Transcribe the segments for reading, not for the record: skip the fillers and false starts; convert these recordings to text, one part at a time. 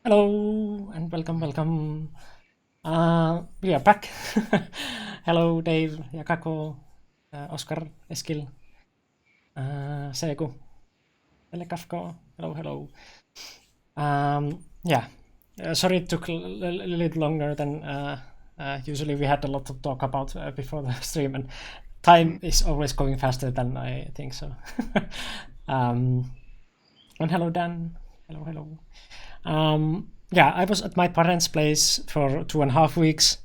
Hello and welcome. We are back. Hello, Dave, Yakako, Oscar, Eskil, Seegu, Telekafko. Hello. Yeah, sorry it took a little longer than usually. We had a lot to talk about before the stream, and time is always going faster than I think so. And hello, Dan. Hello. Yeah, I was at my parents' place for 2.5 weeks.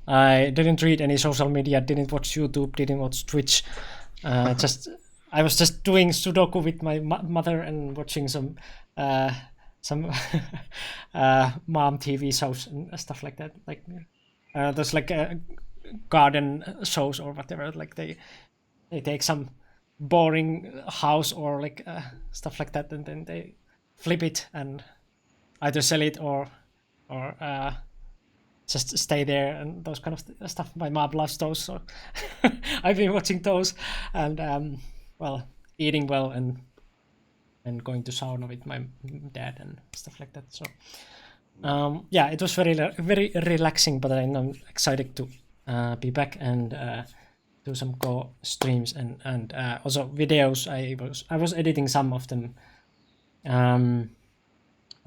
I didn't read any social media, didn't watch YouTube, didn't watch Twitch. Just I was just doing Sudoku with my mother and watching some mom TV shows and stuff like that. Like there's like garden shows or whatever. Like they take some boring house or like stuff like that, and then they flip it and either sell it or just stay there and those kind of stuff. My mom loves those, so I've been watching those and well, eating well and going to sauna with my dad and stuff like that. So yeah, it was very relaxing, but I'm excited to be back and do some Go streams and also videos. I was editing some of them.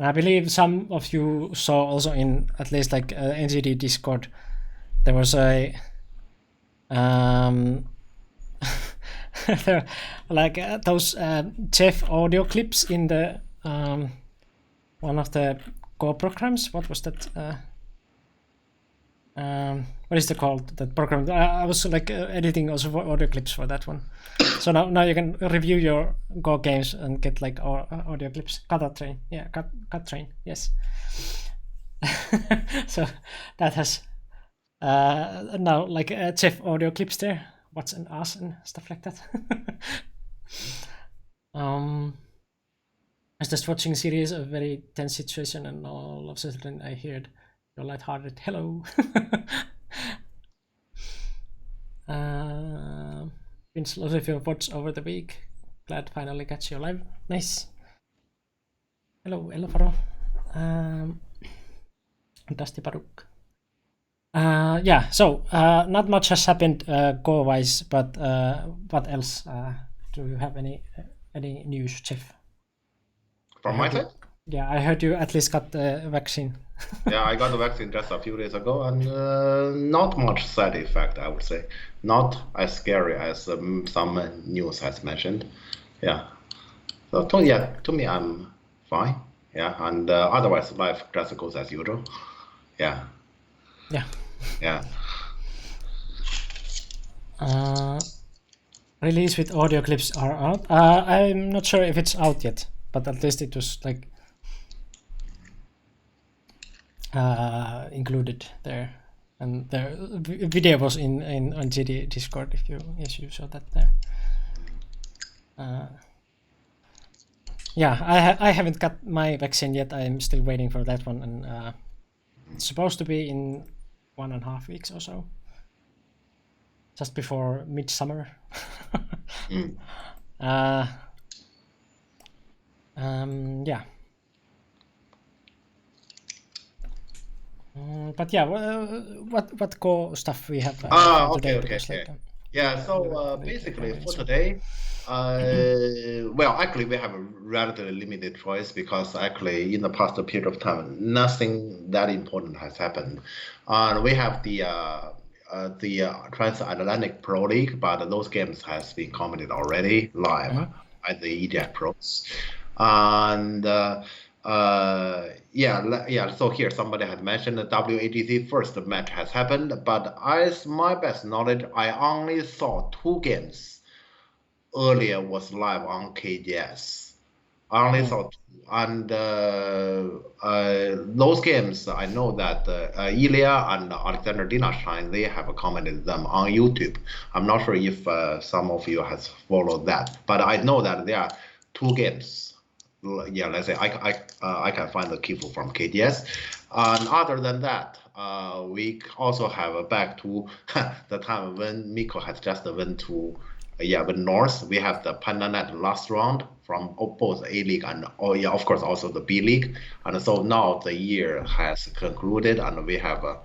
I believe some of you saw also in at least like NGD Discord, there was a there, like those Jeff audio clips in the one of the Go programs. What was that? What is it called? That program? I was like editing also for audio clips for that one. So now you can review your Go games and get like audio clips. Kata train, yeah, cut train, yes. So that has now like Jeff audio clips there. What's an ass and stuff like that. I was just watching series, a very tense situation, and all of a sudden I heard your lighthearted hello. Been lots of your watch over the week. Glad finally catch you live. Nice. Hello, Faro. Dusty Paruk. Yeah, so not much has happened Go-wise, but what else? Do you have any news, Jeff? From my side? Yeah, I heard you at least got the vaccine. Yeah, I got the vaccine just a few days ago, and not much side effect, I would say. Not as scary as some news has mentioned. Yeah. So to me, I'm fine. Yeah, and otherwise, life just goes as usual. Yeah. Yeah. Yeah. Release with audio clips are out. I'm not sure if it's out yet, but at least it was like included there, and the video was in on GD Discord if you saw that there. Yeah, I haven't got my vaccine yet. I'm still waiting for that one, and it's supposed to be in 1.5 weeks or so, just before midsummer. Yeah. But yeah, what Go stuff we have for today? Okay. Yeah, so basically for today, well, actually we have a relatively limited choice because actually in the past period of time, nothing that important has happened. And we have the Transatlantic Pro League, but those games has been commented already live at the EDF Pros. And yeah. So here somebody had mentioned the WAGC first match has happened, but as my best knowledge, I only saw 2 games earlier was live on KGS. I only saw 2, and those games I know that Ilya and Alexander Dinashine, they have commented them on YouTube. I'm not sure if some of you has followed that, but I know that there are 2 games. Yeah, let's say I can find the keyful from KDS. And other than that, we also have back to the time when Miko has just went to Yeah, with North, we have the PandaNet last round from both A League and of course also the B League. And so now the year has concluded, and we have a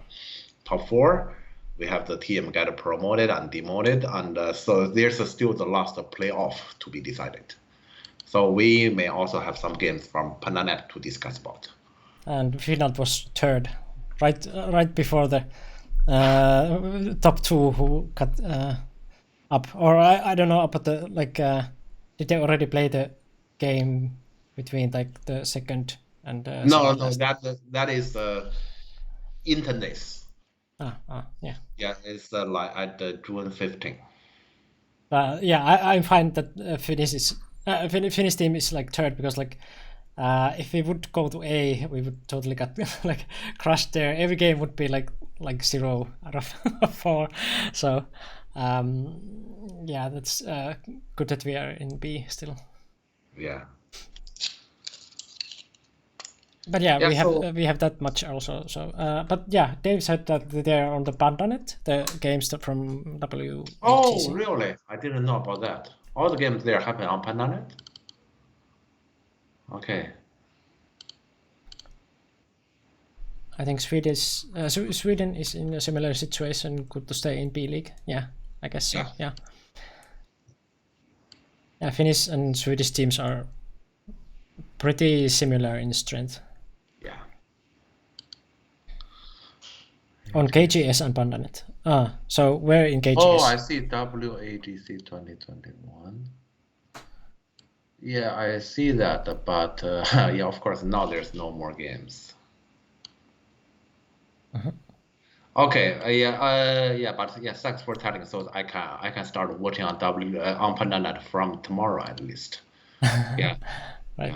top 4. We have the team get promoted and demoted, and so there's still the last playoff to be decided. So we may also have some games from PandaNet to discuss about. And Finland was third, right before the top 2 who got up, or I don't know, but did they already play the game between like the second and No, that is internet. Yeah. Yeah, it's like at June 15th. Yeah, I find that Finnish team is like third because like if we would go to A, we would totally get like crushed there. Every game would be like 0 out of 4. So yeah, that's good that we are in B still. Yeah. But yeah, we have that much also. So but yeah, Dave said that they're on the PandaNet, the games from WATC. Oh, really? I didn't know about that. All the games there happen on PandaNet? Okay. I think Sweden is in a similar situation, good to stay in B League. Yeah, I guess so. Yeah. Yeah, Finnish and Swedish teams are pretty similar in strength. Yeah. On KGS and PandaNet. So where in KGS? Oh, I see WATC 2021. Yeah, I see that, but yeah, of course now there's no more games. Okay, but yeah, thanks for telling. So I can start watching on on PandaNet from tomorrow at least. Yeah. Right.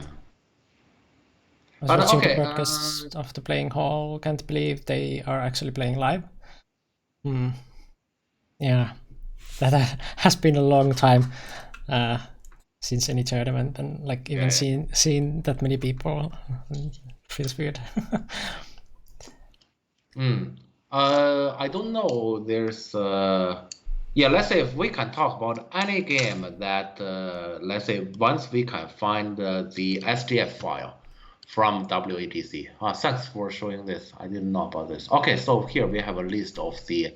I was watching the broadcast of the playing hall. Can't believe they are actually playing live. Yeah, that has been a long time since any tournament, and like even seeing that many people feels weird. I don't know. There's let's say if we can talk about any game that let's say once we can find the SDF file from WATC. Thanks for showing this. I didn't know about this. Okay, so here we have a list of the.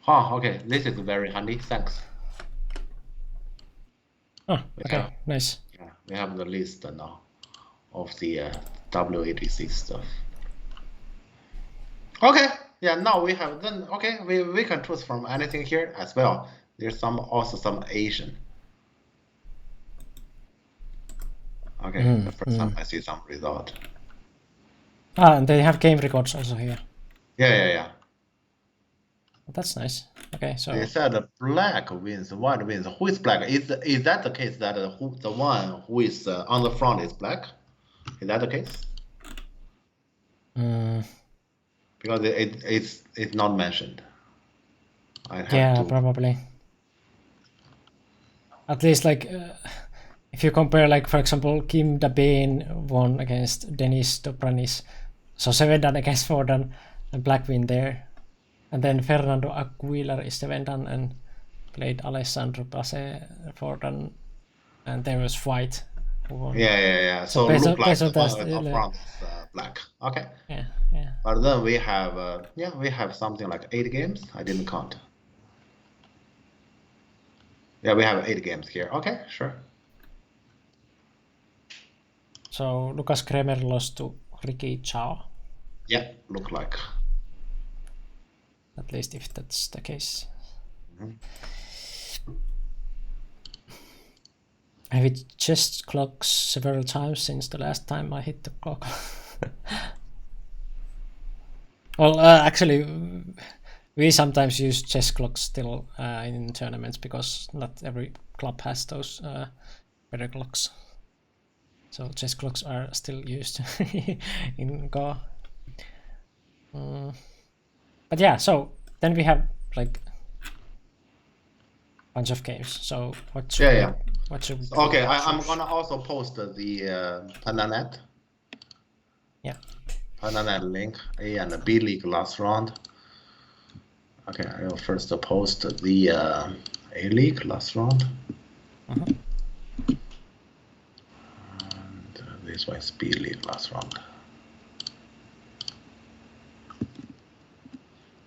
Okay, this is very handy. Thanks. Okay, nice. Yeah, we have the list now of the WATC stuff. Okay, yeah, now we have then, okay, we can choose from anything here as well. There's also some Asian. Okay, the first time I see some result. And they have game records also here. Yeah. That's nice. Okay, so they said black wins, white wins. Who is black? Is that the case that the one who is on the front is black? Is that the case? Because it's not mentioned. Probably. At least like if you compare, like for example, Kim Dabin won against Denis Dobranis, so 7-dan against 4-dan, and black win there, and then Fernando Aguilar is 7-dan and played Alessandro Pace 4-dan, and there was white who won. Yeah. So look like the one front is black. Okay. Yeah. But then we have we have something like 8 games. I didn't count. Yeah, we have 8 games here. Okay, sure. So Lucas Kremer lost to Ricky Chao. Yeah, look like. At least if that's the case. I have hit chest clocks several times since the last time I hit the clock. Well, actually, we sometimes use chess clocks still in tournaments because not every club has those better clocks. So chess clocks are still used in Go. But yeah, so then we have like a bunch of games. So what should okay, I'm gonna also post the PandaNet. Yeah. PandaNet link, A and B League last round. Okay, I will first post the A-League last round. Uh-huh. And this one is B-League last round.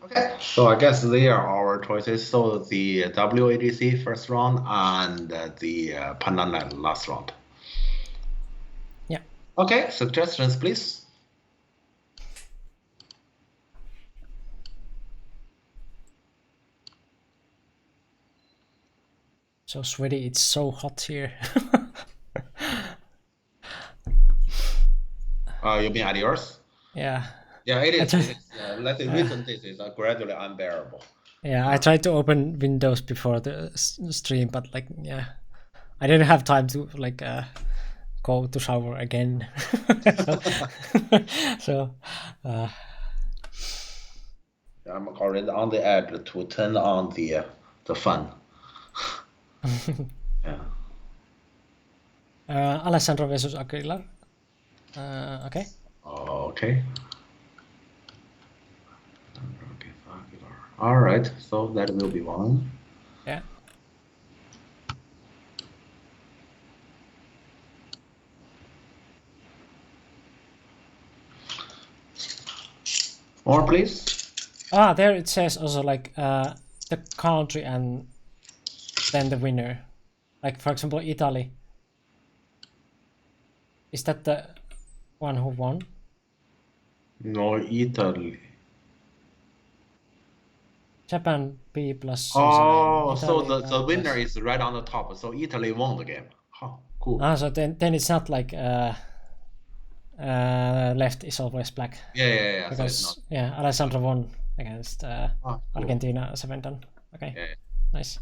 Okay, so I guess they are our choices. So the WADC first round and the Panana last round. Yeah. Okay, suggestions, please. So sweaty, it's so hot here. You mean at yours? Yeah. Yeah, it is. just- It is. Let's say recent days is gradually unbearable. Yeah, I tried to open Windows before the stream, but like, yeah, I didn't have time to like go to shower again. so I'm already on the edge to turn on the fun. Yeah. Alessandro versus Aguilar. Okay. Okay. All right, so that will be one. Yeah. More, please. There it says also like the country and then the winner. Like for example, Italy. Is that the one who won? No, Italy. Japan B plus. Oh, so Italy, the winner is right on the top. So Italy won the game. Huh, cool. So then it's not like left is always black. Yeah. Because so it's not. Alessandro won against Cool. Argentina 7-10. Okay. Yeah. Nice.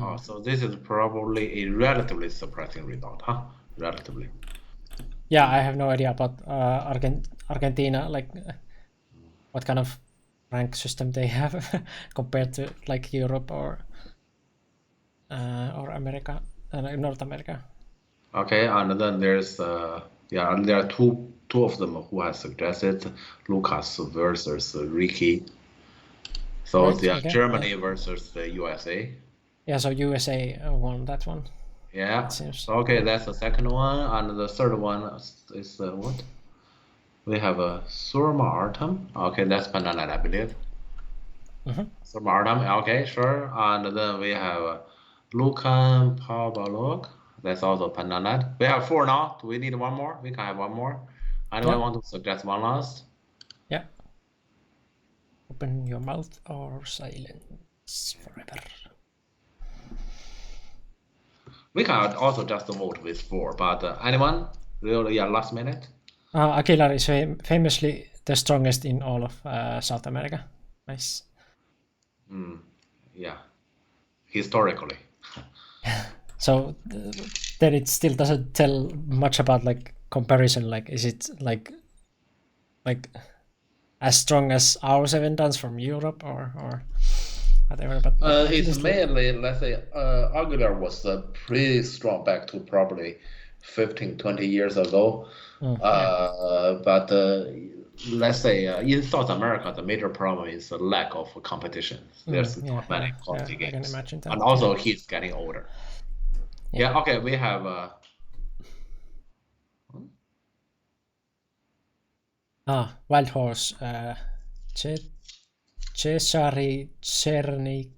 Oh, so this is probably a relatively surprising result, huh? Relatively. Yeah, I have no idea about Argentina, like what kind of rank system they have compared to like Europe or America, North America. Okay, and then there's and there are two of them who have suggested Lucas versus Ricky. So Right, they are okay, Germany versus the USA. Yeah, so USA won that one. Yeah. It seems. Okay, that's the second one, and the third one is what? We have a Surma Artem. Okay, that's Panana, I believe. Surma Artem. Okay, sure. And then we have Lukan Pabalog. That's also Panana. We have four now. Do we need one more? We can have one more. Anyone want to suggest one last? Yeah. Open your mouth or silence forever. We can also just vote with four, but anyone? Really, last minute? Aguilar is famously the strongest in all of South America. Nice. Yeah, historically. So then it still doesn't tell much about like comparison. Like, is it like as strong as our 7-dans from Europe or whatever? But it's mainly, let's say, Aguilar was pretty strong back to probably 15-20 years ago. But let's say in South America, the major problem is the lack of competition. There's not many quality games. I can imagine that. And also he's getting older. Yeah, okay, we have Wild Horse, Cesare Chernitsky,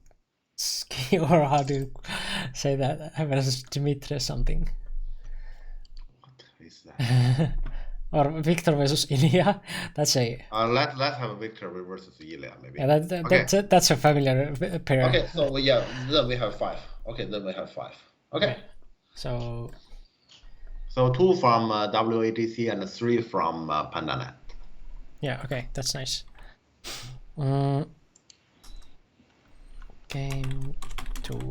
or how do you say that, versus Dimitri something. what is that? Or Victor versus Ilya. That's a Let's have Victor versus Ilya, maybe. yeah, that's a familiar pair. Okay, so then we have five. Okay, then we have five. Okay. So 2 from WADC and 3 from Pandanet. Yeah, okay, that's nice. Game to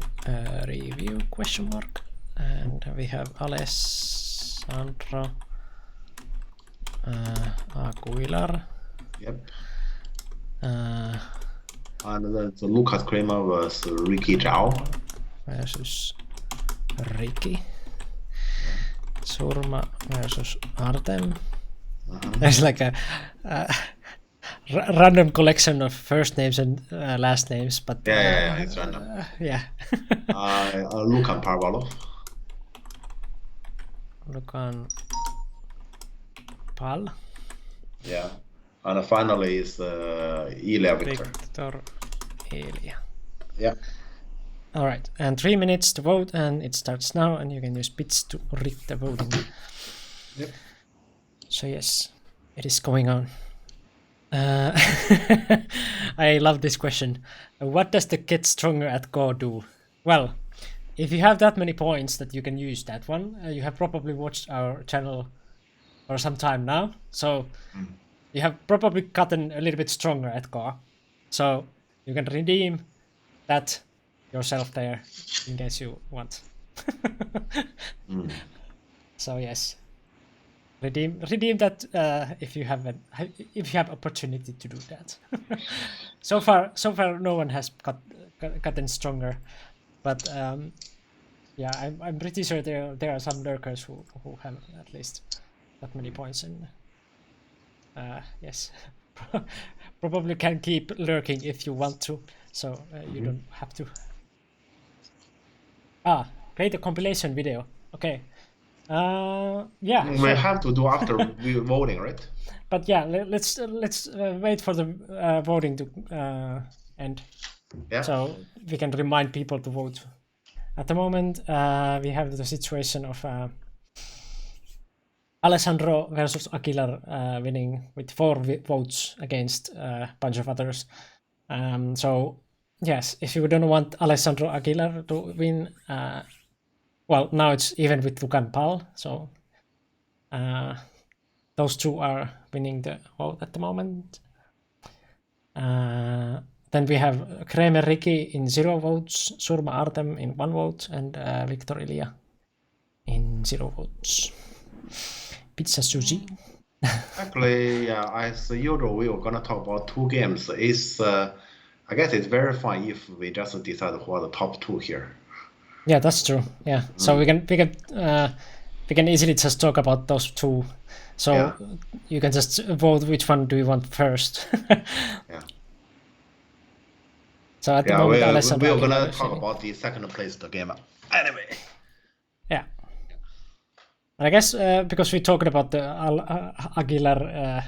review question mark, and we have Alessandro Aguilar. Yep. And then the Lucas Kramer was Ricky Zhao versus Ricky. Surma versus Artem. There's like a random collection of first names and last names, but Yeah, it's random. Yeah. Lukan Parvalov. Lukan Pal. Yeah. And finally is Ilya Victor. Victor Ilya. Yeah. All right, and 3 minutes to vote, and it starts now, and you can use bits to read the voting. Yep. So yes, it is going on. I love this question. What does the Get Stronger at Go do? Well, if you have that many points that you can use that one, you have probably watched our channel for some time now, so you have probably gotten a little bit stronger at Go. So you can redeem that yourself there in case you want. So yes, redeem that if you have opportunity to do that. so far no one has gotten stronger, but yeah, I'm pretty sure there are some lurkers who have at least that many points, and yes, probably can keep lurking if you want to, so you don't have to. Play the compilation video. Okay. Yeah. We have to do after we voting, right? But yeah, let's wait for the voting to end. Yeah. So we can remind people to vote. At the moment, we have the situation of Alessandro versus Aguilar winning with 4 votes against a bunch of others. So yes, if you don't want Alessandro Aguilar to win, well, now it's even with Lukan Pal, so those two are winning the vote at the moment. Then we have Kremer Ricky in 0 votes, Surma Artem in 1 vote, and Victor Ilya in 0 votes. Pizza Sushi. Actually, as usual, we were gonna talk about 2 games. It's I guess it's very fun if we just decide who are the top 2 here. Yeah, that's true. Yeah, so we can easily just talk about those 2. So you can just vote which one do you want first. Yeah. So at the moment, we're gonna talk about the second place the game anyway. Yeah. I guess because we talked about the Aguilar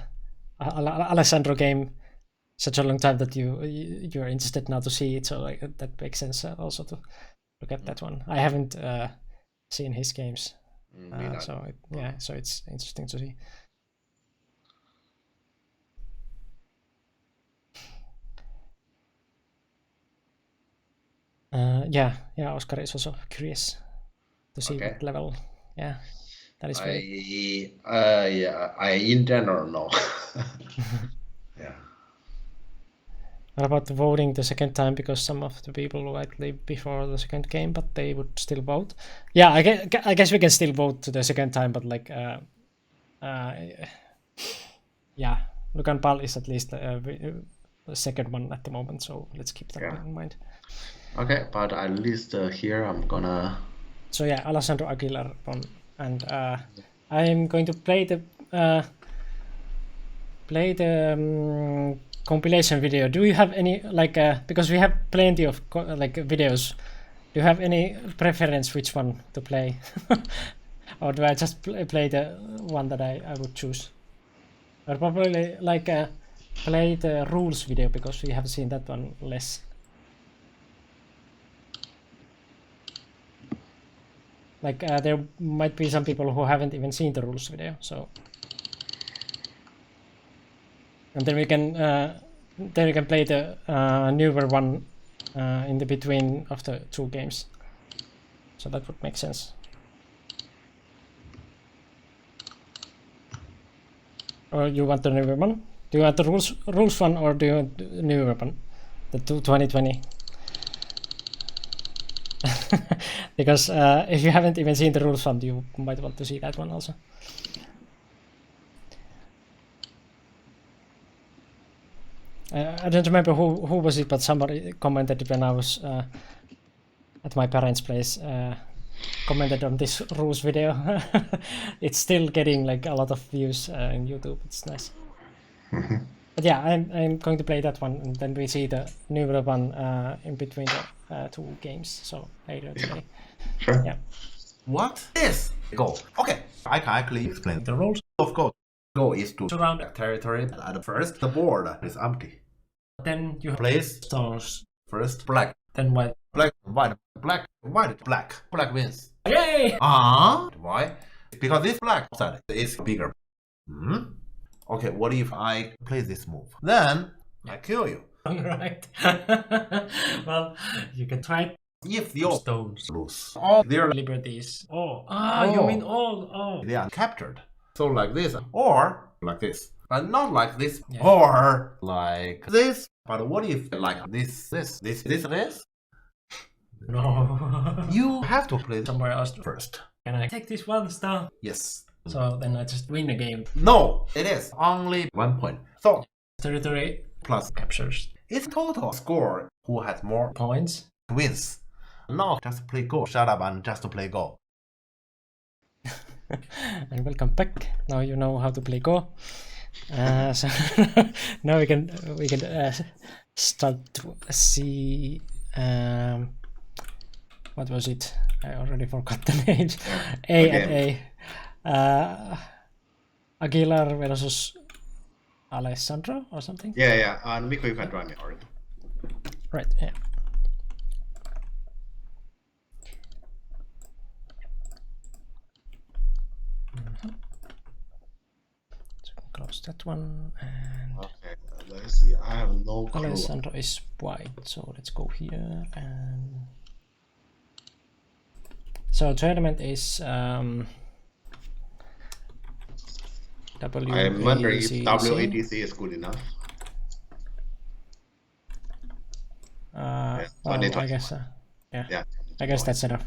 Alessandro game such a long time that you're interested now to see it, so like that makes sense also to look at that one. I haven't seen his games, so it's interesting to see. Yeah, Oscar is also curious to see what level. Yeah, that is very... I in general no. Yeah. What about voting the second time? Because some of the people might leave before the second game, but they would still vote. Yeah, I guess we can still vote to the second time, but like, yeah, Lukan Pal is at least the second one at the moment, so let's keep that in mind. Okay, but at least here I'm gonna... So yeah, Alessandro Aguilar won, and I'm going to play the compilation video. Do you have any because we have plenty of videos? Do you have any preference which one to play, or do I just play the one that I would choose? Or probably play the rules video because we have seen that one less. There might be some people who haven't even seen the rules video, so. And then we can play the newer one in the between of the 2 games. So that would make sense. Or you want the newer one? Do you want the rules one, or do you want the newer one? The 2020. Because if you haven't even seen the rules one, you might want to see that one also. I don't remember who was it, but somebody commented when I was at my parents' place commented on this rules video. It's still getting like a lot of views in YouTube. It's nice. But yeah, I'm going to play that one, and then we see the newer one in between the two games. So later today. Sure. Yeah. What is Go? Okay, I can actually explain the rules of Go. Go is to surround a territory. At first, the board is empty. Then you Place stones. first black, Then white. black, white, black, white, black. Black wins. Yay! Why? Because this black side is bigger. Okay, what if I play this move? Then I kill you. Right. Well, you can try If your stones. lose all their Liberties. You mean all? Oh. they are captured. So like this, or like this. But not like this, Yeah. or like this. But what if like this? No. You have to play Somewhere else first. Can I take this one star? Yes. So then I just win the game. No, it is only 1 point. So Territory plus captures it's total score. Who has more points. wins? No, just play Go. Shut up and just play Go. And welcome back. Now you know how to play Go. So now we can start to see. What was it? I already forgot the names. A and A. Aguilar versus Alessandro or something. Yeah. And Mikko, you can join me already. Right. Yeah. So close that one, and Okay, let's see. I have no clue. Alessandro is white, so let's go here. And so tournament is WADC. I'm wondering if WADC is good enough. Well, I 2021. guess. Yeah. Yeah. I guess that's enough.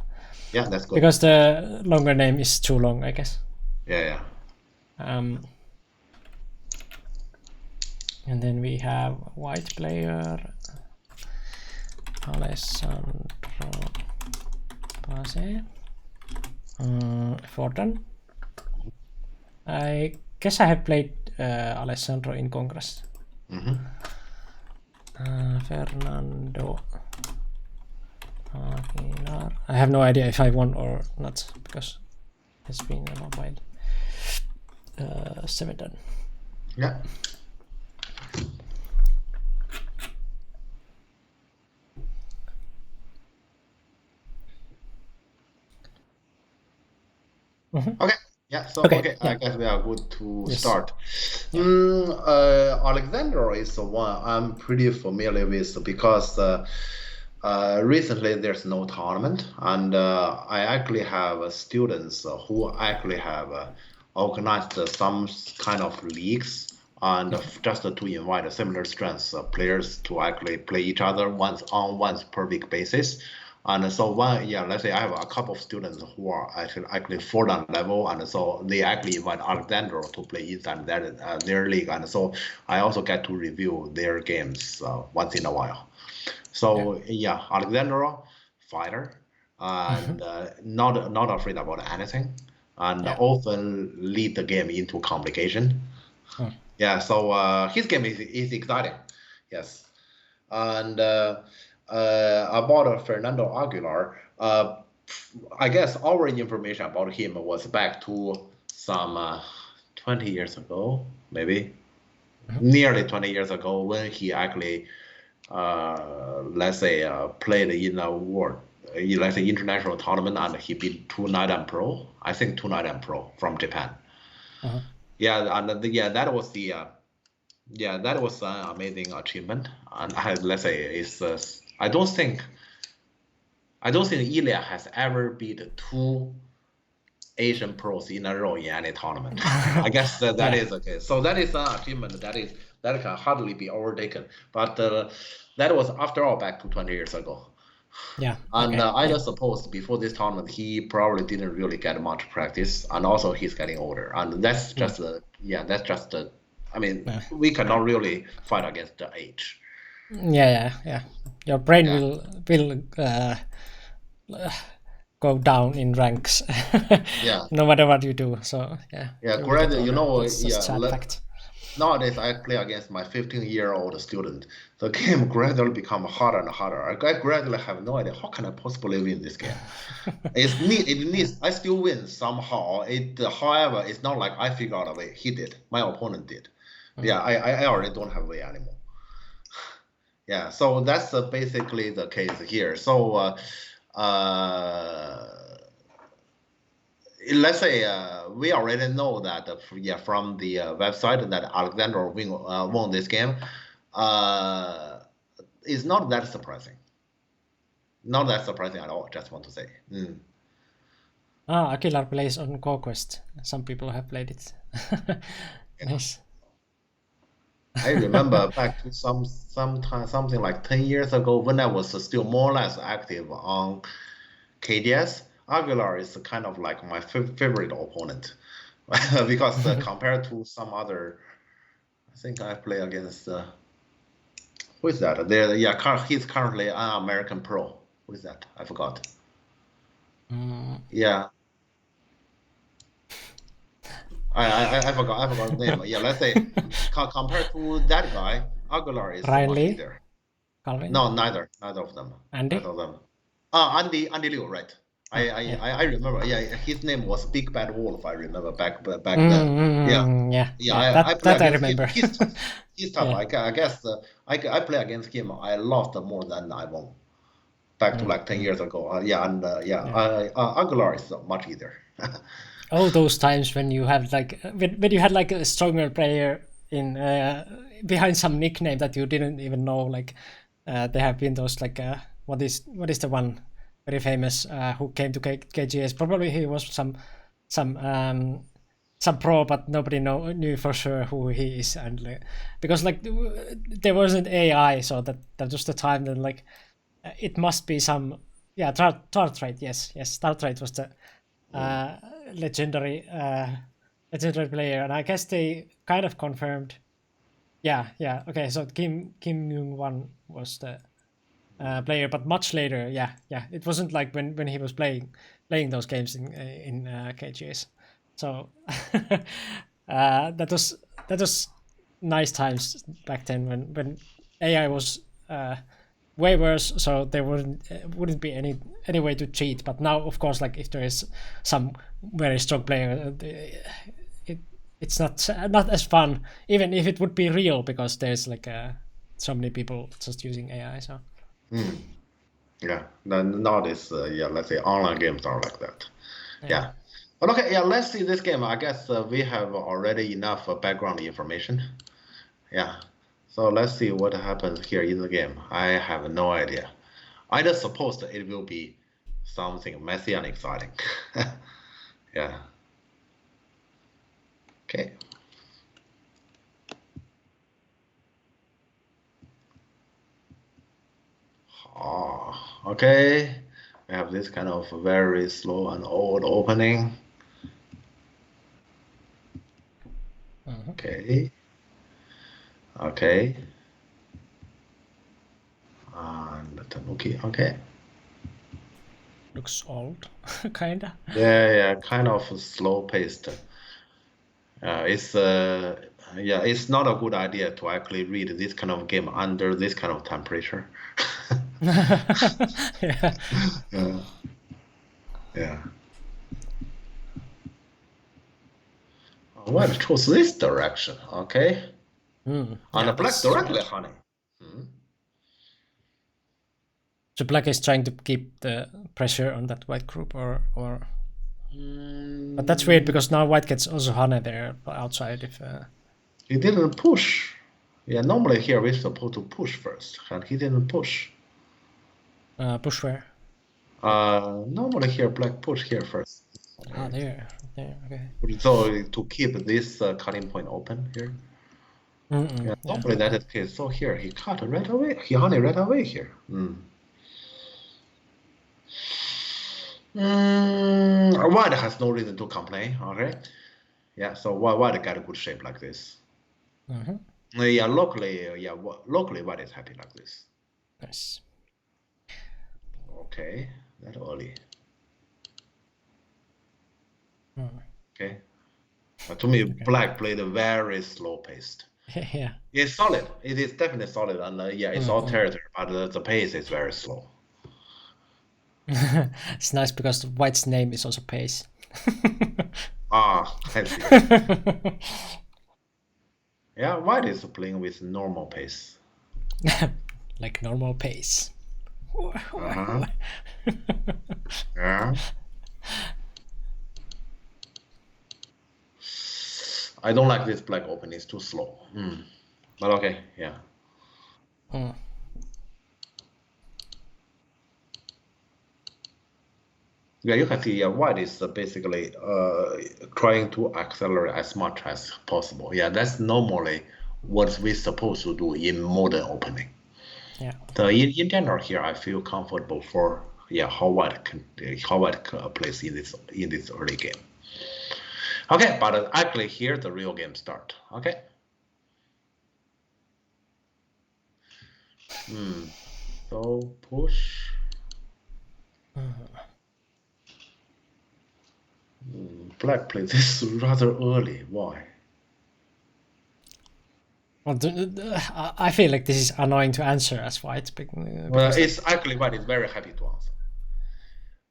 Yeah, that's good. Because the longer name is too long, I guess. Yeah. And then we have white player Alessandro Pase. Fordan. I guess I have played Alessandro in Congress. Fernando Aguilar. I have no idea if I won or not because it's been a while. 7 done. Yeah. Okay. Yeah. So Okay, I guess we are good to Yes. start. Alexander is the one I'm pretty familiar with because recently there's no tournament, and I actually have students who actually have organized some kind of leagues and just to invite similar strengths players to actually play each other once per week basis. And so let's say I have a couple of students who are actually 4 level, and so they actually invite Alexander to play inside their league, and so I also get to review their games once in a while. So Alexander, fighter, and not afraid about anything, and often lead the game into complication. Yeah, so his game is exciting, yes, and. About Fernando Aguilar, I guess our information about him was back to some 20 years ago, maybe nearly 20 years ago, when he actually, let's say, played in a world, let's say, international tournament, and he beat 2-9 Pro. I think 2-9 Pro from Japan. Yeah, and that was the. That was an amazing achievement, and let's say it's. I don't think Ilya has ever beat 2 Asian pros in a row in any tournament. I guess that is okay. So that is an achievement that can hardly be overtaken. But that was, after all, back to 20 years ago. Yeah. And I just suppose before this tournament, he probably didn't really get much practice, and also he's getting older. And that's just I mean, we cannot really fight against the age. Yeah. Your brain will go down in ranks. Yeah. No matter what you do. So yeah. Yeah, you will correct. get You older. know, That's just sad fact. nowadays I play against my 15-year-old student. The game gradually become harder and harder. I gradually have no idea how can I possibly win this game. It needs. I still win somehow. However, it's not like I figure out a way. He did. My opponent did. Yeah, I already don't have a way anymore. Yeah, so that's basically the case here. So let's say we already know that from the website that Alexander won this game. It's not that surprising. Not that surprising at all. Just want to say. Aguilar plays on GoQuest. Some people have played it. Nice. I remember back to something like 10 years ago when I was still more or less active on KDS. Aguilar is kind of like my favorite opponent because compared to some other, I think I play against who is that? He's currently an American pro. Who is that? I forgot. Yeah. I forgot the name. Yeah, let's say compared to that guy, Aguilar is Ryan much Lee? easier. Calvin? No, neither of them. Andy? Neither of them. Andy Liu, right? I remember. Yeah, his name was Big Bad Wolf. I remember back then. Yeah. I play that I against remember. him. He's tough. Yeah. I guess I play against him. I lost more than I won. Back to like 10 years ago. Aguilar is much easier. Oh, those times when you have like when you had like a stronger player in behind some nickname that you didn't even know. Like there have been those like what is the one very famous who came to KGS? Probably he was some pro, but nobody knew for sure who he is, and because like there wasn't AI, so that was the time that like it must be some Tartrate. Yes, Tartrate was the legendary player, and I guess they kind of confirmed. Yeah. Okay, so Kim Young Won was the player, but much later. Yeah. It wasn't like when he was playing those games in KGS. So that was nice times back then when AI was way worse, so there wouldn't be any way to cheat. But now, of course, like if there is some very strong player, it's not as fun, even if it would be real, because there's like so many people just using AI. So yeah, nowadays let's say online games are like that. Yeah. But okay, let's see this game. I guess we have already enough background information. Yeah. So let's see what happens here in the game. I have no idea. I just suppose that it will be something messy and exciting. Yeah. Okay. Okay. We have this kind of very slow and old opening. Okay. And Tanuki. Okay. looks old, kinda. Yeah, kind of slow paced. It's not a good idea to actually read this kind of game under this kind of temperature. Yeah. White chose this direction, okay? And the black directly, honey. So black is trying to keep the pressure on that white group, or but that's weird because now white gets also Hane there outside. If he didn't push, normally here we're supposed to push first, and he didn't push. Push where? Normally here black push here first. There, okay. So to keep this cutting point open here. Normally that is the case. So here he cut right away. He Hane right away here. White has no reason to complain, okay? Yeah, so white got a good shape like this. Locally white is happy like this. Nice. Okay, that early. Okay. To me, black played a very slow paced. Yeah. It's solid. It is definitely solid, and it's all territory, but the pace is very slow. It's nice because White's name is also Pace. Ah, I see. Yeah, White is playing with normal pace. Like normal pace. Yeah. I don't like this black open. It's too slow. But okay, yeah. Yeah, you can see, yeah, White is basically trying to accelerate as much as possible. Yeah, that's normally what we're supposed to do in modern opening. Yeah. So in general here, I feel comfortable for how White plays in this early game. Okay, but actually here the real game start. Okay. So push. Black plays this rather early. Why? Well, I feel like this is annoying to answer as White. Well, it's actually White is very happy to answer.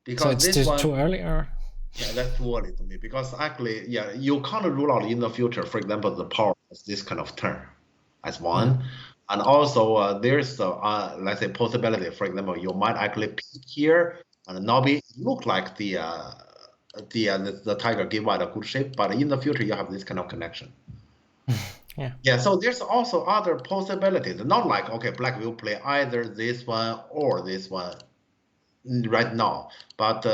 Because so it's this one, too early, or? Yeah, that's too early to me. Because actually, yeah, you can't rule out in the future, for example, the power as this kind of turn as one. And also there's let's say possibility, for example, you might actually peek here and now look like the tiger give White a good shape, but in the future you have this kind of connection. Yeah, so there's also other possibilities. Not like, okay, black will play either this one or this one right now, but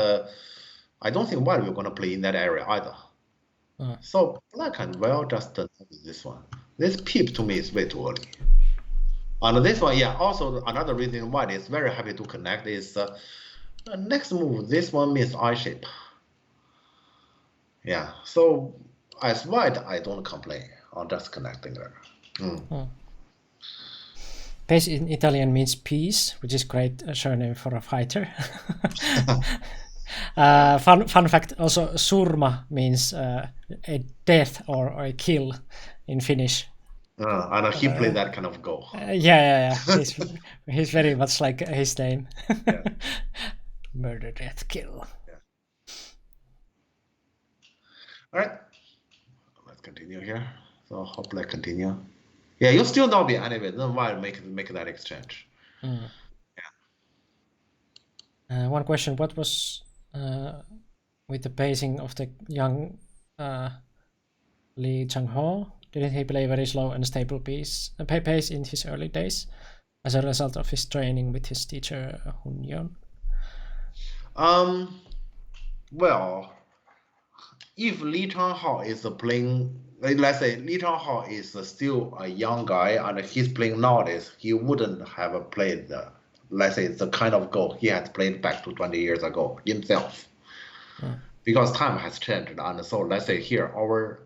I don't think White will gonna play in that area either. So black can well just this one. This peep to me is way too early. And this one, yeah, also another reason White is very happy to connect is next move, this one means I shape. Yeah, so as White, I don't complain. I'm just connecting there. Pace in Italian means peace, which is great surname for a fighter. Fun fact, also surma means a death or a kill in Finnish. And he played that kind of Go. Yeah. He's very much like his name. Murder, death, kill. Yeah. All right. Let's continue here. So hope let's continue. Yeah, you still not be anyway. Then why make that exchange? Yeah. One question: what was with the pacing of the young Lee Chang-ho? Didn't he play very slow and stable pace in his early days as a result of his training with his teacher Hun Yeon? Well, if Lee Chang-ho is playing, let's say Lee Chang-ho is still a young guy and he's playing nowadays, he wouldn't have played let's say the kind of Go he had played back to 20 years ago himself. Because time has changed, and so let's say here our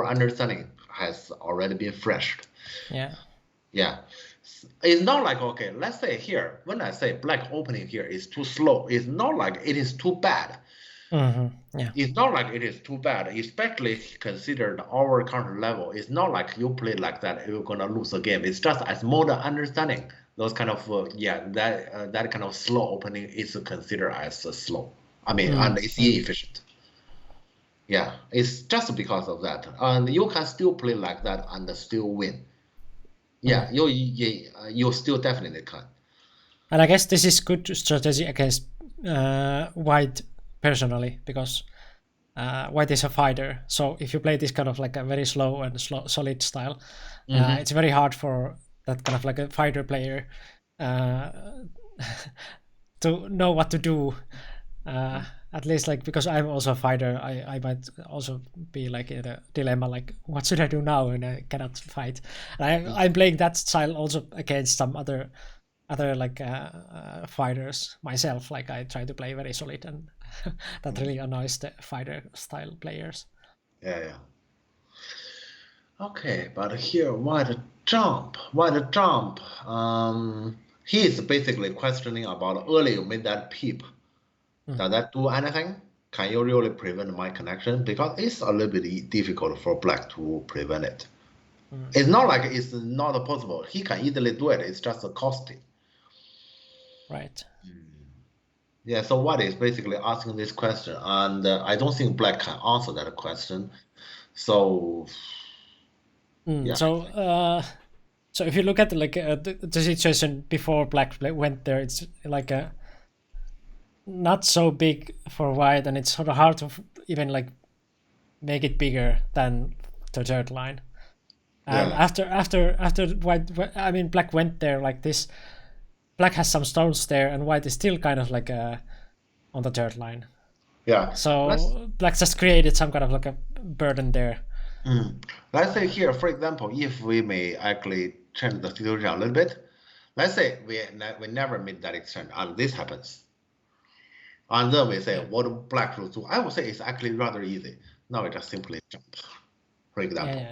understanding has already been freshed. Yeah, it's not like, okay, let's say here when I say black opening here is too slow, it's not like it is too bad. It's not like it is too bad, especially considered our current level. It's not like you play like that you're gonna lose a game. It's just as modern understanding, those kind of that kind of slow opening is considered as slow. I mean, and it's inefficient. Yeah, it's just because of that, and you can still play like that and still win. Yeah, you still definitely can. And I guess this is good strategy against White personally, because White is a fighter. So if you play this kind of like a very slow and solid style, it's very hard for that kind of like a fighter player to know what to do. At least like, because I'm also a fighter, I might also be like in a dilemma, like what should I do now, and I cannot fight. I'm playing that style also against some other like fighters myself. Like I try to play very solid, and that really annoys the fighter style players. Yeah. Okay, but here White jump. He is basically questioning about earlier you made that peep. Does that do anything? can you really prevent my connection? Because it's a little bit difficult for black to prevent it. It's not like it's not possible. He can easily do it. It's just costly. Right. Yeah, so white is basically asking this question, and I don't think black can answer that question. So, yeah. So if you look at like the situation before black went there, it's like a not so big for white, and it's sort of hard to even like make it bigger than the third line. And after white, I mean black went there like this. Black has some stones there, and white is still kind of like on the third line. Yeah. So black just created some kind of like a burden there. Let's say here, for example, if we may actually change the situation a little bit, let's say we never made that exchange, and this happens. And then we say, what black should do? I would say it's actually rather easy. Now we just simply jump, for example.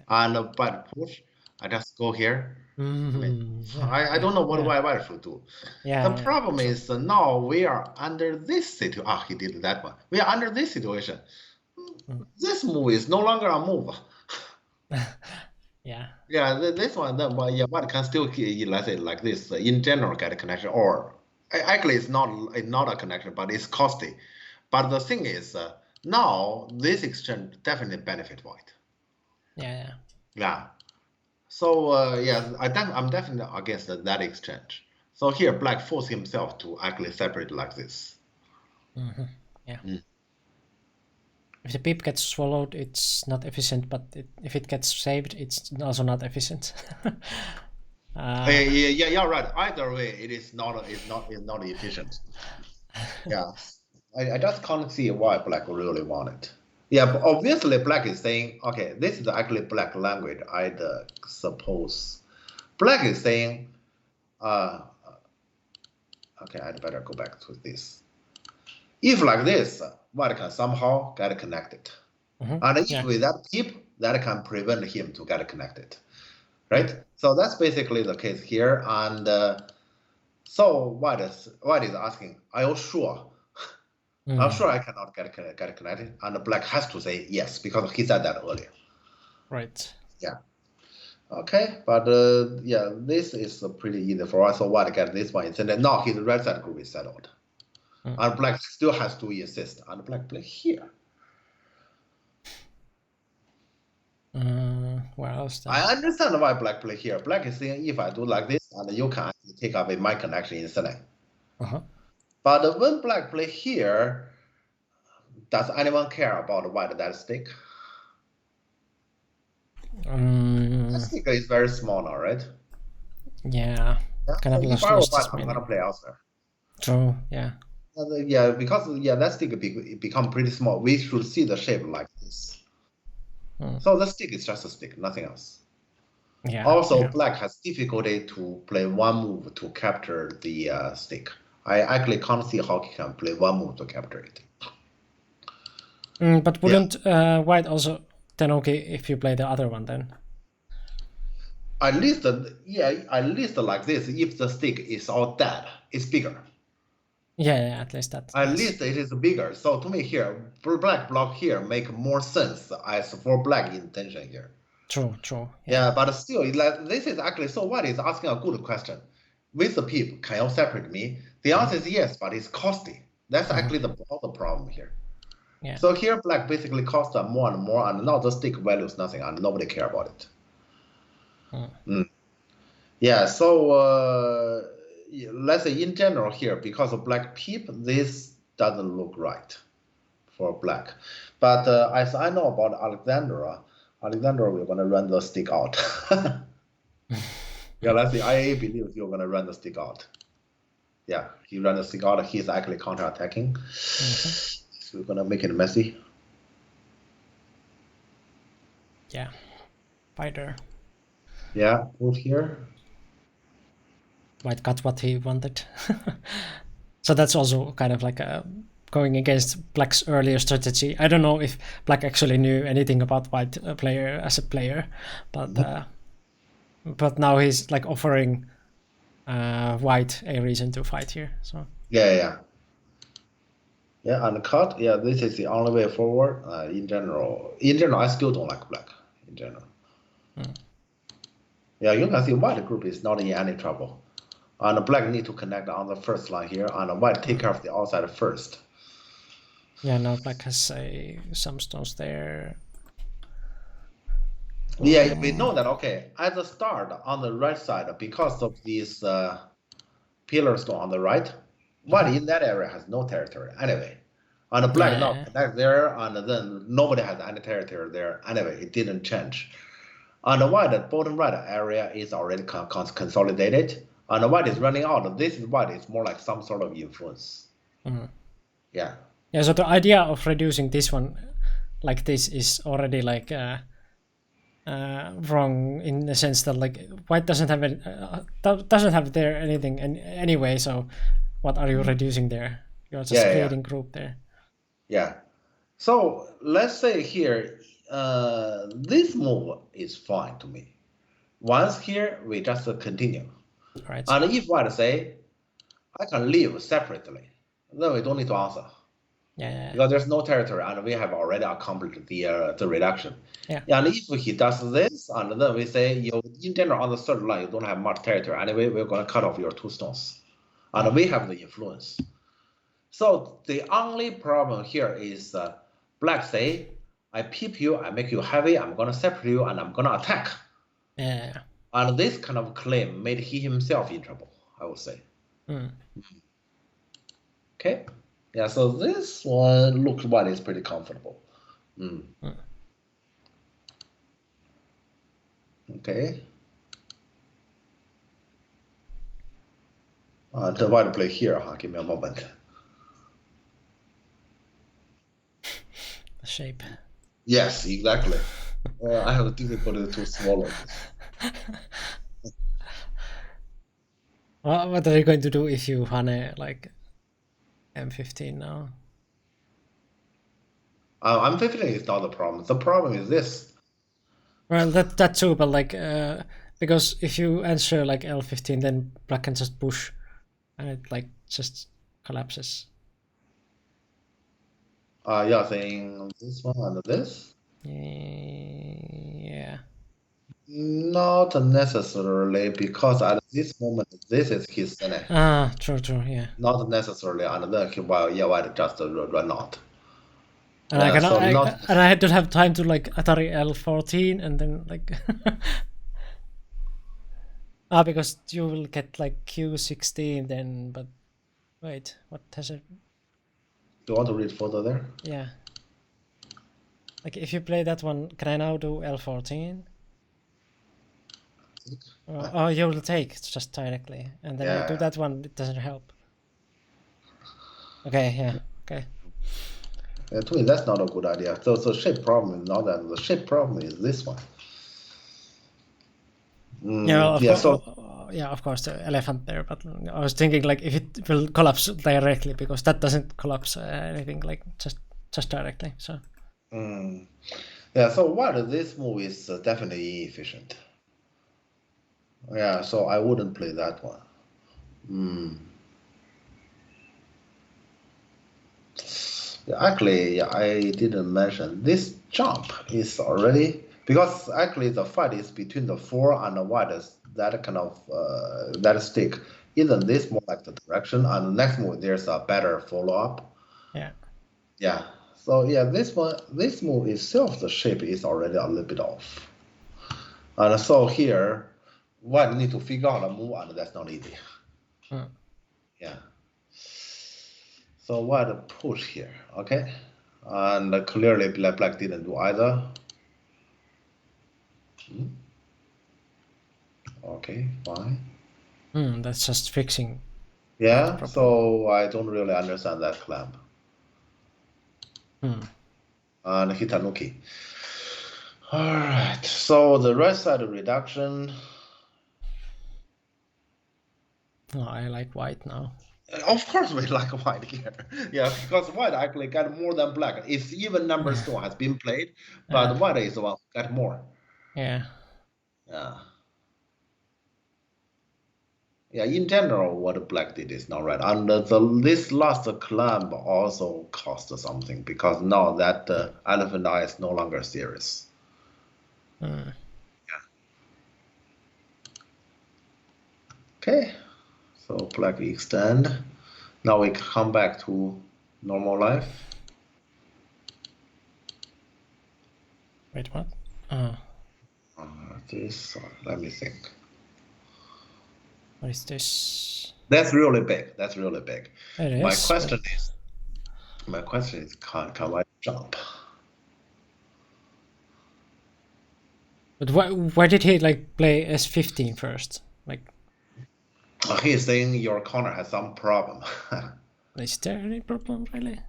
And by push, I just go here. I don't know what white should do. The problem is now we are under this situation. He did that one. We are under this situation. This move is no longer a move. This one, white can still, let's say like this, in general get a connection, or actually it's not a connection, but it's costly. But the thing is, now this exchange definitely benefit white. So I'm definitely against that exchange. So here black forced himself to actually separate like this. If the pip gets swallowed, it's not efficient, but if it gets saved, it's also not efficient. You're right. Either way, it's not efficient. I just can't see why black really want it. But obviously black is saying, okay, this is actually black language, I'd suppose. Black is saying, okay, I'd better go back to this. If like this, white can somehow get connected. And if with that pip, that can prevent him to get connected. Right? So that's basically the case here. And so white is asking, are you sure? I'm sure I cannot get connected. And black has to say yes, because he said that earlier. Right. Okay, but this is pretty easy for us. So white get this one instead. Now his red side group is settled. And black still has to insist. And black play here. Where else then? I understand why black play here. Black is saying, if I do like this, and you can actually take away my connection instead. But when black play here, does anyone care about white that stick? That stick is very small now, right? Kind of if I were white, I'm gonna play elsewhere. True, because that stick become pretty small. We should see the shape like this. So the stick is just a stick, nothing else. Also, black has difficulty to play one move to capture the stick. I actually can't see how he can play one move to capture it. But wouldn't white also then if you play the other one then? At least like this, if the stick is all dead, it's bigger. At least that. At least it is bigger. So to me here, black block here make more sense as for black intention here. True. But still, this is actually, so white is asking a good question. With the pip, can you separate me? The answer is yes, but it's costly. That's actually the problem here. So here, black basically costs more and more, and now the stick values nothing, and nobody care about it. So let's say in general here, because of black pip, this doesn't look right for black. But as I know about Alexandra, we're going to run the stick out. Let's see. IA believes you're going to run the stick out. He ran the stick out. He's actually counter-attacking. So we're going to make it messy. Fighter. Put here. White got what he wanted. So that's also kind of like going against black's earlier strategy. I don't know if black actually knew anything about white player as a player, but now he's like offering white a reason to fight here. So Yeah, and cut. Yeah, this is the only way forward. In general, I still don't like black. In general. Yeah, you can see white group is not in any trouble. And black need to connect on the first line here, and white take care of the outside first. Yeah, now black has some stones there. Yeah, we know that, okay, at the start on the right side, because of these pillar stone on the right, white in that area has no territory anyway. And the black now connect there, and then nobody has any territory there anyway. It didn't change. And the white bottom right area is already consolidated, and the white is running out. This is white is more like some sort of influence. Yeah. Yeah, so the idea of reducing this one like this is already like wrong in the sense that like white doesn't have any, doesn't have there anything anyway. So what are you reducing there? You're just creating group there. Yeah. So let's say here, this move is fine to me. Once here, we just continue. Right. And if white say, I can leave separately, then we don't need to answer. Yeah. Because there's no territory, and we have already accomplished the reduction. Yeah. And if he does this, and then we say, you in general on the third line, you don't have much territory anyway. We're going to cut off your 2 stones, and we have the influence. So the only problem here is black say, I peep you, I make you heavy, I'm going to separate you, and I'm going to attack. Yeah. And this kind of claim made he himself in trouble, I would say. Okay. Yeah, so this one looks white is pretty comfortable. Okay. The white play here, give me a moment. The shape. Yes, exactly. I have difficulty to swallow this. What are you going to do if you Hane like M15 now? M15 is not the problem. The problem is this. Well, that too, but like because if you answer like L15, then black can just push, and it like just collapses. You're saying this one and this? Yeah. Not necessarily, because at this moment this is his Senate. True, yeah. Not necessarily, and then he white just run out. And I don't have time to like Atari L14 and then like because you will get like Q16 then, but wait, what has it? Do you want to read further there? Yeah. Like if you play that one, can I now do L14? Oh, you will take just directly, and then I do that one. It doesn't help. Okay, yeah, okay. To me, that's not a good idea. So the shape problem is not that. The shape problem is this one. Of course, the elephant there. But I was thinking like if it will collapse directly, because that doesn't collapse anything like just directly. So. Yeah. So while this move is definitely inefficient. Yeah. So I wouldn't play that one. Yeah, actually, I didn't mention this jump is already, because actually the fight is between the 4 and the white, that kind of that stick. Isn't this more like the direction? And the next move there's a better follow up. Yeah. So yeah, this move itself, the shape is already a little bit off. And so here, white need to figure out a move, and that's not easy. Yeah. So white push here, okay? And clearly black didn't do either. Okay, fine. That's just fixing. Yeah, so I don't really understand that clamp. And Hitanuki. Alright, so the right side reduction. Oh, I like white now. Of course we like white here. Yeah, because white actually got more than black. It's even number stone has been played, but white is the one who got more. Yeah. Yeah, in general, what black did is not right. And this last clamp also cost something because now that elephant eye is no longer serious. Okay, so black extend. Now we come back to normal life. Wait, what? This, let me think. What is this? That's really big. That's really big. It is. My question is, can I jump? But why did he like play S15 first? Like, He's saying your corner has some problem. is there any problem really?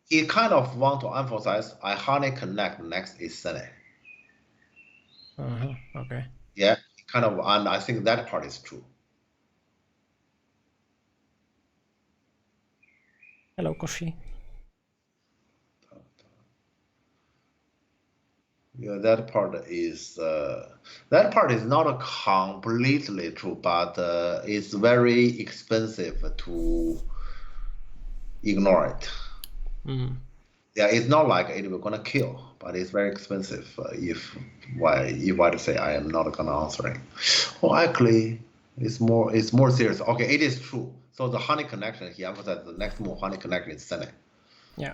He kind of want to emphasize I hardly connect next is Sene. Okay. Yeah, kind of, and I think that part is true. Hello, Koshi. Yeah, that part is not completely true, but it's very expensive to ignore it. Yeah, it's not like it will gonna kill, but it's very expensive if I say I am not gonna answer it. Oh, actually, it's more serious. Okay, it is true. So the honey connection, he emphasized the next move honey connection is Sene. Yeah.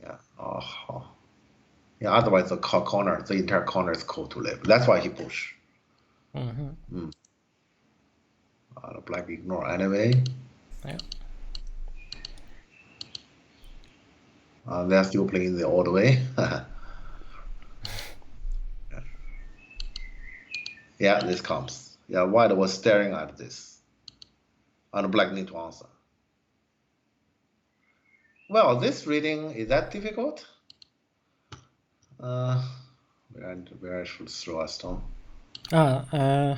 Yeah. Yeah. Otherwise, the entire corner is cold to live. That's why he push. The black ignore anyway. Yeah. They're still playing the old way. Yeah, this comes. Yeah, white was staring at this. And black need to answer. Well, this reading, is that difficult? Where I should throw a stone? Like,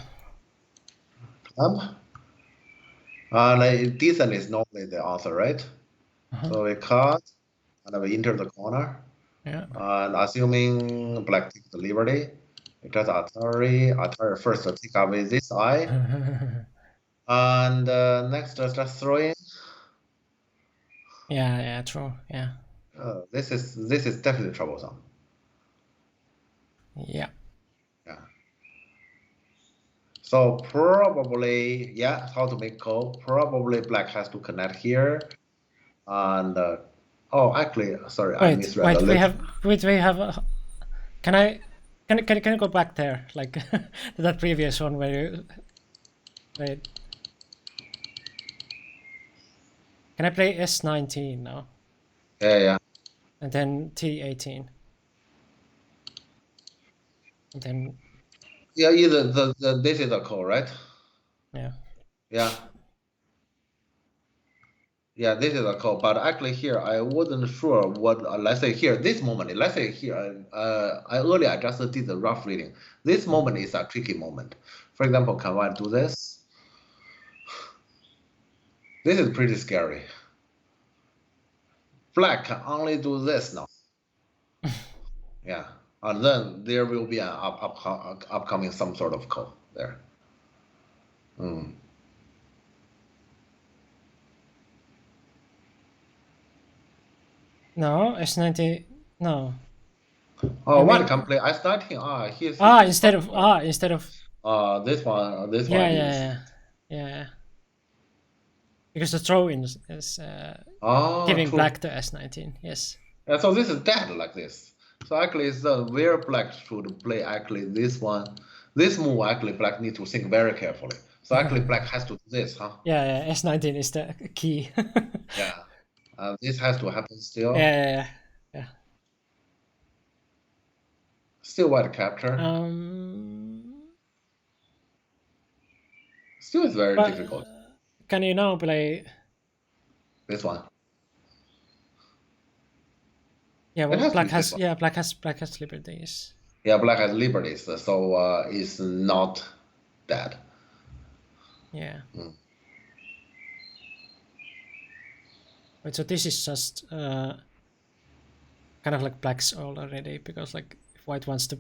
decent is normally the answer, right? So we cut, and we enter the corner. Yeah. And assuming black takes the liberty, it does Atari first take away this eye. And next just throw in. Yeah, true. Yeah. This is definitely troublesome. Yeah. Yeah. So probably, yeah, how to make call? Probably black has to connect here. And oh, actually, sorry, I misread. We have. Can I go back there, like to that previous one where you wait? Can I play S19 now? Yeah. And then T18. And then. Yeah, either this is a call, right? Yeah. Yeah. Yeah, this is a call, but actually here I wasn't sure what. Let's say here, this moment. Let's say here, earlier I just did the rough reading. This moment is a tricky moment. For example, can I do this? This is pretty scary. Black can only do this now. Yeah, and then there will be an upcoming some sort of call there. No, S90. No. Oh, one can play S19. Instead of. This one. Yeah. Because the throw-in is giving true. black to S19. Yes. Yeah, so this is dead like this. So actually, it's where black should play. Actually, this one, this move actually black need to think very carefully. So actually, black has to do this, huh? Yeah. S19 is the key. Yeah. This has to happen still. Yeah. Still white capture. Still is very difficult. Can you now play this one? Yeah, well, black has liberties. Yeah, black has liberties, so it's not dead. Yeah. Wait, so this is just kind of like black's already, because like if white wants to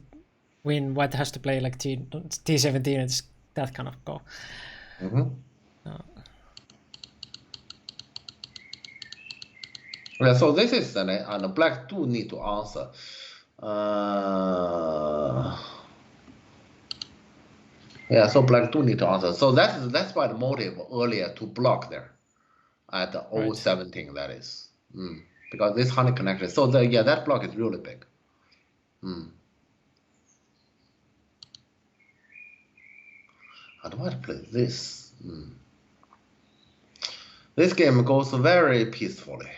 win, white has to play like T17 and it's that kind of go. Yeah, so this is and black do need to answer. Yeah, so black do need to answer. So that's why the motive earlier to block there at the Right. 017, that is. Because this honey connection. So that block is really big. I'd want to play this. This game goes very peacefully.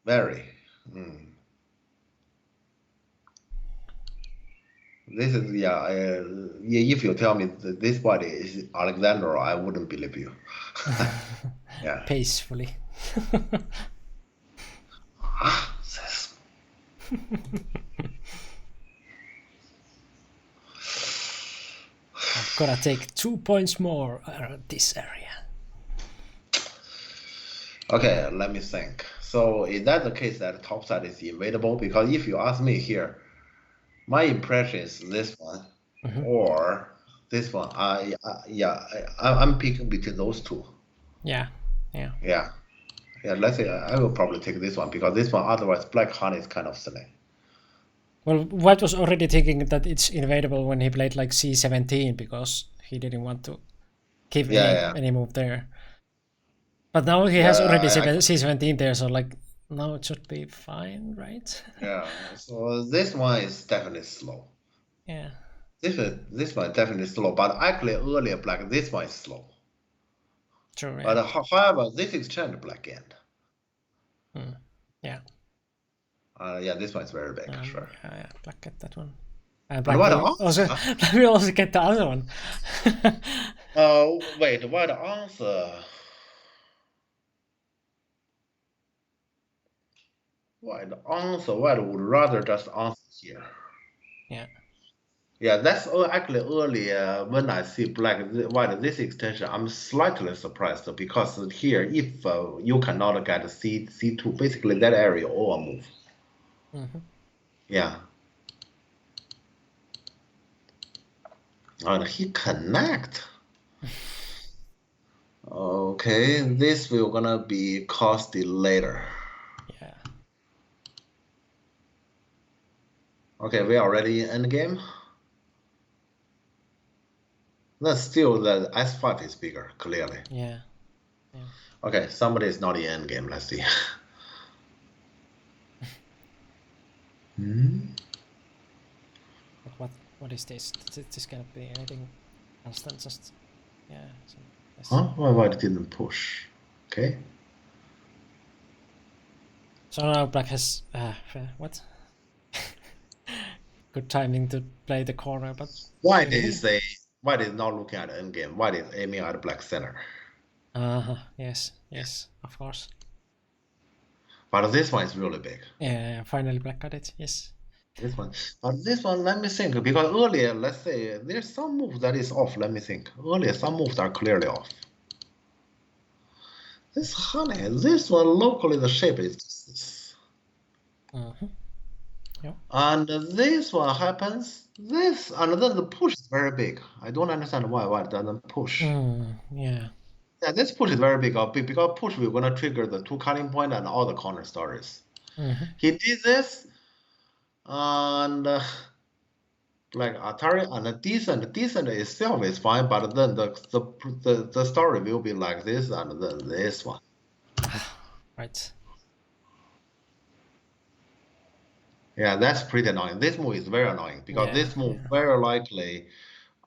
Very. This is if you tell me that this body is Alexander, I wouldn't believe you. Yeah. Peacefully. This. I'm gonna take 2 points more around this area. Okay, let me think. So is that the case that top side is invadable? Because if you ask me here, my impression is this one or this one. I'm picking between those two. Yeah. Yeah. Let's say I will probably take this one because this one otherwise black honey is kind of silly. Well, White was already thinking that it's invadable when he played like c17 because he didn't want to give any move there. But now he has already c17 there, so like now it should be fine, right? Yeah. So this one is definitely slow. Yeah. This one is definitely slow, but actually earlier black this one is slow. True. But however, this exchange black end. Yeah. This one is very big, sure. Yeah, black get that one. Black will also get the other one. Wait, what answer? White would rather just answer here. Yeah. Yeah, that's actually earlier when I see white this extension, I'm slightly surprised because here, if you cannot get C2, basically that area all move. Yeah. And he connect. Okay, this will gonna be costly later. Yeah. Okay, we are already in endgame. Then still the S5 is bigger, clearly. Yeah. Okay, somebody is not in endgame. Let's see. What is this? This cannot be anything else than just Why it didn't push? Okay. So now black has what? Good timing to play the corner, but White is not looking at endgame. White is aiming at black center. Yes, of course. But this one is really big. Yeah, finally black got it. Yes. This one, but this one, let me think, because earlier, let's say there's some move that is off. Let me think. Earlier, some moves are clearly off. This honey, this one locally the shape is this. Yeah. And this one happens this, and then the push is very big. I don't understand why it doesn't push. Yeah. Yeah, this push is very big. Because push we're gonna trigger the 2 cutting point and all the corner stories. He did this, and like Atari and decent itself is fine, but then the story will be like this and then this one. Right. Yeah, that's pretty annoying. This move is very annoying because this move very likely.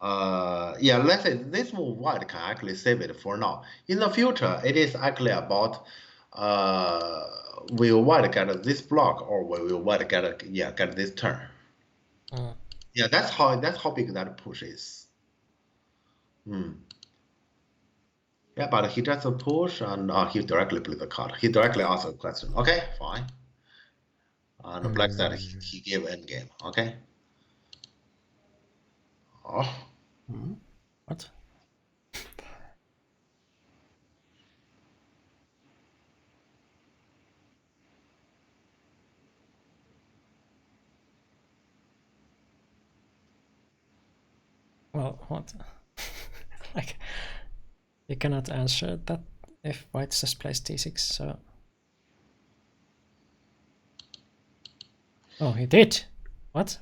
Let's say this move white can actually save it for now. In the future, it is actually about will white get this block or will white get this turn. Yeah, that's how big that push is. Yeah, but he does a push and he directly played the card. He directly answered the question. Okay, fine. And black said he gave endgame. Okay. Oh. What? Well, what? Like, he cannot answer that if white just plays d6, so... Oh, he did! What?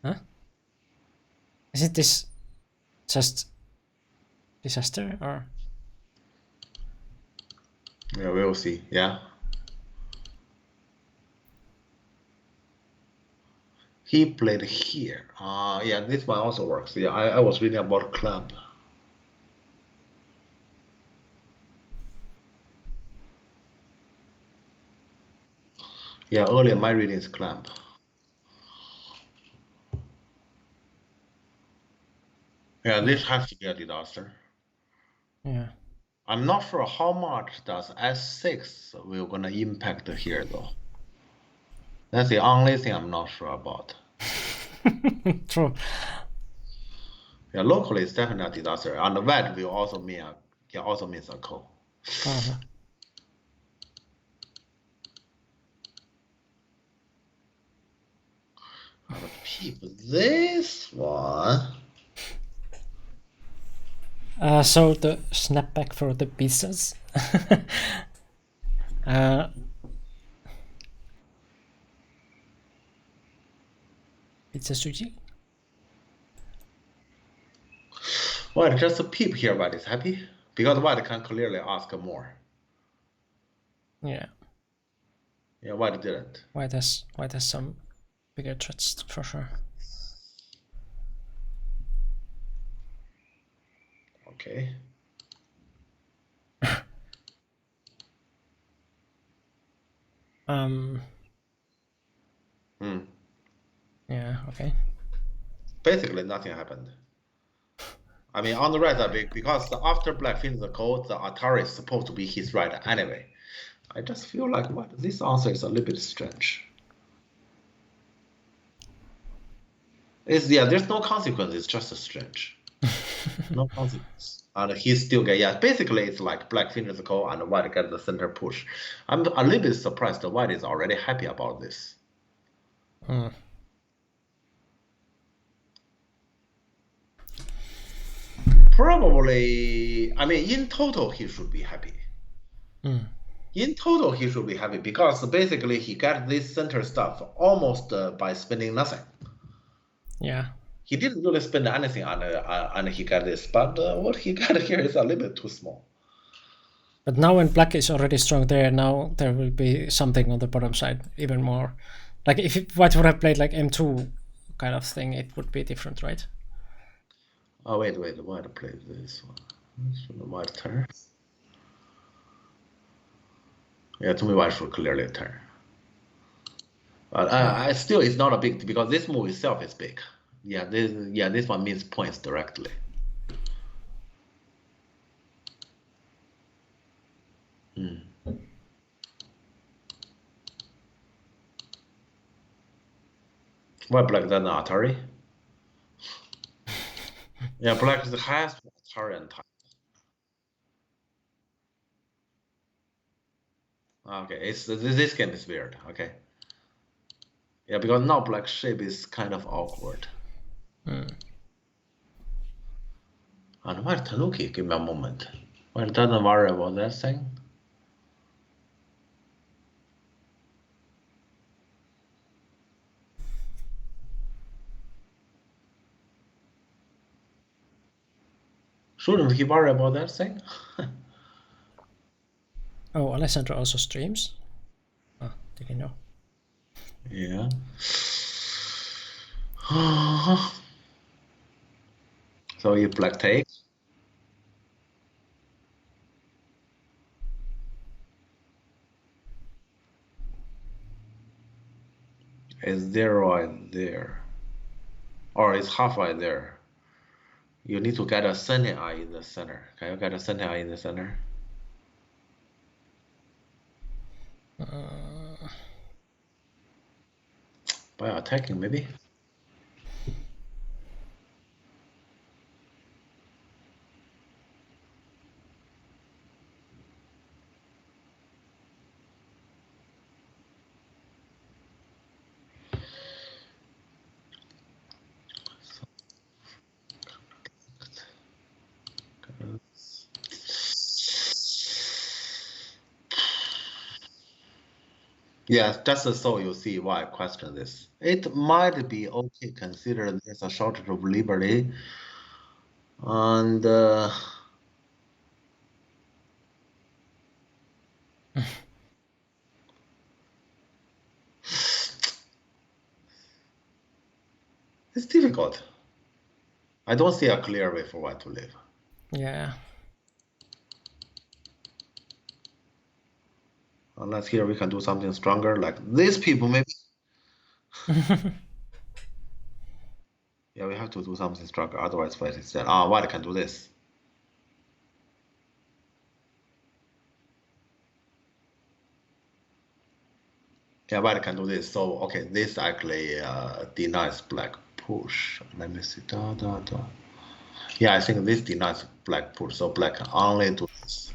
Huh? Isn't this just disaster, or...? Yeah, we'll see. Yeah. He played here. Yeah, this one also works. Yeah, I was reading about club. Yeah, earlier my reading is club. Yeah, this has to be a disaster. Yeah. I'm not sure how much does S6 will gonna impact here though. That's the only thing I'm not sure about. True. Yeah, locally it's definitely a disaster, and the white will also mean also means a call. Uh-huh. And peep this one. So the snapback for the pizzas. Pizza sushi. Well, just a peep here, white is happy because white can clearly ask more. Yeah. Yeah, white didn't. White has some bigger threats for sure. Okay. Yeah, okay. Basically, nothing happened. I mean, on the right side, because after black finishes the code, the Atari is supposed to be his right anyway. I just feel like what this answer is a little bit strange. There's no consequence. It's just strange. No consequence. And he still get, yeah. Basically, it's like black finishes the code and white gets the center push. I'm a little bit surprised that white is already happy about this. Probably, I mean, in total, he should be happy. In total, he should be happy because basically he got this center stuff almost by spending nothing. Yeah. He didn't really spend anything on he got this, but what he got here is a little bit too small. But now when black is already strong there, now there will be something on the bottom side even more. Like if white would have played like M2 kind of thing, it would be different, right? Oh wait, white plays this one. Should the white turn? Yeah, to me white should clearly turn. But I still it's not a big because this move itself is big. Yeah, this one means points directly. Why black than Atari? Yeah, black is the highest Atari and time. Okay, this game is weird. Okay. Yeah, because now black shape is kind of awkward. And why Tanuki? Give me a moment. Why doesn't worry about that thing? Shouldn't he worry about that thing? Oh, Alessandro also streams? Oh, did you know? Yeah. So if black takes. Is there right there? Or is halfway there? You need to get a sending eye in the center. Can you get a sending eye in the center? By attacking, maybe? Yeah, just so you see why I question this. It might be okay considered there's a shortage of liberty, and it's difficult. I don't see a clear way for white to live. Yeah. Unless here we can do something stronger, like these people maybe. Yeah, we have to do something stronger. Otherwise, white is dead. White can do this. Yeah, white can do this. So okay, this actually denies black push. Let me see. Yeah, I think this denies black push. So black can only do this.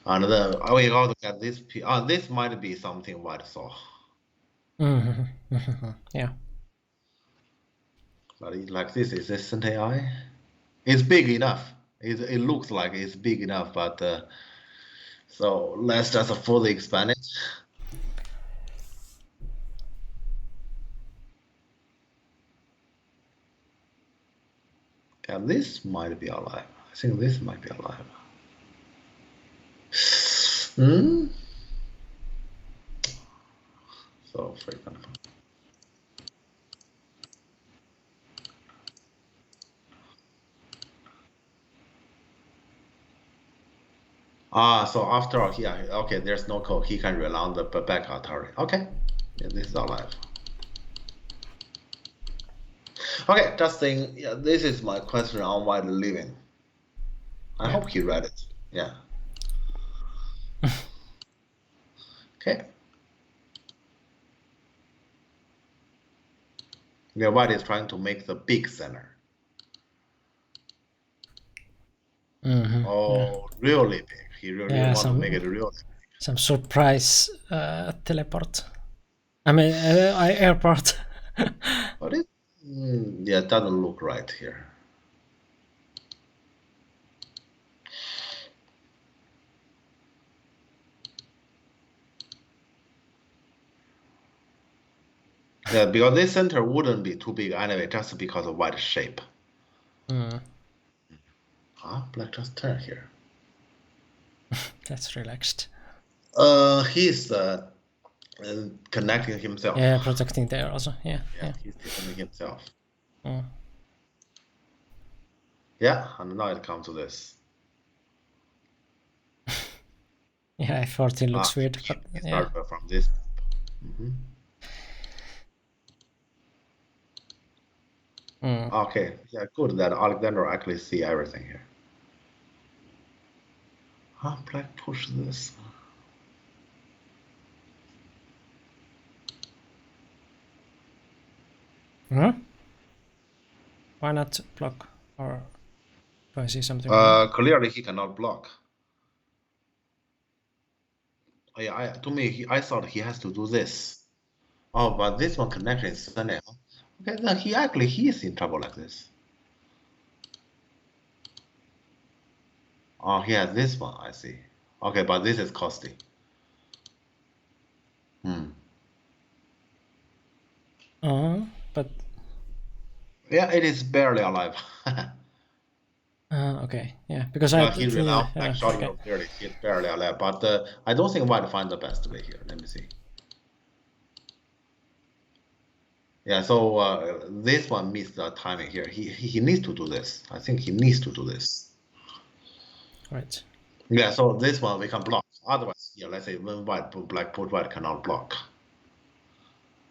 And then we got to get this. This might be something white saw. Yeah. But like this is assistant AI. It's big enough. It looks like it's big enough, but so let's just further expand it. Yeah, this might be alive. I think this might be alive. So for example. So after all, okay, there's no code. He can rely on the back authority. Okay, yeah, this is alive. Okay, just saying, yeah, this is my question on white living. I hope he read it. Yeah. Okay. Yeah, white is trying to make the big center. Really big. He really wants to make it really big. Some surprise teleport. I mean, airport. But it, yeah, it doesn't look right here. Yeah, because this center wouldn't be too big anyway, just because of white shape. Black just turn here. That's relaxed. He's connecting himself. Yeah, protecting there also. Yeah. He's defending himself. Yeah, and now it comes to this. Yeah, 14 looks weird. He But started from this. Okay, yeah, good that Alexander actually see everything here. Black push this. Why not block? Or do I see something? Clearly he cannot block. Yeah, to me, I thought he has to do this. But this one connection is Sunday. Okay, then he is in trouble like this. He has this one, I see. Okay, but this is costly. But yeah, it is barely alive. Okay, yeah, because he's barely alive, but I don't think white find the best way here. Let me see. Yeah, so this one missed the timing here. He needs to do this. I think he needs to do this. Right. Yeah, so this one we can block. Otherwise, yeah, let's say when white put black put white cannot block.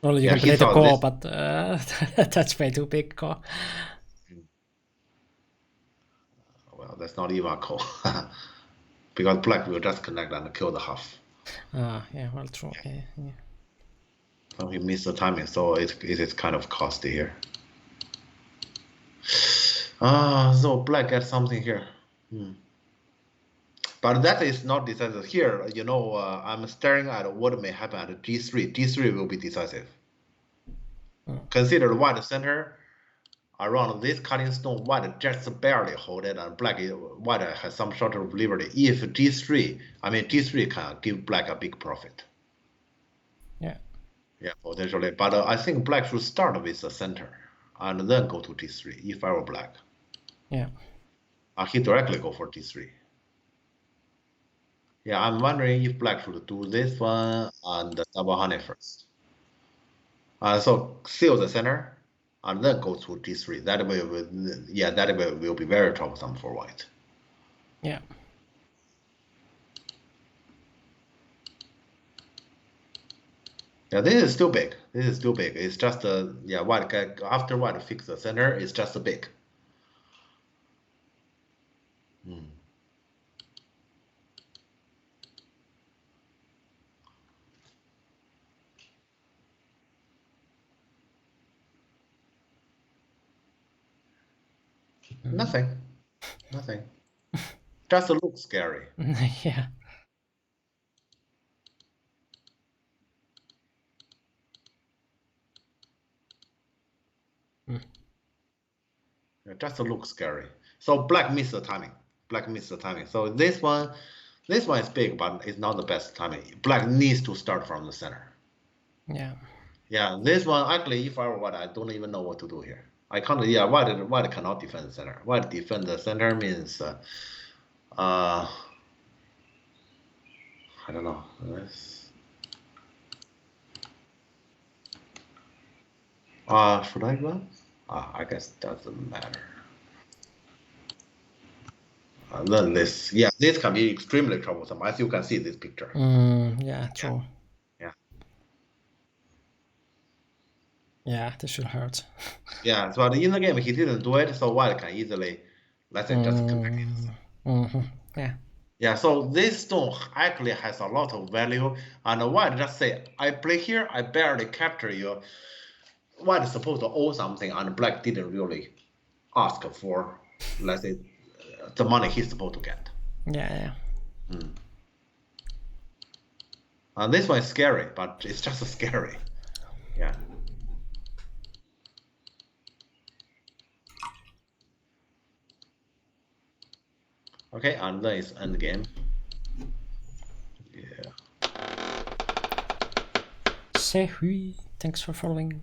Well, you can play the core, but that's way too big core. Well, that's not even a core. Because black will just connect and kill the half. Yeah, well, true. Yeah. So he missed the timing, so it is kind of costly here. So black gets something here. But that is not decisive here. I'm staring at what may happen at G3. G3 will be decisive. Consider white center around this cutting stone. White just barely hold it, and white has some short of liberty. If G3 can give black a big profit. Yeah, potentially. But I think black should start with the center and then go to d3 if I were black. Yeah. He directly go for d3. Yeah, I'm wondering if black should do this one and double honey first. So seal the center and then go to d3. That way, will be very troublesome for white. Yeah. Yeah, this is still big. This is still big. It's just white after white fix the center, it's just big. Nothing. Just look scary. Yeah. Just look scary. So black missed the timing. So this one is big, but it's not the best timing. Black needs to start from the center. Yeah. Yeah, this one actually, if I were white, I don't even know what to do here. I can't. Yeah, white cannot defend the center. White defend the center means, I don't know. Should I run? I guess doesn't matter. Then this can be extremely troublesome, as you can see this picture. Yeah, true. Yeah. Yeah, this should hurt. Yeah, so in the game he didn't do it, so white can easily, let's say, just come back in. Yeah. Yeah, so this stone actually has a lot of value, and white just say, I play here, I barely capture you. White is supposed to owe something, and black didn't really ask for, let's say, the money he's supposed to get. Yeah. And this one is scary, but it's just scary. Yeah. Okay, and then it's end game. Yeah. Say hui. Thanks for following.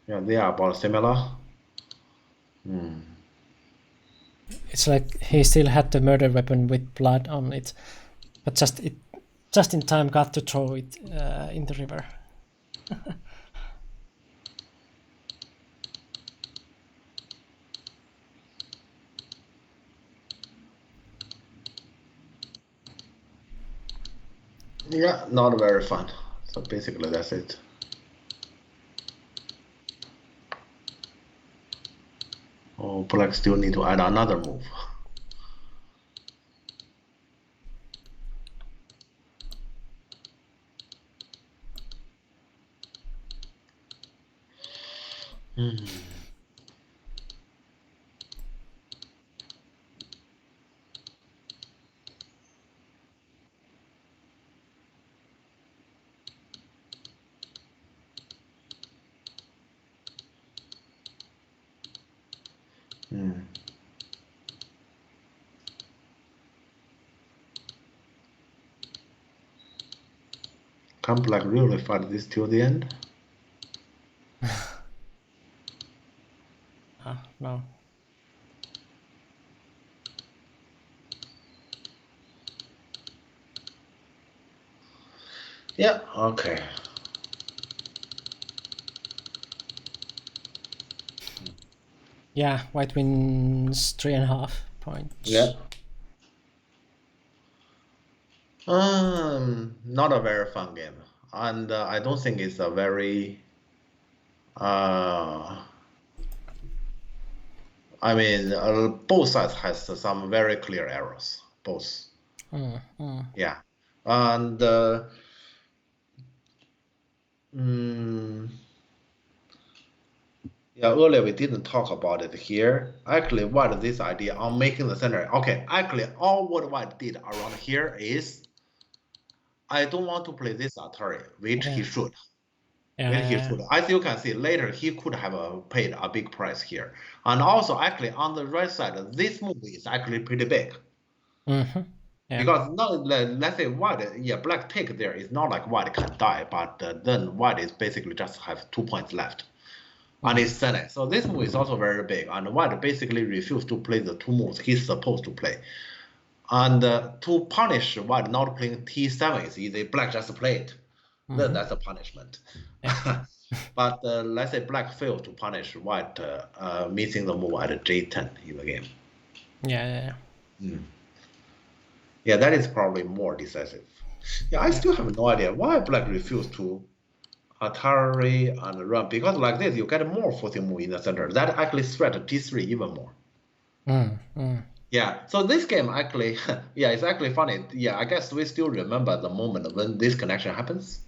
Yeah, they are about similar. It's like he still had the murder weapon with blood on it, but just in time got to throw it in the river. Yeah, not very fun. So basically that's it. Oh, black still need to add another move. Can black really fight this till the end? No. Yeah, okay. Yeah, white wins 3.5 points. Yeah. Not a very fun game, and I don't think it's a very. I mean, both sides has some very clear errors. Both. Yeah, and yeah, earlier we didn't talk about it here. Actually, what this idea on making the center. Okay, actually, all what white did around here is, I don't want to play this Atari, which he should. When he should, as you can see later, he could have paid a big price here. And also, actually, on the right side, this move is actually pretty big. Yeah. Because now, let's say white, black take there is not like white can die, but then white is basically just have 2 points left. And it's Senate. So this move is also very big. And white basically refused to play the 2 moves he's supposed to play. And to punish white not playing T7 is easy. Black just play it. Then that's a punishment. But let's say black failed to punish white missing the move at J10 in the game. Yeah. Yeah, that is probably more decisive. Yeah, I still have no idea why black refused to Atari and run, because like this you get more forcing move in the center. That actually threat G3 even more. Yeah, so this game actually, it's actually funny. Yeah, I guess we still remember the moment when this connection happens.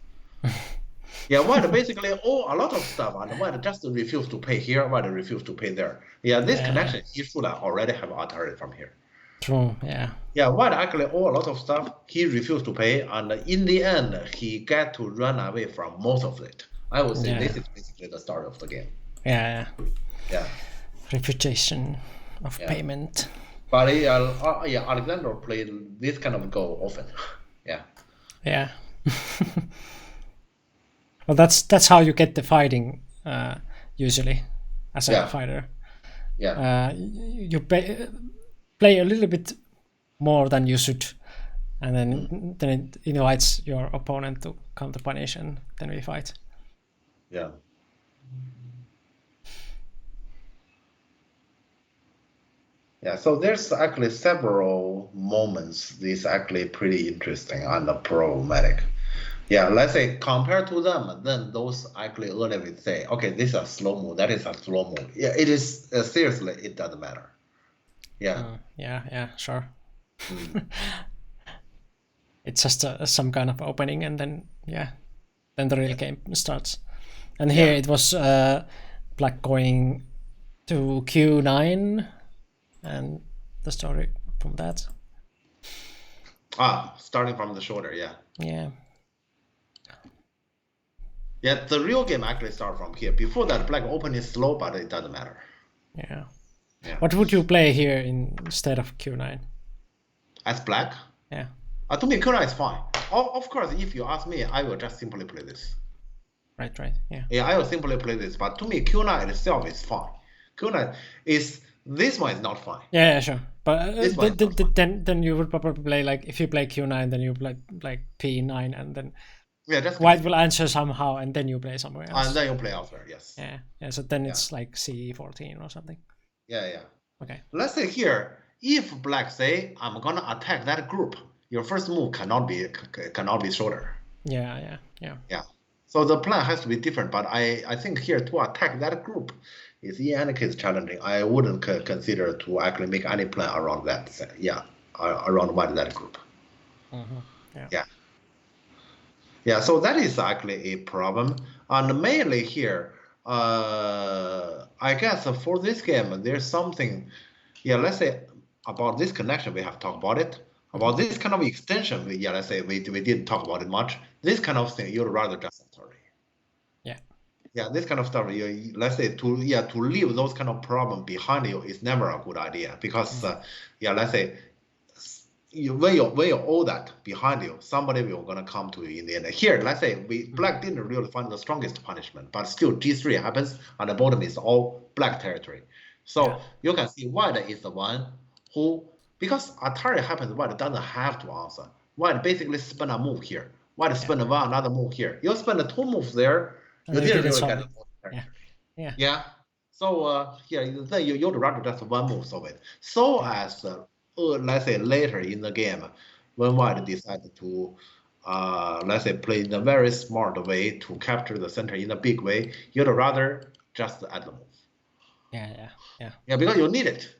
Yeah, white basically a lot of stuff, and white just refused to pay here, white refused to pay there. Yeah, this connection, he should already have Atari from here. True, yeah. Yeah, white actually a lot of stuff, he refused to pay, and in the end, he got to run away from most of it. I would say this is basically the start of the game. Yeah. Reputation of payment. But Alexander played this kind of Go often. Yeah. Well, that's how you get the fighting usually as a fighter. Yeah. You play a little bit more than you should, and then it invites your opponent to counter punish, and then we fight. Yeah. Yeah, so there's actually several moments. This is actually pretty interesting and problematic. Yeah, let's say compared to them, then those actually earlier we say, okay, this is a slow move, that is a slow move. Yeah, it is seriously, it doesn't matter. Yeah. Yeah, sure. It's just some kind of opening, and then the real game starts. And here it was black going to Q9, and the story from that. Starting from the shoulder, yeah. Yeah, the real game actually starts from here. Before that, black opening is slow, but it doesn't matter. Yeah. What would you play here instead of Q9? As black? Yeah. To me, Q9 is fine. Of course, if you ask me, I will just simply play this. Right, yeah. Yeah, I will simply play this, but to me, Q9 itself is fine. Q9 is, this one is not fine. Yeah, sure. But then you would probably play, like, if you play Q9, then you play like P9, and then white will answer somehow, and then you play somewhere else. And then you play elsewhere, yes. Yeah. So then it's like C14 or something. Yeah. Okay. Let's say here, if black say, I'm gonna attack that group, your first move cannot be shorter. Yeah. So the plan has to be different, but I think here to attack that group is in any case challenging. I wouldn't consider to actually make any plan around that. Around that group. Yeah, so that is actually a problem. And mainly here, I guess for this game, there's something, let's say about this connection, we have talked about it. About this kind of extension, let's say we didn't talk about it much. This kind of thing, you'd rather just Yeah, this kind of stuff, let's say to leave those kind of problem behind you is never a good idea, because let's say when you owe that behind you, somebody will gonna come to you in the end. Here, let's say black didn't really find the strongest punishment, but still G3 happens, and the bottom is all black territory. So you can see white is the one who, because Atari happens, white doesn't have to answer. White basically spend a move here. White spend another move here. You spend 2 moves there. You didn't really get the territory. Yeah. So then you'd rather just 1 move solve it. So as let's say later in the game, when white decided to let's say play in a very smart way to capture the center in a big way, you'd rather just add the move. Yeah, because you need it.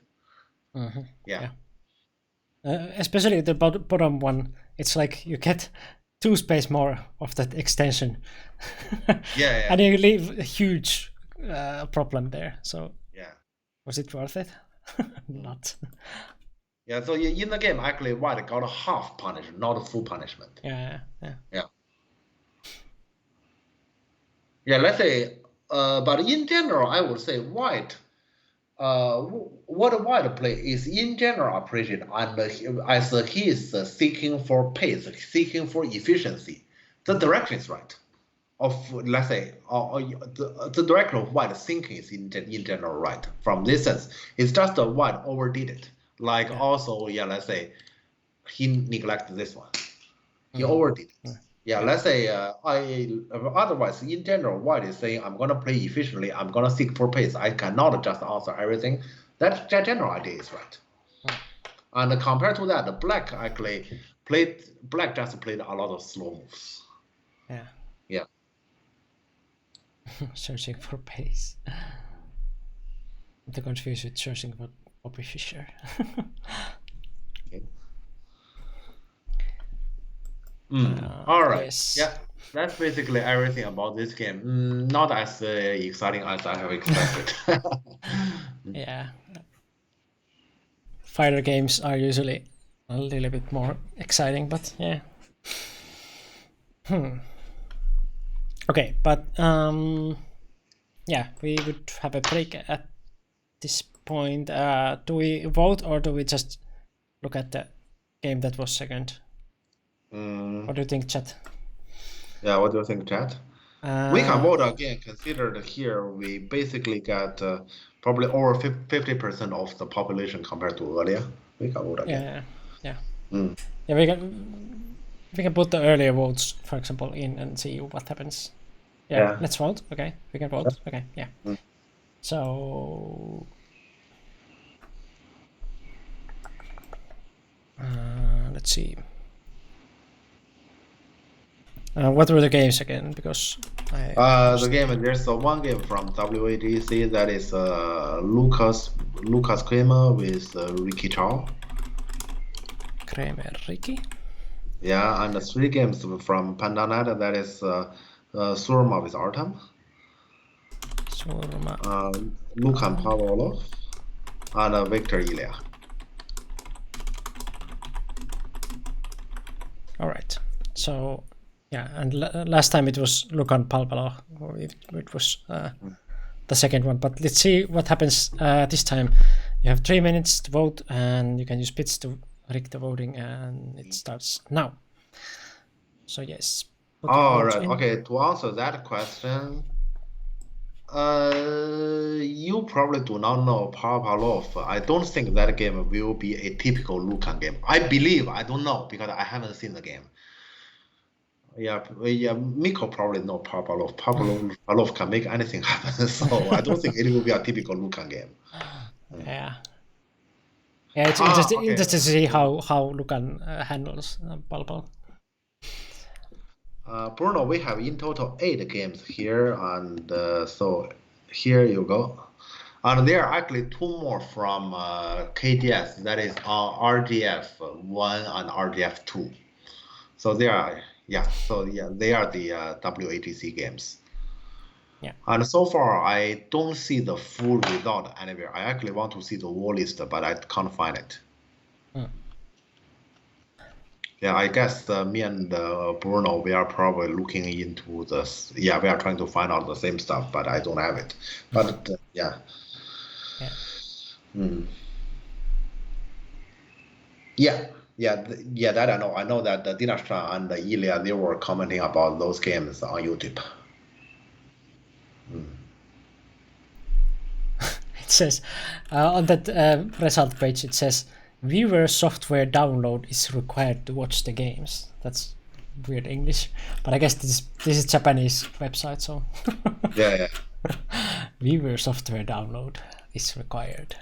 Yeah. Especially the bottom one, it's like you get 2 space more of that extension. And you leave a huge problem there. So was it worth it? Not. Yeah, so in the game, actually, white got a half punishment, not a full punishment. Yeah. Yeah, let's say, but in general, I would say white. What a white play is in general appreciated, and as he is seeking for pace, seeking for efficiency, the direction is right. Of let's say, the direction of white thinking is in general right. From this sense, it's just white overdid it. Like also, yeah, let's say he neglected this one. He overdid it. Yeah, let's say otherwise in general, white is saying I'm gonna play efficiently, I'm gonna seek for pace. I cannot just answer everything. That general idea is right. And compared to that, the black actually just played a lot of slow moves. Yeah. Yeah. Searching for pace. The confused with searching for Bobby Fischer. Okay. All right. Yes. Yeah. That's basically everything about this game. Not as exciting as I have expected. Yeah. Fighter games are usually a little bit more exciting, but yeah. Okay, but yeah, we would have a break at this point. Do we vote or do we just look at the game that was second? What do you think, chat? Yeah, what do you think, chat? We can vote again. Consider that here we basically got probably over 50% of the population compared to earlier. We can vote again. Yeah. Yeah, we can put the earlier votes, for example, in and see what happens. Yeah. Let's vote. Okay, we can vote. Okay, yeah. So let's see. What were the games again? Because the game, there's one game from WADC that is Lucas Kramer with Ricky Chow. Kramer, Ricky? Yeah, and 3 games from PandaNet, that is Surma with Artem. Surma. Lukan Pavlov and Victor Ilya. All right. So yeah, and last time it was Lukan Palpalo. It was the second one. But let's see what happens this time. You have 3 minutes to vote, and you can use bits to rig the voting, and it starts now. So yes. All right. Okay. To answer that question, you probably do not know Palpalov. I don't think that game will be a typical Lukan game. I believe. I don't know because I haven't seen the game. Yeah, Miko probably know Palpalov. Palpalov can make anything happen, so I don't think it will be a typical Lukan game. Yeah. Yeah, it's interesting to see how Lukan handles Palpal. Bruno, we have in total 8 games here, and so here you go. And there are actually 2 more from KDS, that is RDF 1 and RDF 2. So they are, they are the WATC games. Yeah. And so far, I don't see the full result anywhere. I actually want to see the wall list, but I can't find it. Yeah, I guess me and Bruno, we are probably looking into this. Yeah, we are trying to find out the same stuff, but I don't have it. But yeah. Yeah, that I know. I know that Dinastra and Ilya, they were commenting about those games on YouTube. It says on that result page, it says viewer software download is required to watch the games. That's weird English, but I guess this is Japanese website, so yeah. Viewer software download is required.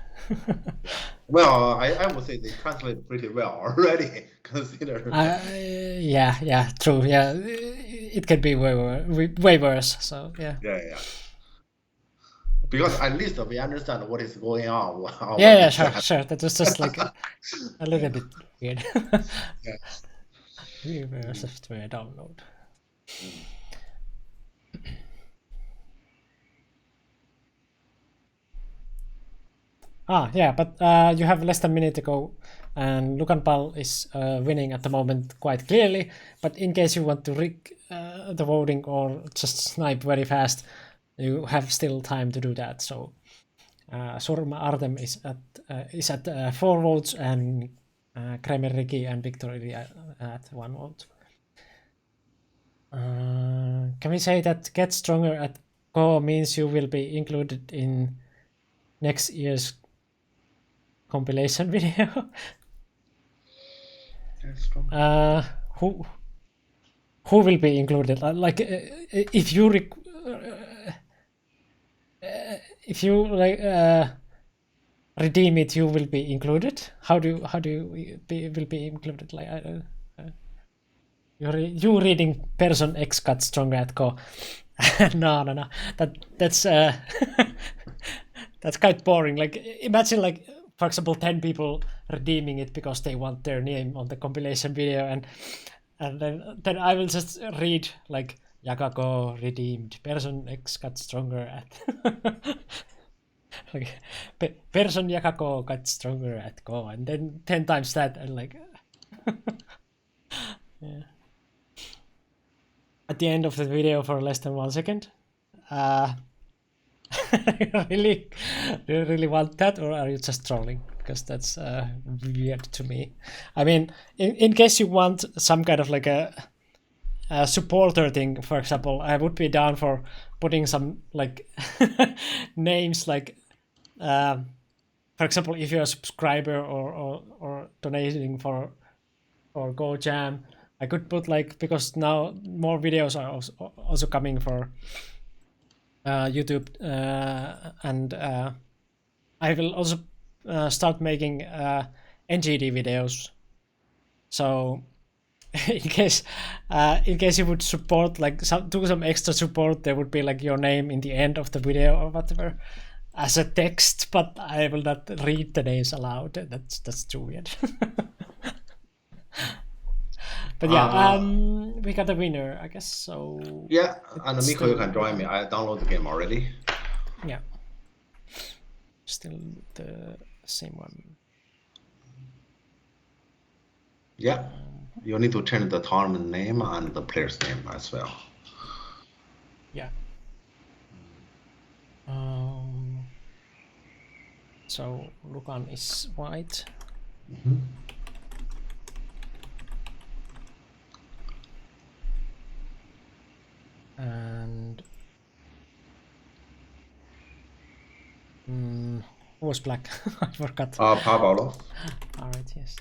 Well, I would say they translate pretty well already, consider. Yeah, true. Yeah, it could be way worse. So yeah. Yeah. Because at least we understand what is going on. Yeah, sure. That was just like a little bit weird. Yeah. Viewer software download. Yeah, but you have less than a minute to go, and Lucan Pal is winning at the moment quite clearly. But in case you want to rig the voting or just snipe very fast, you have still time to do that. So Surma Artem is at 4 votes, and Kramer Ricky and Victor Ili at 1 vote. Can we say that Get Stronger at Go means you will be included in next year's compilation video? Who will be included? Like if you redeem it, you will be included. How do you will be included? Like you reading person X got stronger at Go. No. That's that's quite boring. Like imagine like for example 10 people redeeming it because they want their name on the compilation video, and then I will just read like Yakako redeemed, person X got stronger at like person Yakako got stronger at Go, and then 10 times that, and like yeah. At the end of the video for less than 1 second. Really, do you really want that, or are you just trolling? Because that's weird to me. I mean, in case you want some kind of like a supporter thing, for example, I would be down for putting some like names like, for example, if you're a subscriber or donating for Go Jam, I could put like, because now more videos are also coming for YouTube, and I will also start making NGD videos. So in case you would support, like do some extra support, there would be like your name in the end of the video or whatever as a text, but I will not read the names aloud. That's too weird. But yeah, we got a winner, I guess. So yeah, and Miko, you can join me. I download the game already. Yeah, still the same one. Yeah, you need to change the tournament name and the player's name as well. Yeah. So Lucan is white. Mm-hmm. And who was black? I forgot. Pablo. All right, yes.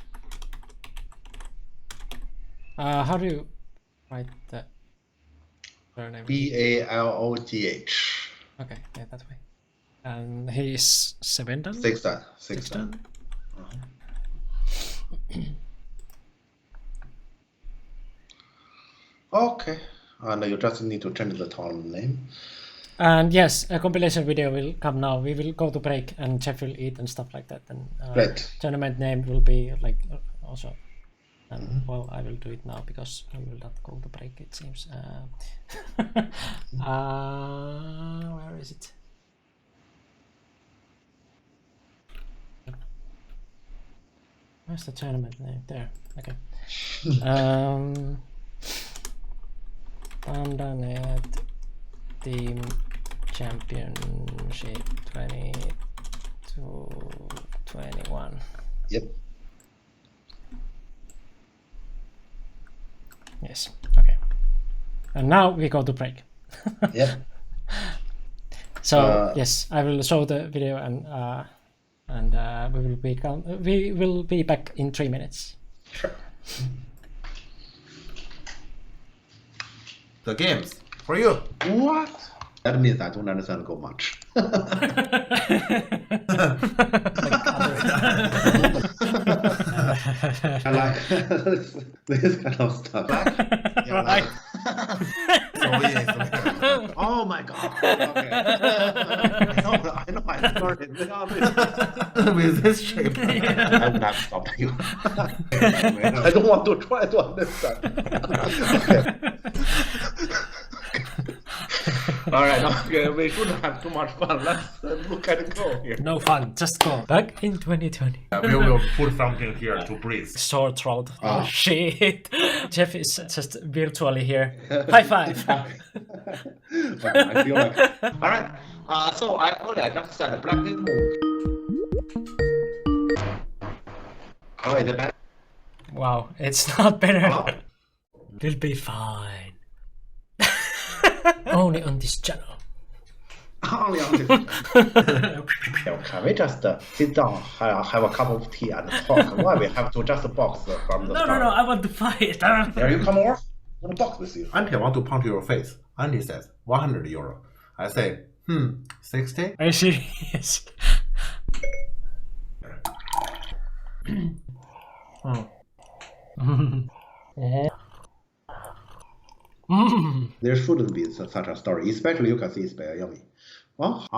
How do you write the surname? Balogh. Okay, yeah, that way. And he's 7 dan? 6 dan. 6 dan. Okay. And you just need to change the tournament name. And yes, a compilation video will come now. We will go to break and Jeff will eat and stuff like that. And Great. tournament name will be like also. And well, I will do it now because we will not go to break, it seems. Where is it? Where's the tournament name? There. Okay. Pandanet Team Championship 2021. Yep. Yes. Okay. And now we go to break. Yep. So yes, I will show the video and we will be back in 3 minutes. Sure. The games for you. What? That means I don't understand Go much. I like this kind of stuff. Yeah, Right. Oh my god. Okay. I know. I started. With this shape. I would not stop you. I don't want to try to understand. Okay. All right, okay, we shouldn't have too much fun. Let's look at the goal here. No fun, just go. Back in 2020. We will put something here to breathe. Sore throat. Oh shit. Jeff is just virtually here. High five. I feel like. All right. So I just said the black move. Oh, is it better? Wow, it's not better. Oh. We'll be fine. Only on this channel. Only on this. Can we just sit down, have a cup of tea, and talk? Why we have to just box from the No, start? I want to fight. There you come over. I want to box with you. Auntie want to punch your face. Auntie says 100 euro. I say, 60? Are you serious? There shouldn't be such a story, especially you can see it's very yummy. What?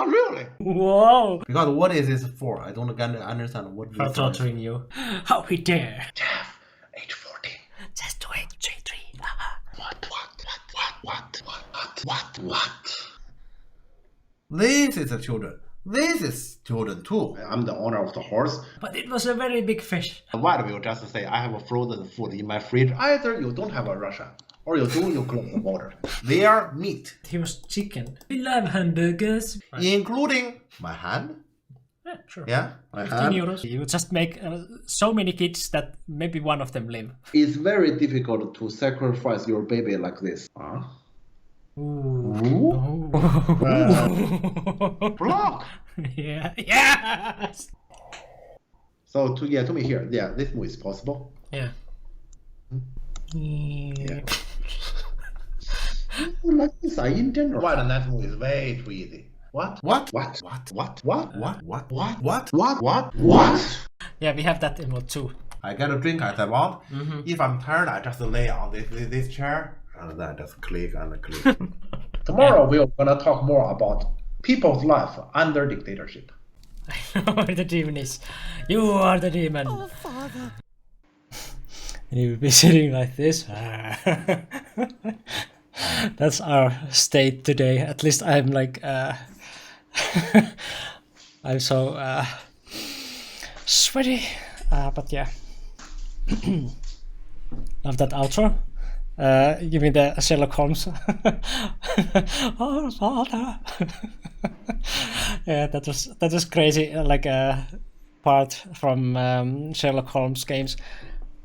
Really? Whoa! Because what is this for? I don't understand what For this is. torturing you. How he dare? Jeff, age 14. Just do it, J3. What? This is the children. This is children too. I'm the owner of the horse. But it was a very big fish. Why do you just say I have a frozen food in my fridge? Either you don't have a Russia, or you do, you close the border. They are meat, He was chicken. We love hamburgers. including my hand. Yeah, sure. Yeah, my 15 hand. euros. You just make so many kids that maybe one of them live. It's very difficult to sacrifice your baby like this. Block. Yeah. Yes. So to me here, yeah, this move is possible. Yeah. Yeah. Like this, in general. Why the net move is way too easy. What? What? What? What? What? What? What? What? What? What? Yeah, we have that emote too. I get a drink as I want. If I'm tired, I just lay on this chair and then just click and click. Tomorrow we're gonna talk more about people's life under dictatorship. I know where the demon is. You are the demon. Oh, Father. And you will be sitting like this. That's our state today. At least I'm like, I'm so sweaty. But yeah. Love that outro. Give me the Sherlock Holmes. Oh, Father. Yeah, that was crazy. Like a part from Sherlock Holmes games.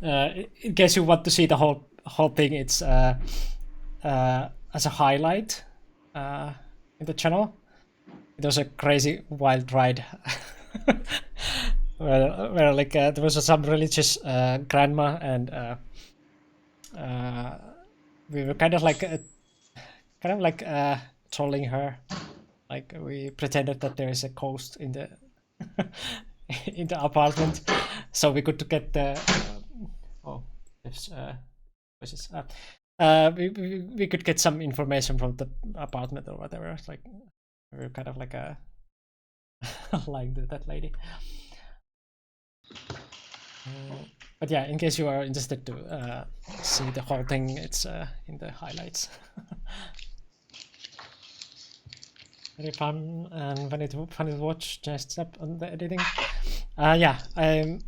In case you want to see the whole thing, it's as a highlight in the channel. It was a crazy wild ride. where like there was some religious grandma and we were kind of like trolling her. Like we pretended that there is a ghost in the in the apartment, so we could get the we could get some information from the apartment or whatever. It's like we were kind of like lying to that lady. But yeah, in case you are interested to see the whole thing, it's in the highlights. Very fun and funny to watch. Just up on the editing. Yeah, I'm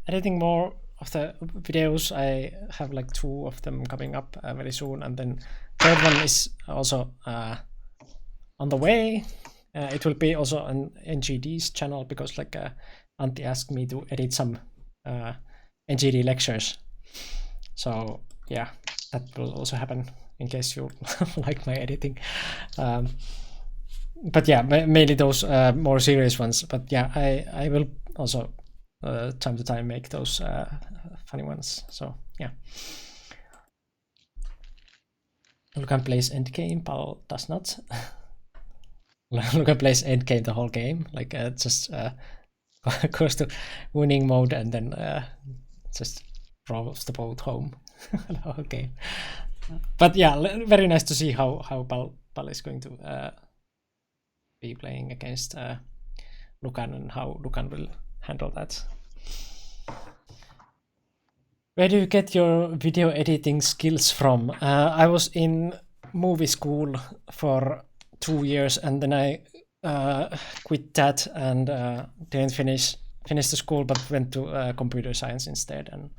editing more of the videos. I have like 2 of them coming up very soon, and then third one is also on the way. It will be also on NGD's channel because like Antti asked me to edit some NGD lectures. So yeah, that will also happen in case you like my editing. But yeah, mainly those more serious ones. But yeah, I will also time to time make those funny ones. So yeah. Lucan plays endgame, Paul does not. Lucan plays endgame the whole game, like just goes to winning mode and then just rolls the boat home the whole game. But yeah, very nice to see how Pal is going to be playing against Lucan and how Lucan will handle that. Where do you get your video editing skills from? I was in movie school for 2 years, and then I quit that and didn't finish the school, but went to computer science instead. And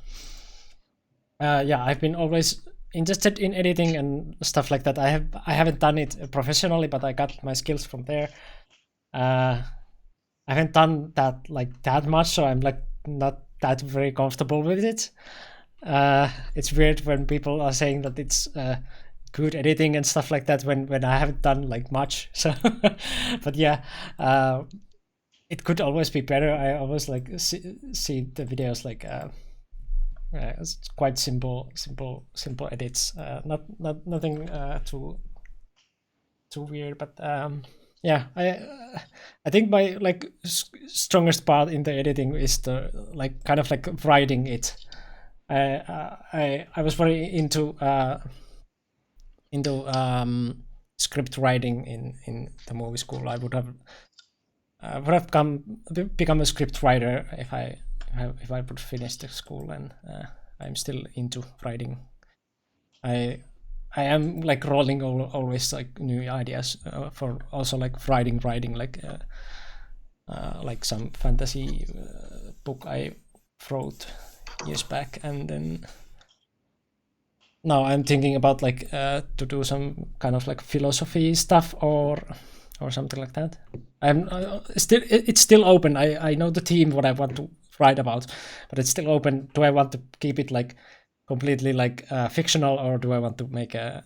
yeah, I've been always interested in editing and stuff like that. I haven't done it professionally, but I got my skills from there. I haven't done that like that much, so I'm like not that very comfortable with it. It's weird when people are saying that it's good editing and stuff like that when I haven't done like much. So, but yeah, it could always be better. I always like see the videos like it's quite simple edits. Nothing too weird, but yeah, I think my like strongest part in the editing is the like kind of like writing it. I was very into script writing in the movie school. I would have become a script writer if I would finish the school, and I'm still into writing. I am like rolling always like new ideas for also like writing like some fantasy book I wrote years back, and then now I'm thinking about like to do some kind of like philosophy stuff or something like that. I'm it's still open. I know the theme what I want to write about, but it's still open. Do I want to keep it like completely like fictional, or do I want to make a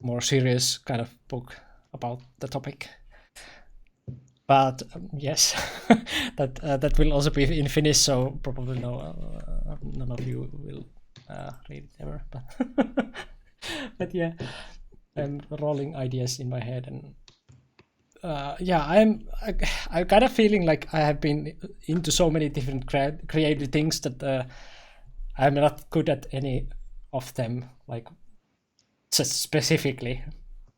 more serious kind of book about the topic? But yes, that will also be in Finnish, so probably none of you will read it ever. But yeah, I'm rolling ideas in my head, and yeah, I kind of feeling like I have been into so many different creative things that I'm not good at any of them, like just specifically.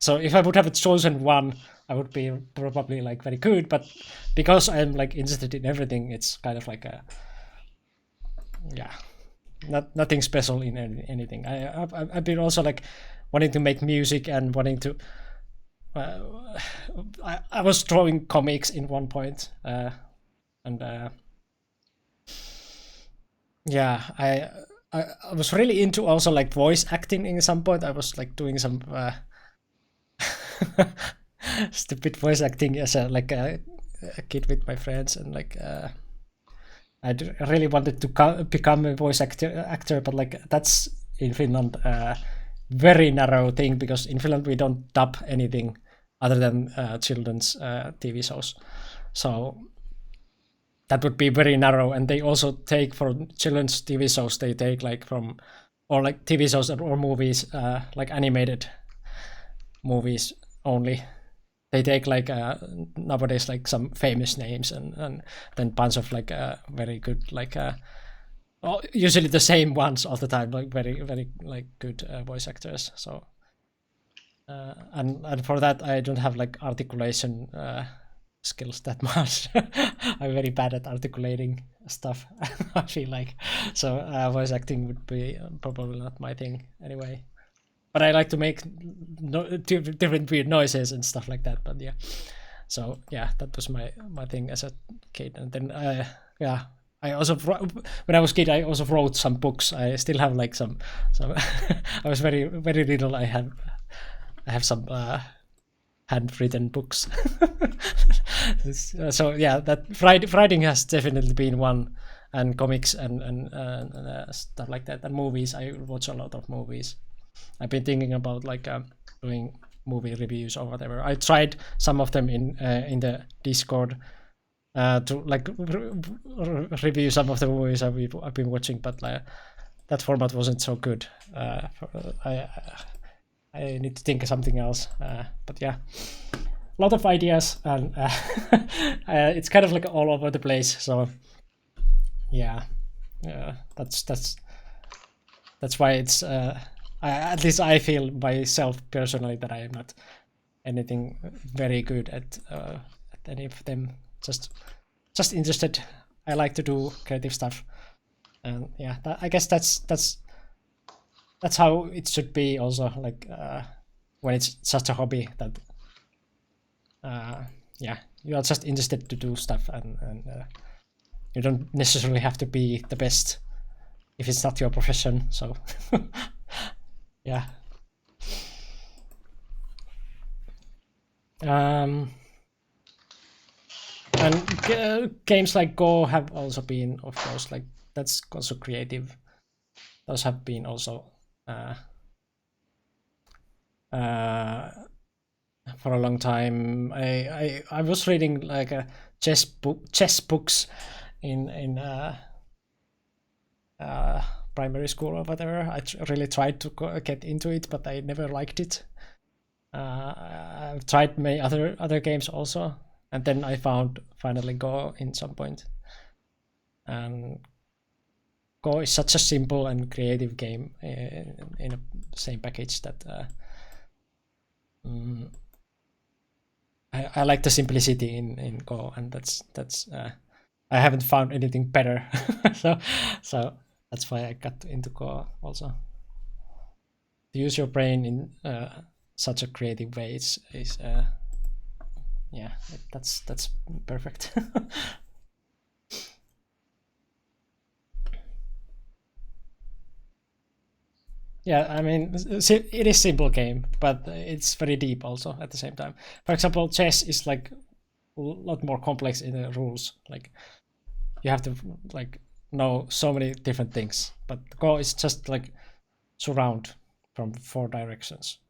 So if I would have chosen one, I would be probably like very good, but because I'm like interested in everything, it's kind of like a nothing special in anything. I've been also like wanting to make music and wanting to. I was drawing comics in one point, and yeah, I was really into also like voice acting in some point. I was like doing some stupid voice acting as a kid with my friends, and like I really wanted to become a voice actor, but like that's in Finland very narrow thing, because in Finland we don't dub anything other than children's TV shows, so that would be very narrow. And they also take for children's TV shows, they take like from or like TV shows or movies, like animated movies only. They take like nowadays like some famous names and then bunch of like very good like usually the same ones all the time, like very like good voice actors. So and for that I don't have like articulation skills that much. I'm very bad at articulating stuff. I feel like so voice acting would be probably not my thing anyway. But I like to make different weird noises and stuff like that. But yeah, so yeah, that was my thing as a kid. And then yeah, I also when I was a kid I also wrote some books. I still have like some. I was very little. I have some handwritten books. So yeah, that writing has definitely been one, and comics and stuff like that, and movies. I watch a lot of movies. I've been thinking about like doing movie reviews or whatever. I tried some of them in the Discord to like review some of the movies I've been watching, but that format wasn't so good. I need to think of something else. But yeah, a lot of ideas, and it's kind of like all over the place. So yeah, that's why it's. At least I feel myself personally that I am not anything very good at any of them. just interested. I like to do creative stuff, and yeah, I guess that's how it should be also. Like when it's just a hobby that yeah, you are just interested to do stuff, and you don't necessarily have to be the best if it's not your profession. So yeah. And games like Go have also been, of course, like that's also creative. Those have been also for a long time. I was reading like a chess books in primary school or whatever. I really tried to get into it, but I never liked it. I've tried many other games also, and then I found finally Go in some point. And Go is such a simple and creative game in a same package that I like the simplicity in Go, and that's I haven't found anything better. so that's why I got into Go also. To use your brain in such a creative way is yeah, that's perfect. Yeah, I mean, it is simple game, but it's very deep also at the same time. For example, chess is like a lot more complex in the rules. Like you have to like know so many different things. But Go is just like surround from 4 directions,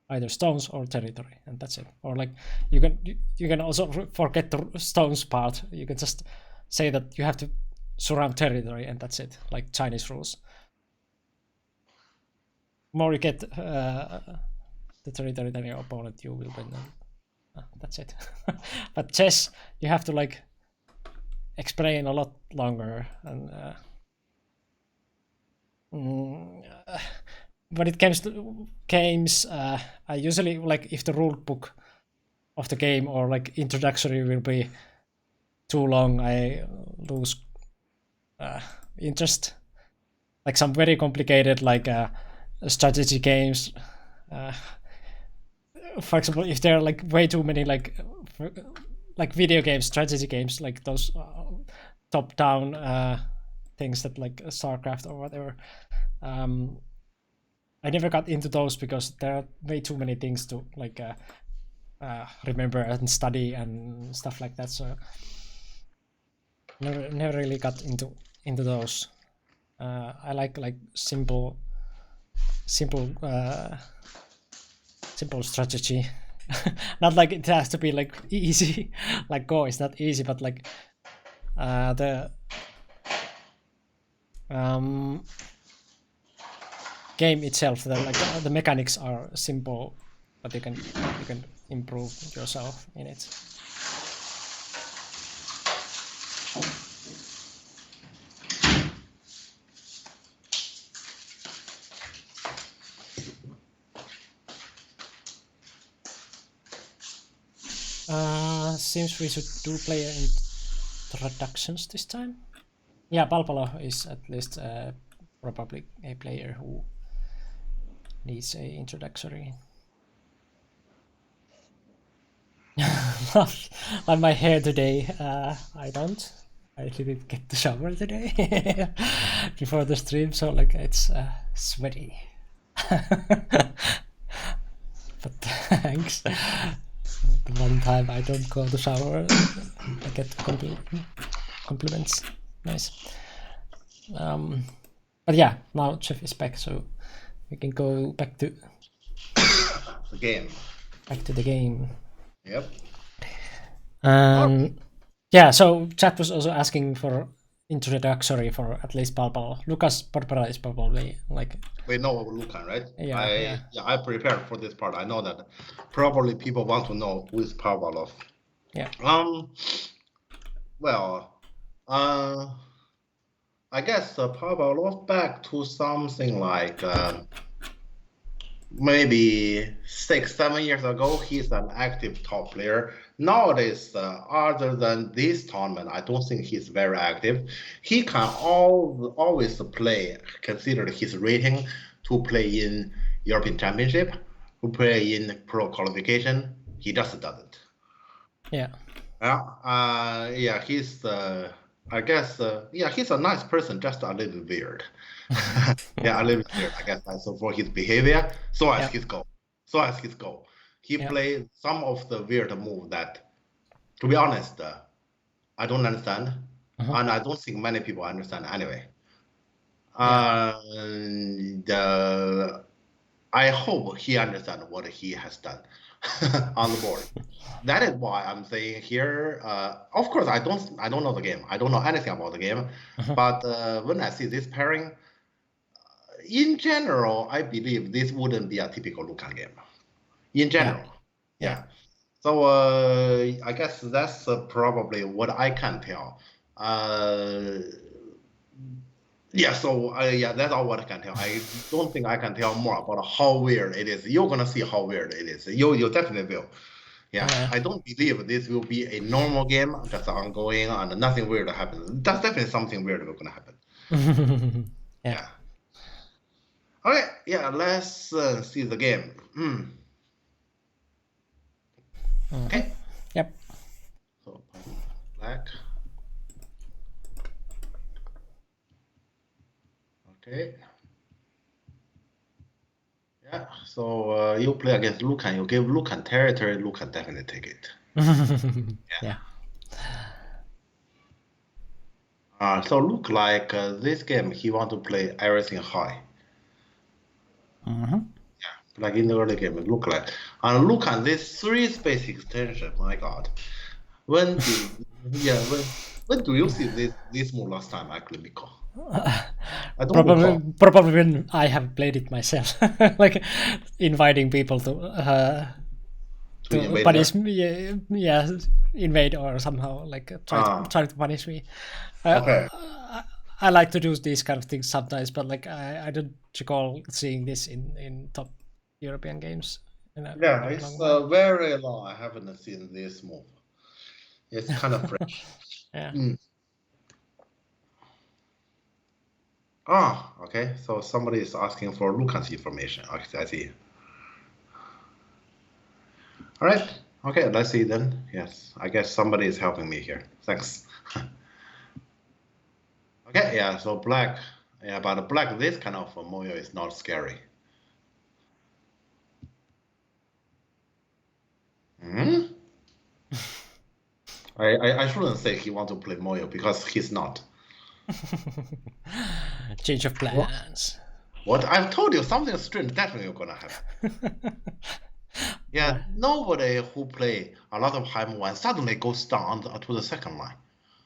either stones or territory, and that's it. Or like you can also forget the stones part. You can just say that you have to surround territory, and that's it. Like Chinese rules. More you get the territory than your opponent, you will win. That's it. But chess, you have to like explain a lot longer, and when it comes to games, I usually like if the rule book of the game or like introductory will be too long, I lose interest. Like some very complicated like strategy games, for example, if there are like way too many like video games, strategy games, like those top down things that like StarCraft or whatever, I never got into those because there are way too many things to like remember and study and stuff like that, so never really got into those. I like simple strategy. Not like it has to be like easy. Like Go is not easy, but like the game itself, the mechanics are simple, but you can improve yourself in it. Seems we should do player introductions this time. Yeah, Palpalo is at least probably a player who needs a introductory. On my hair today, I don't. I didn't get the shower today before the stream, so like it's sweaty. But thanks. The one time I don't go to the shower, I get compliments. Nice. But yeah, now Jeff is back, so we can go back to the game. Back to the game. Yep. Yeah, so chat was also asking for introductory for at least Palpalo. Lucas Barbara is probably like... We know Lucan, right? Yeah, I prepared for this part. I know that probably people want to know who is Palpalo. Yeah. Well, I guess Palpalo back to something like maybe 6-7 years ago, he's an active top player. Nowadays, other than this tournament, I don't think he's very active. He can always play, consider his rating, to play in European Championship, to play in pro qualification. He just doesn't. Yeah. Yeah, he's I guess yeah, he's a nice person, just a little weird. Yeah, a little weird, I guess. So for his behavior, so as his goal, he played some of the weird move that, to be honest, I don't understand, and I don't think many people understand anyway. I hope he understands what he has done on the board. That is why I'm saying here. Of course, I don't know the game. I don't know anything about the game. But when I see this pairing, in general, I believe this wouldn't be a typical Lucan game. In general, yeah. So I guess that's probably what I can tell. Yeah, so that's all what I can tell. I don't think I can tell more about how weird it is. You're gonna see how weird it is. You definitely will. Yeah, I don't believe this will be a normal game, just ongoing and nothing weird happens. That's definitely something weird will gonna happen. Yeah. Okay, yeah, let's see the game. Okay. Yep. So black. Okay. Yeah, so you play against Lucan, you give Lucan territory, Lucan definitely take it. Yeah. So look like this game, he want to play everything high. Yeah, like in the early game, it look like. And look at this 3 space extension, my god. When do you see this move last time, actually, Mikko? Probably when I have played it myself, like inviting people to punish me, invade or somehow like try to punish me. Okay. I like to do these kind of things sometimes, but like I don't recall seeing this in top European games. Yeah, it's very long. I haven't seen this move. It's kind of fresh. Yeah. Okay. So somebody is asking for Lucan's information. Okay, I see. All right. Okay, let's see then. Yes, I guess somebody is helping me here. Thanks. Okay, yeah, so black. Yeah, but black, this kind of Moyo is not scary. I shouldn't say he wants to play Moyo because he's not. Change of plans. What? I've told you something strange definitely gonna happen. Yeah, nobody who play a lot of high move suddenly goes down to the second line.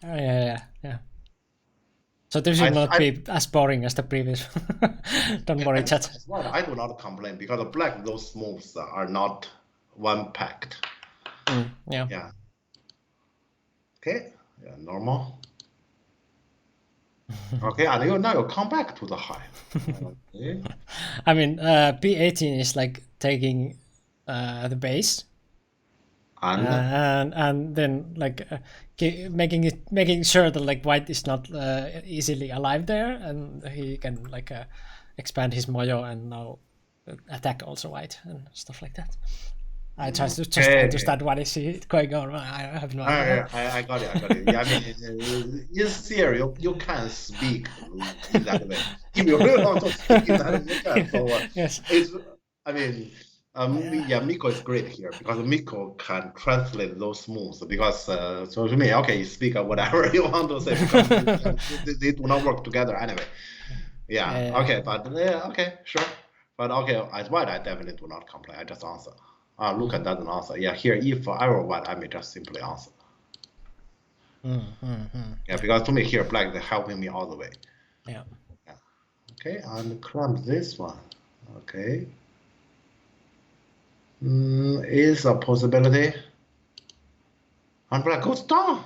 Yeah. So this should not be as boring as the previous. Don't worry, chat. I do not complain because black, those moves are not one packed. Yeah. Okay. Yeah, normal. Okay, and now you come back to the high. Okay. I mean, B18 is like taking the base, and then like making sure that like white is not easily alive there, and he can like expand his Moyo and now attack also white and stuff like that. I try to just understand what is going on. I have no idea. I got it. Yeah, I mean, in theory, you can speak in that way. If you really want to speak in that way, you can. So, yes. I mean, Mikko is great here because Mikko can translate those moves. Because so to me, okay, you speak whatever you want to say because they do not work together anyway. Yeah. Okay, but okay, sure. But okay, as white, I definitely do not complain. I just answer. Lucan doesn't answer. Yeah, here, if I were white, I may just simply answer. Yeah, because to me here, black, they're helping me all the way. Yeah. Okay, and clamp this one. Okay. Is a possibility. And black goes down.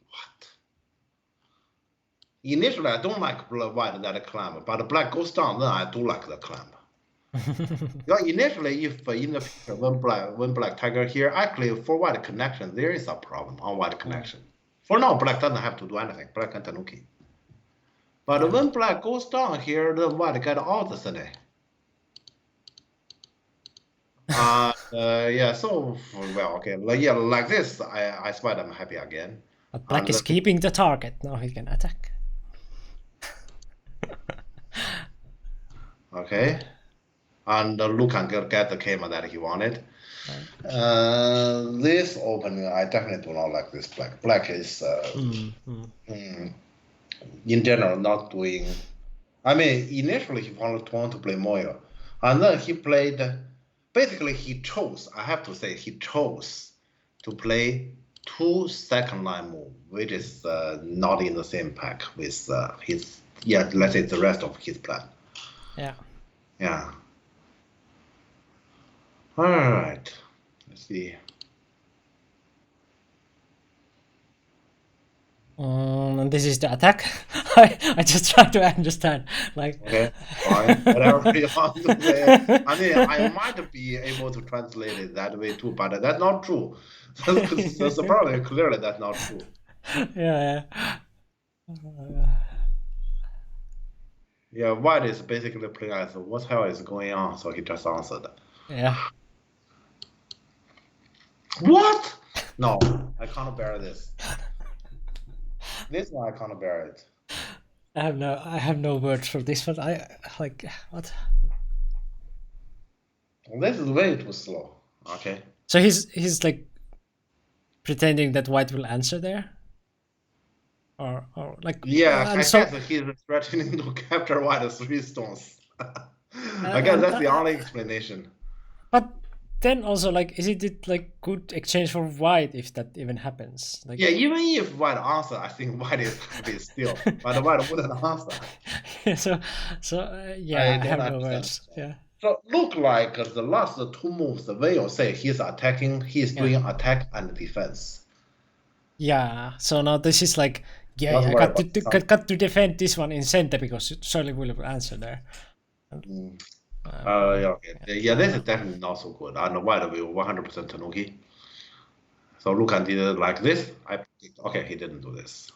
What? Initially, I don't like white that clamp, but black goes down, then I do like the clamp. Because initially, if in the future when black tiger here, actually for white connection, there is a problem on white connection. For now, black doesn't have to do anything. Black and Tanuki. But when black goes down here, the white get all the city. Yeah, so well, okay, yeah, like this, I spot I'm happy again. But black is keeping the target. Now he can attack. Okay, and Lucan get the camera that he wanted. This opening, I definitely do not like this black. Black is in general not doing. I mean, initially he wanted to play Moyo, and then he played. Basically, he chose. I have to say, he chose to play 2 second line move, which is not in the same pack with his. Yeah, let's say the rest of his plan. Yeah. Yeah. All right. Let's see. And this is the attack. I just try to understand. Like. Okay, fine. Whatever you want to say. I mean, I might be able to translate it that way too, but that's not true. That's the problem. Clearly, that's not true. Yeah. Yeah, White is basically playing as what hell is going on, so he just answered. Yeah. What? No, I can't bear this. This one I can't bear it. I have no words for this one. I like what? This is way too slow. Okay. So he's like pretending that White will answer there, or like yeah. I guess he's threatening to capture White 3 stones. I guess that's the only explanation. But then also, like, is it like good exchange for White if that even happens? Like, yeah, even if White answer, I think White is happy still, but White wouldn't answer. so yeah, I have no words. Yeah. So look like the last 2 moves, the way you say he's attacking, he's doing attack and defense. Yeah. So now this is like, I got to defend this one in center because surely will answer there. Okay. Yeah, this is definitely not so good. And White will 100% Tanuki. So Lucan did it like this. Okay, he didn't do this.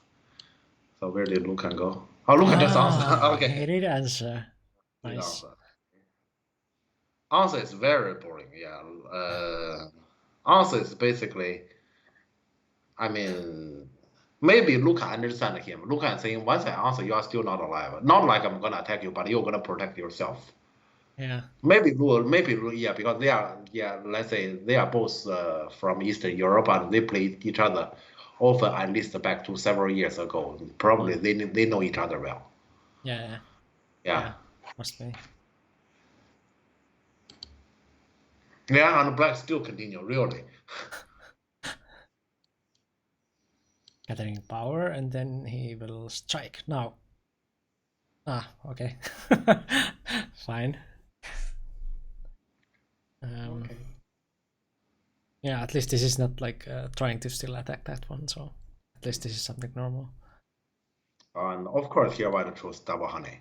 So where did Lucan go? Oh, Lucan just answered. Okay. He did answer. Nice. Answer is very boring. Yeah. Answer is basically, I mean, maybe Lucan understand him. Lucan saying, once I answer, you are still not alive. Not like I'm gonna attack you, but you're gonna protect yourself. Yeah. Maybe yeah, because they are, let's say they are both from Eastern Europe and they played each other often, at least back to several years ago. Probably they know each other well. Yeah. Must be. Yeah, and Black still continue, really. Gathering power, and then he will strike now. Okay. Fine. Okay. Yeah, at least this is not like trying to still attack that one, so at least this is something normal. And of course here White chose double honey.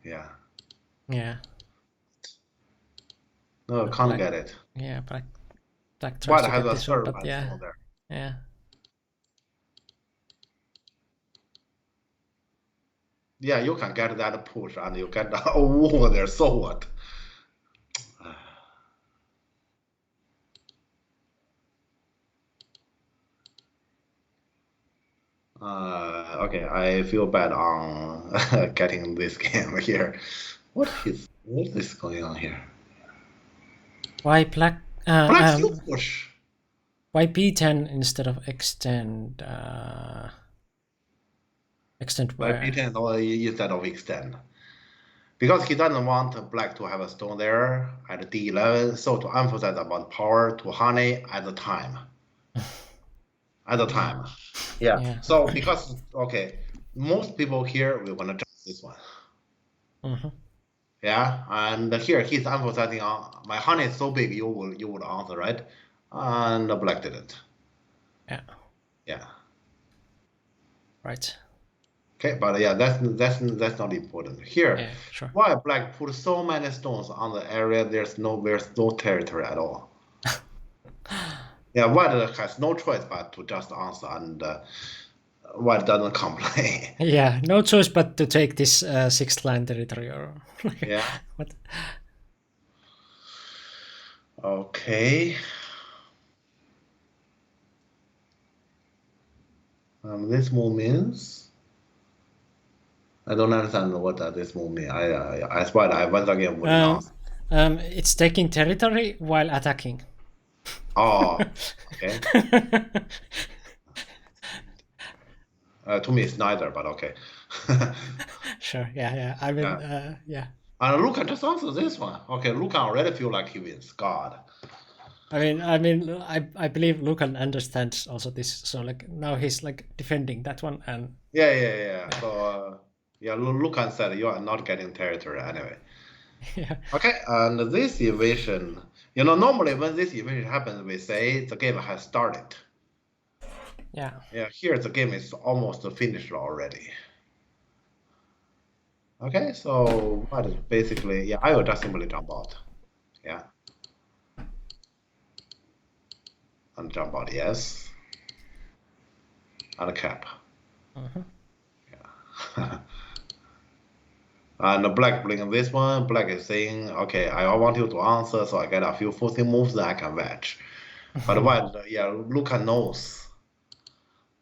Yeah. No, can't get it. Yeah, Black tries White to has get a this one, third but one there. Yeah. Yeah, you can get that push and you get that over there, so what? Okay, I feel bad on getting this game here. What is going on here? Why Black? Black still push. Why B10 instead of extend? Extend where? Why B10 instead of extend? Because he doesn't want Black to have a stone there at D11, so to emphasize about power to honey at the time. Yeah. So because most people here will wanna jump this one. Yeah, and here he's emphasizing on my honey is so big you would answer, right? And Black didn't. Yeah. Right. Okay, but yeah, that's not important here. Yeah, sure. Why black put so many stones on the area? There's no territory at all. Yeah, white has no choice but to just answer, and white doesn't complain. Yeah, no choice but to take this 6th line territory or Yeah. what? Okay. This move means I don't understand what this move means. I swear I once again wouldn't answer. It's taking territory while attacking. Oh, okay. To me, it's neither, but okay. Sure. Yeah. I mean, yeah. And Lucan just answer this one. Okay, Lucan already feel like he wins. God. I believe Lucan understands also this. So like now he's like defending that one and. Yeah. So Lucan said you are not getting territory anyway. Yeah. Okay, and this evasion, normally when this evasion happens, we say the game has started. Yeah. Yeah, here the game is almost finished already. Okay, so what is basically, yeah, I will just simply jump out. Yeah. And jump out, yes. And cap. Yeah. And black blinking this one, black is saying, okay, I want you to answer, so I get a few forcing moves that I can wedge. But white, yeah, Lucan knows.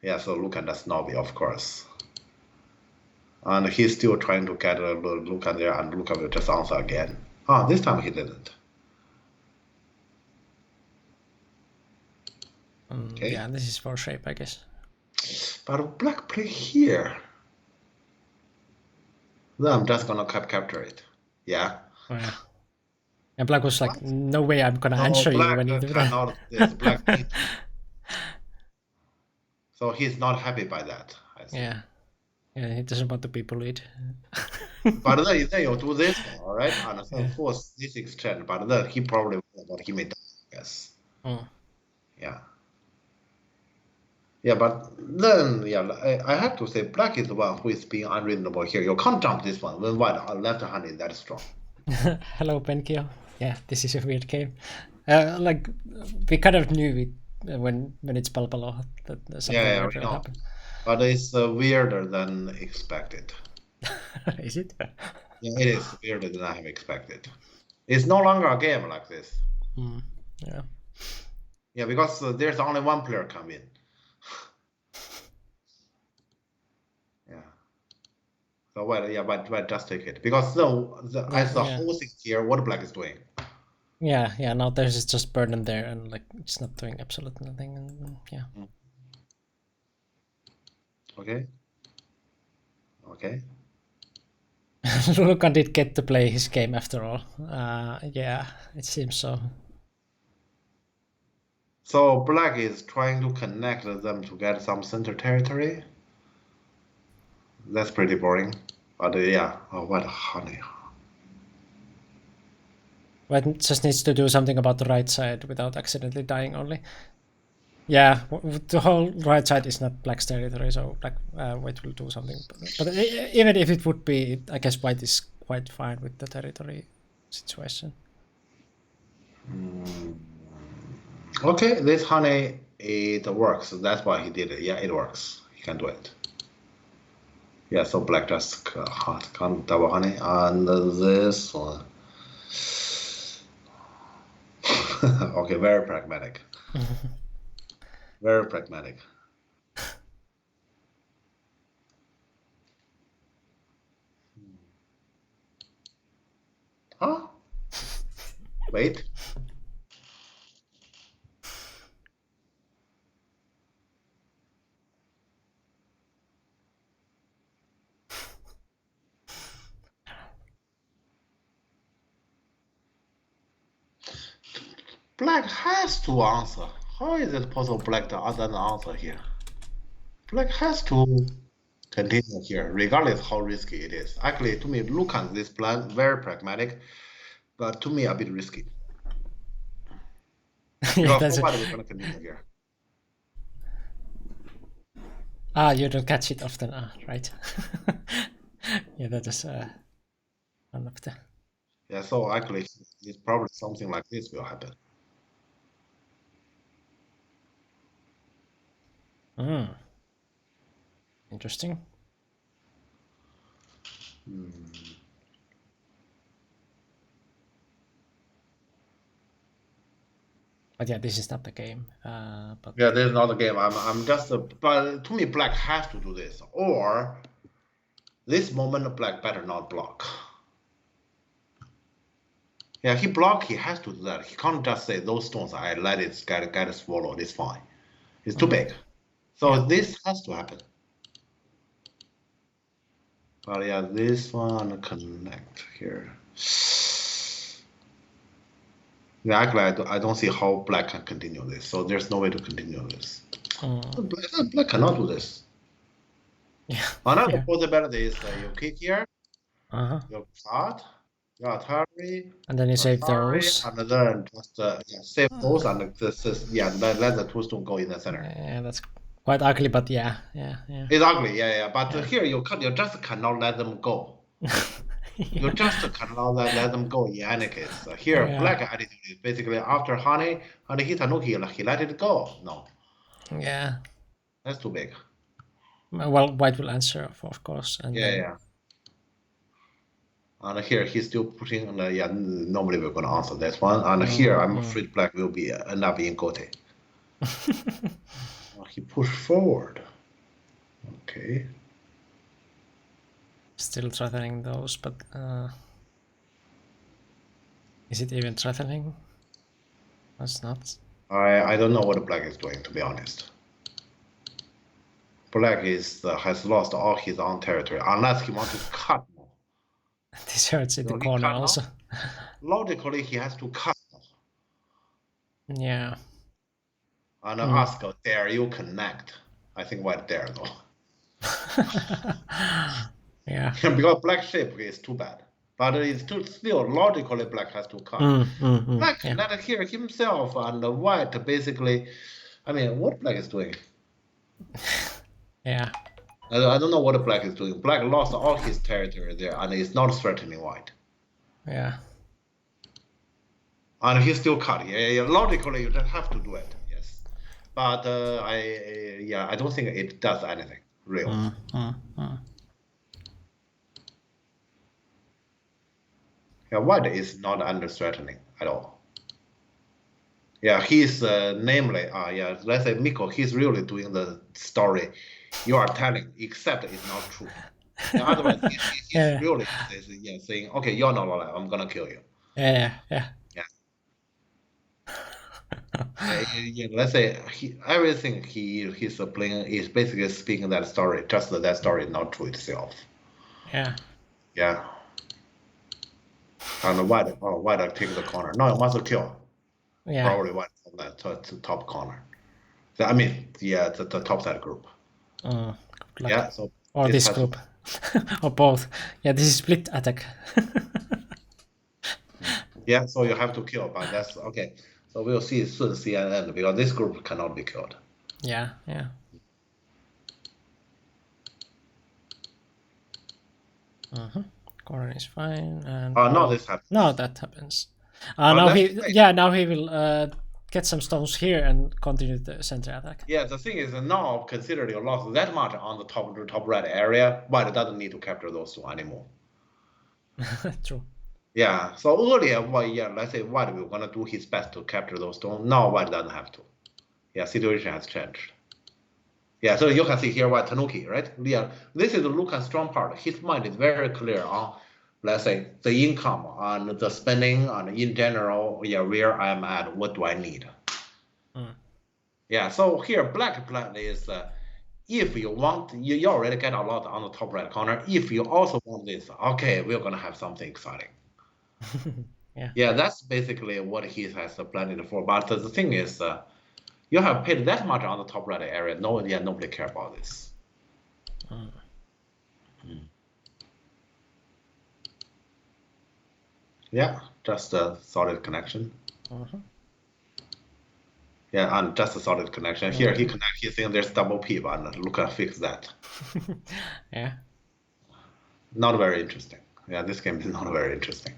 Yeah, so Lucan does Nobby, of course. And he's still trying to get Lucan there, and Lucan will just answer again. Ah, this time he didn't. Okay. Yeah, this is for shape, I guess. But black play here. Then I'm just gonna capture it. Yeah. Oh, yeah. And black was like, no way I'm gonna answer you when you do that. Yes, black. So he's not happy by that. I think. Yeah. Yeah, he doesn't want to be bullied. But then you do this one, all right? And so force this exchange, but then he probably will, but he may die, yes. Yeah. Yeah, but then, I have to say, black is the one who is being unreasonable here. You can't jump this one when white left-handed that strong. Hello, Penkyo. Yeah, this is a weird game. Like, we kind of knew it when it's Palpalo that something weird will happen. But it's weirder than expected. Is it? Yeah, it is weirder than I have expected. It's no longer a game like this. Yeah. Yeah, because there's only one player come in. Yeah. So why just take it? Because as the whole thing here, what black is doing. Yeah. Now there's just burden there, and like it's not doing absolutely nothing, and yeah. Okay. Lucan did get to play his game after all. Yeah, it seems so. So black is trying to connect them to get some center territory. That's pretty boring. But yeah, what honey. White just needs to do something about the right side without accidentally dying only. Yeah, the whole right side is not black's territory, so black white will do something. But even if it would be, I guess white is quite fine with the territory situation. Okay, this honey, it works. That's why he did it. Yeah, it works. He can do it. Yeah, so black just can't double honey. And this one. Okay, very pragmatic. Very pragmatic. Huh? Wait. Black has to answer. How is it possible black doesn't answer here? Black has to continue here, regardless how risky it is. Actually, to me, look at this plan, very pragmatic, but to me, a bit risky. Yeah, Because nobody is going to continue here. You don't catch it often. Right. Yeah, that is one of the. Yeah, so actually, it's probably something like this will happen. Interesting. But yeah, this is not the game. But Yeah, there's not a game. I'm just. But to me, black has to do this, or this moment, black better not block. Yeah, he block. He has to do that. He can't just say those stones. I let it get swallowed. It's fine. It's too big. So Yeah. this has to happen. But yeah, this one connect here. Yeah, actually, I don't see how black can continue this. So there's no way to continue this. Black cannot do this. Yeah. Another Yeah. possibility is you kick here, you cut, you Atari, And then you save those. and then just save those, and this is let the two stone go in the center. Yeah, that's quite ugly, but yeah. It's ugly, yeah. But here you just cannot let them go. You just cannot let them go in any case. Here, black attitude is basically after honey hit Tanuki, he let it go. No, Yeah. that's too big. Well, white will answer, of course. And Yeah. And here he's still pushing. Normally we're gonna answer that one. And here I'm afraid black will be end up in Gote. He pushed forward. Okay. Still threatening those, but is it even threatening? That's not. I don't know what black is doing, to be honest. Black has lost all his own territory unless he wants to cut more. This hurts in the corner also. Logically, he has to cut more. Yeah. And ask, dare you connect? I think white dare though. Yeah. Because black shape is too bad. But it's still logically black has to cut. Black cannot hear himself, and white basically. I mean, what black is doing? Yeah. I don't know what black is doing. Black lost all his territory there, and it's not threatening white. Yeah. And he still cut. Yeah. Logically, you just have to do it. Yes. But I don't think it does anything real. Yeah, white is not under threatening at all. Yeah, he's namely, let's say Miko, he's really doing the story you are telling, except it's not true. And otherwise, he's really saying, okay, you're not alive, I'm gonna kill you. Yeah. Let's say everything he's playing is basically speaking that story, just that story is not true itself. Yeah. Yeah. And white take the corner. No, it must kill. Yeah. Probably white on that top corner. I mean, the top side group. Yeah, so or this group. Or both. Yeah, this is split attack. Yeah, so you have to kill, but that's okay. So we'll see soon CNN because this group cannot be killed. Yeah. Corner is fine, and no, this happens. No, that happens. Now he will get some stones here and continue the center attack. Yeah, the thing is now consider you lost that much on the top right area, white doesn't need to capture those two anymore. True. Yeah, so earlier, let's say white was gonna do his best to capture those stones. Now white doesn't have to. Yeah, situation has changed. Yeah, so you can see here white Tanuki, right? Yeah, this is Lucan's strong part. His mind is very clear on, let's say, the income and the spending and in general, where I am at, what do I need? Yeah, so here black plan is if you want, you already get a lot on the top right corner. If you also want this, okay, we're gonna have something exciting. Yeah, that's basically what he has planned for. But the thing is, you have paid that much on the top right area. Nobody care about this. Yeah, just a solid connection. Yeah, and just a solid connection. Here he connect. He think there's double P, but Lucan fix that. Yeah. Not very interesting. Yeah, this game is not very interesting.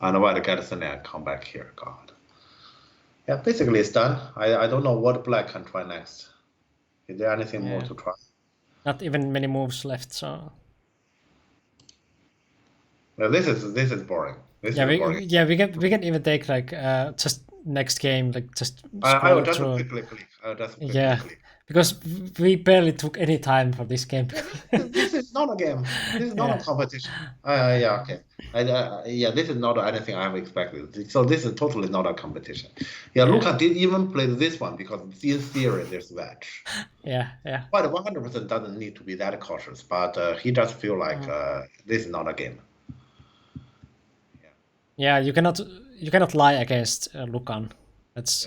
And white gets in and come back here. God. Yeah, basically it's done. I don't know what black can try next. Is there anything more to try? Not even many moves left, so. Well, this is boring. This Yeah, is boring. we can even take like just next game, like just I will scroll just through. click. I'll just click. Yeah, because we barely took any time for this game. This is not a game. This is not a competition. Yeah, okay. Yeah, this is not anything I have expected. So this is totally not a competition. Yeah, Luca did even play this one because in theory there's wedge. Yeah. But 100% doesn't need to be that cautious. But he just feel like this is not a game. Yeah, you cannot lie against Lucan. That's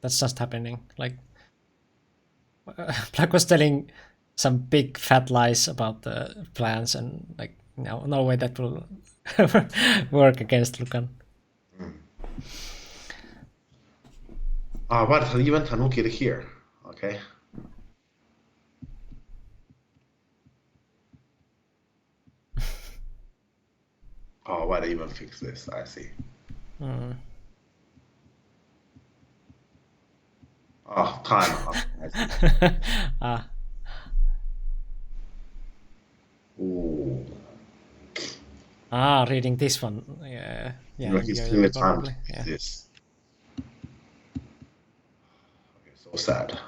just happening. Like Black was telling some big fat lies about the plans, and like no way that will work against Lucan. But even Tanuki here, okay. Oh, why they even fix this? I see. Oh, time off. I see. Ooh. Reading this one. Yeah. He's really time to fix this. Okay, so sad.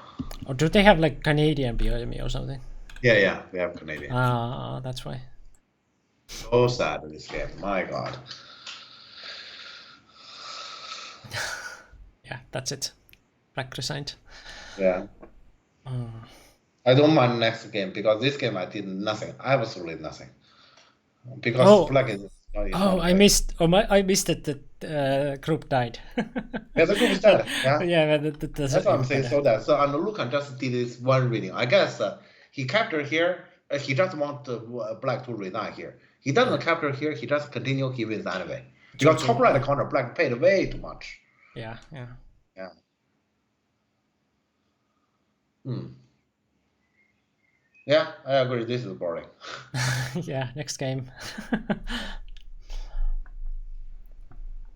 Or do they have like Canadian BOME or something? Yeah, they have Canadian. That's why. So sad in this game. My God. Yeah, that's it. Black resigned. Yeah. I don't mind next game because this game I did nothing, absolutely nothing. Because Black is. I missed that the group died. Yeah, the group is dead. Yeah. Yeah, that's what I'm saying. So and Lucan just did this one reading. I guess he captured here. He just want Black to resign here. He doesn't capture here. He just continue. He wins anyway. Because top right corner, Black paid way too much. Yeah. Yeah, I agree. This is boring. Yeah, next game.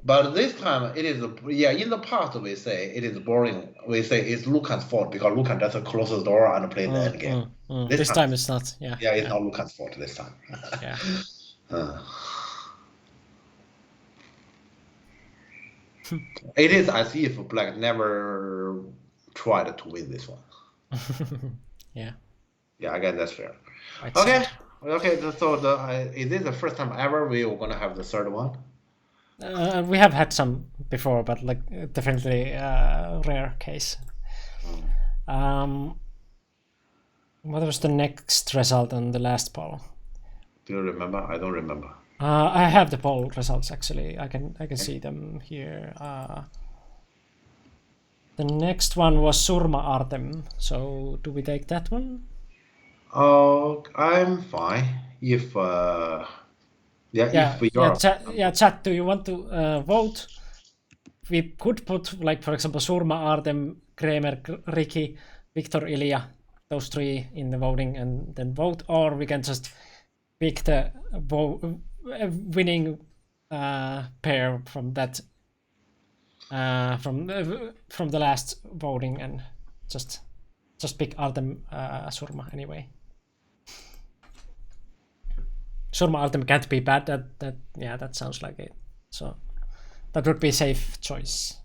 But this time it is, in the past we say it is boring. We say it's Lucan's fault because Lucan just close the door and play the end game. This time it's not. Yeah. Yeah, it's not Lucan's fault this time. Yeah. It is as if Black never tried to win this one. Yeah. Yeah, I guess that's fair. Okay. So is this the first time ever we were gonna have the third one? We have had some before, but like definitely a rare case. What was the next result on the last poll? Do you remember? I don't remember. I have the poll results actually. I can see them here. The next one was Surma Artem. So do we take that one? Oh, I'm fine. If chat. Do you want to vote? We could put like, for example, Surma, Artem, Kramer, Ricky, Victor, Ilya, those three in the voting and then vote, or we can just pick the winning pair from that from the last voting and just pick Artem, Surma anyway. Surma Artem can't be bad. That sounds like it. So that would be a safe choice.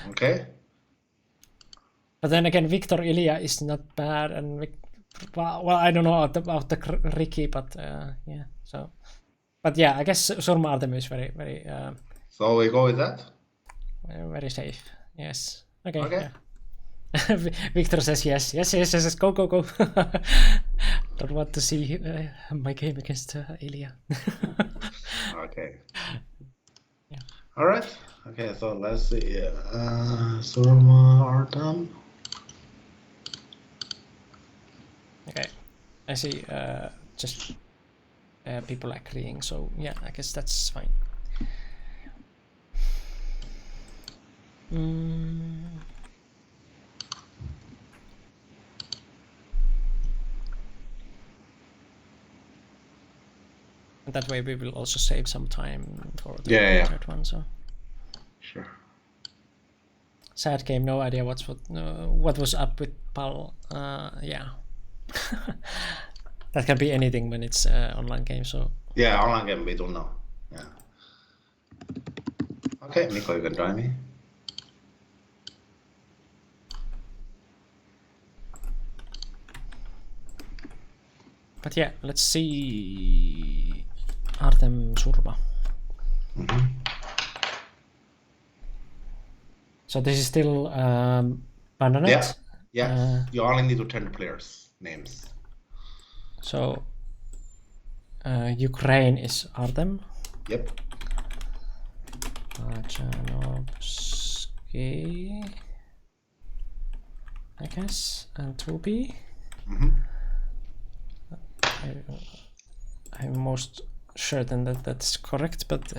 Okay. But then again, Victor Ilya is not bad, and well, I don't know about the Ricky, but yeah. So, but yeah, I guess Surma Artem is very, very. So we go with that. Very safe. Yes. Okay. Yeah. Victor says yes. Go. Don't want to see my game against Ilya. Okay. Yeah. All right. Okay, so let's see. Surma Artem. Okay. I see. Just people agreeing. So yeah, I guess that's fine. That way we will also save some time for the Yeah. third one. So Sure. sad game, no idea what was up with Pal. Yeah. That can be anything when it's online game. So Yeah, online game we don't know. Yeah. Okay, Nico, you can join me. but yeah, let's see Artem Surma. So this is still Bandanet. Yeah. Yeah. You only need to 10 players names. So Ukraine is Artem. Yep. Janovsky, I guess, and 2B. I'm most certain that that's correct, but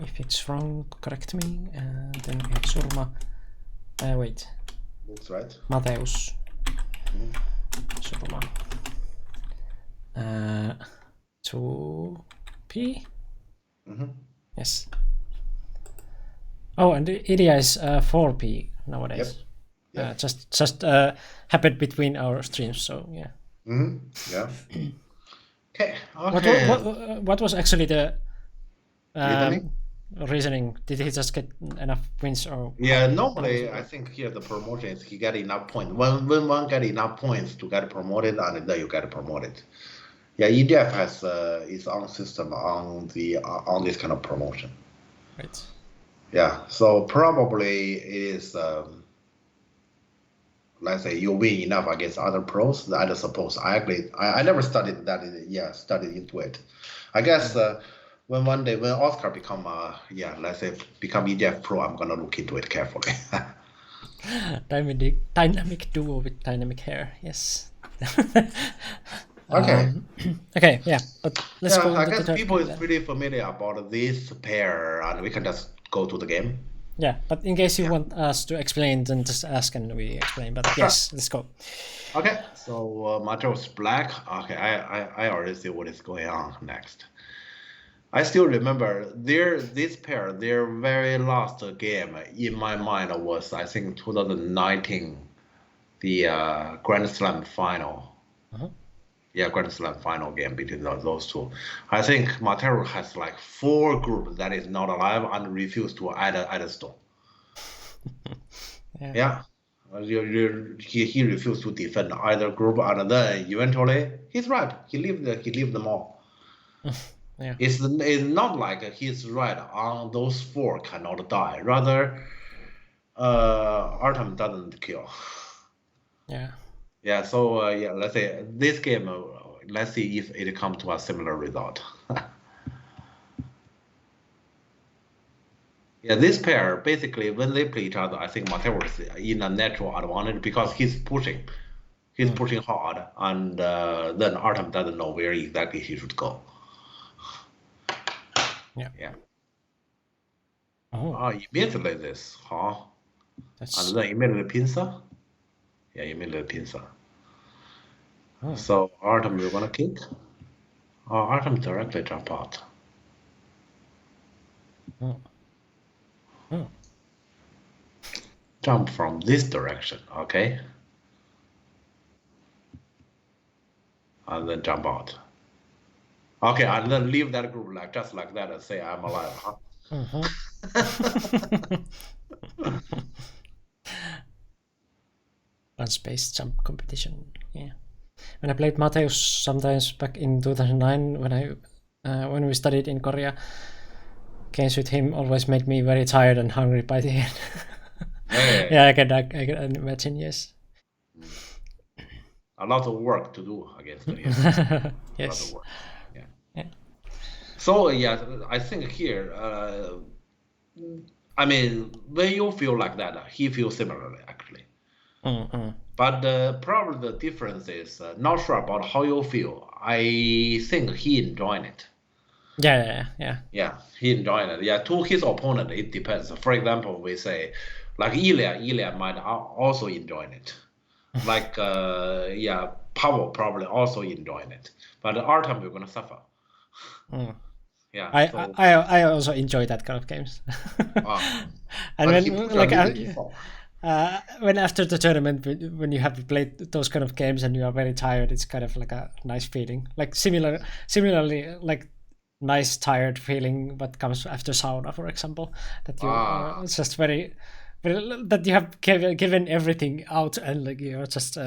if it's wrong, correct me. Then we have Surma. Wait. Looks right. Mateus. Surma. 2P. Yes. Oh, and Idia is 4P nowadays. Yep. Just happened between our streams, so yeah. Yeah. Okay. What was actually the Reasoning? reasoning? Did he just get enough wins or? Yeah, normally I think here the promotion is he get enough points. When one get enough points to get promoted, and then you get promoted. Yeah, EDF has its own system on this kind of promotion. Right. Yeah, so probably it is. Let's say you win enough against other pros. I suppose. I never studied that. Studied into it. I guess when one day when Oscar become let's say become EDF pro, I'm gonna look into it carefully. Dynamic duo with dynamic hair. Yes. Okay. Okay. Yeah, but let's go. I guess people is pretty familiar about this pair, and we can just go to the game. Yeah, but in case you want us to explain, then just ask and we explain. But yes, let's go. Okay, so Mateus Black. Okay, I already see what is going on next. I still remember this pair, their very last game in my mind was, I think, 2019, the Grand Slam final. Yeah, Grand Slam final game between those two. I think Mateus has like 4 groups that is not alive and refused to add a stone. Yeah. He refused to defend either group, and then eventually he's right. He lived them all. Yeah. It's not like he's right on those 4 cannot die. Rather, Artem doesn't kill. Yeah. Yeah. So let's say this game. Let's see if it comes to a similar result. Yeah, this pair basically when they play each other, I think Mateus is in a natural advantage because he's pushing hard, and then Artem doesn't know where exactly he should go. Yeah. Oh, immediately this, huh? That's... And then immediately pincer. Yeah, immediately pincer. So Artem, you're gonna kick? Oh, Artem directly jump out. Jump from this direction, okay? And then jump out. Okay, and then leave that group like just like that and say I'm alive, huh? Space jump competition. Yeah. When I played Mateus sometimes back in 2009 when we studied in Korea, games with him always made me very tired and hungry by the end. Yeah, I can imagine. Yes. A lot of work to do against him. Yes. A lot of work. Yeah. So I think here, I mean, when you feel like that, he feels similarly actually. But probably the difference is not sure about how you feel. I think he enjoyed it. Yeah, he enjoyed it. Yeah, to his opponent, it depends. For example, we say Like Ilya might also enjoy it. Like yeah, Pavel probably also enjoying it. But Artem we're gonna suffer. Yeah. I also enjoy that kind of games. And but he pushed a little bit too far. when after the tournament, when you have played those kind of games and you are very tired, it's kind of like a nice feeling. Like similarly, like nice tired feeling what comes after sauna, for example. That you it's just very that you have given everything out and like you're just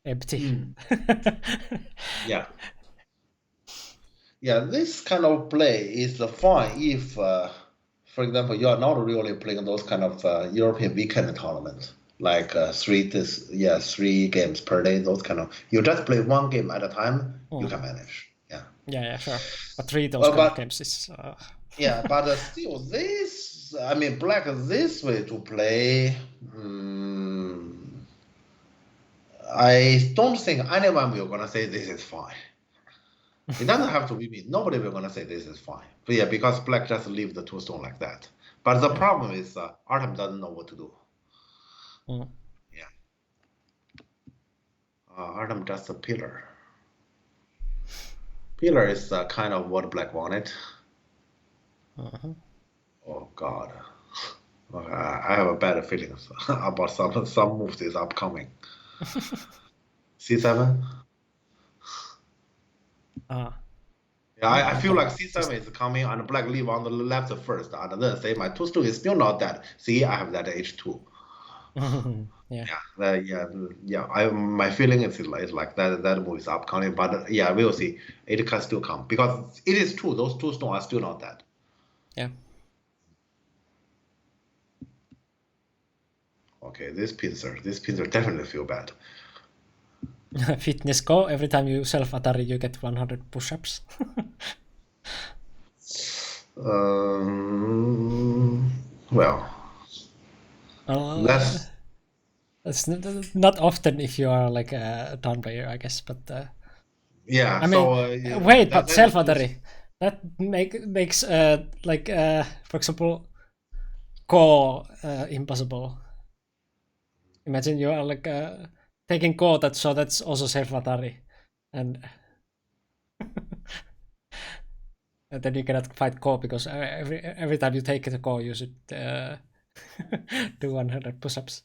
empty. Yeah. Yeah, this kind of play is fine if, for example, you are not really playing those kind of European weekend tournaments, like 3 games per day. Those kind of you just play one game at a time. You can manage. Yeah. Yeah, sure. But 3 those kind of games is. Yeah, but still, this Black this way to play. I don't think anyone will gonna say this is fine. It doesn't have to be me. Nobody will gonna say this is fine. But yeah, because Black just leave the 2 stone like that. But the problem is Artem doesn't know what to do. Yeah. Artem just a pillar. Pillar is kind of what Black wanted. Oh God. I have a bad feeling about some moves is upcoming. C7. Yeah, I feel like C7 is coming and Black leave on the left first, and then say my 2 stone is still not dead. See, I have that H2. My feeling is like that move is upcoming, but yeah, we'll see. It can still come because it is true. Those 2 stones are still not dead. Yeah. Okay, this pincer definitely feel bad. Fitness Go, every time you self Atari you get 100 push-ups. Well, that's not often if you are like a down player, I guess, but yeah. I mean, wait, but self Atari that makes like for example, Go impossible. Imagine you are like taking Go, that's also self Atari, and and then you cannot fight Go because every time you take the Go, you should do 100 push-ups.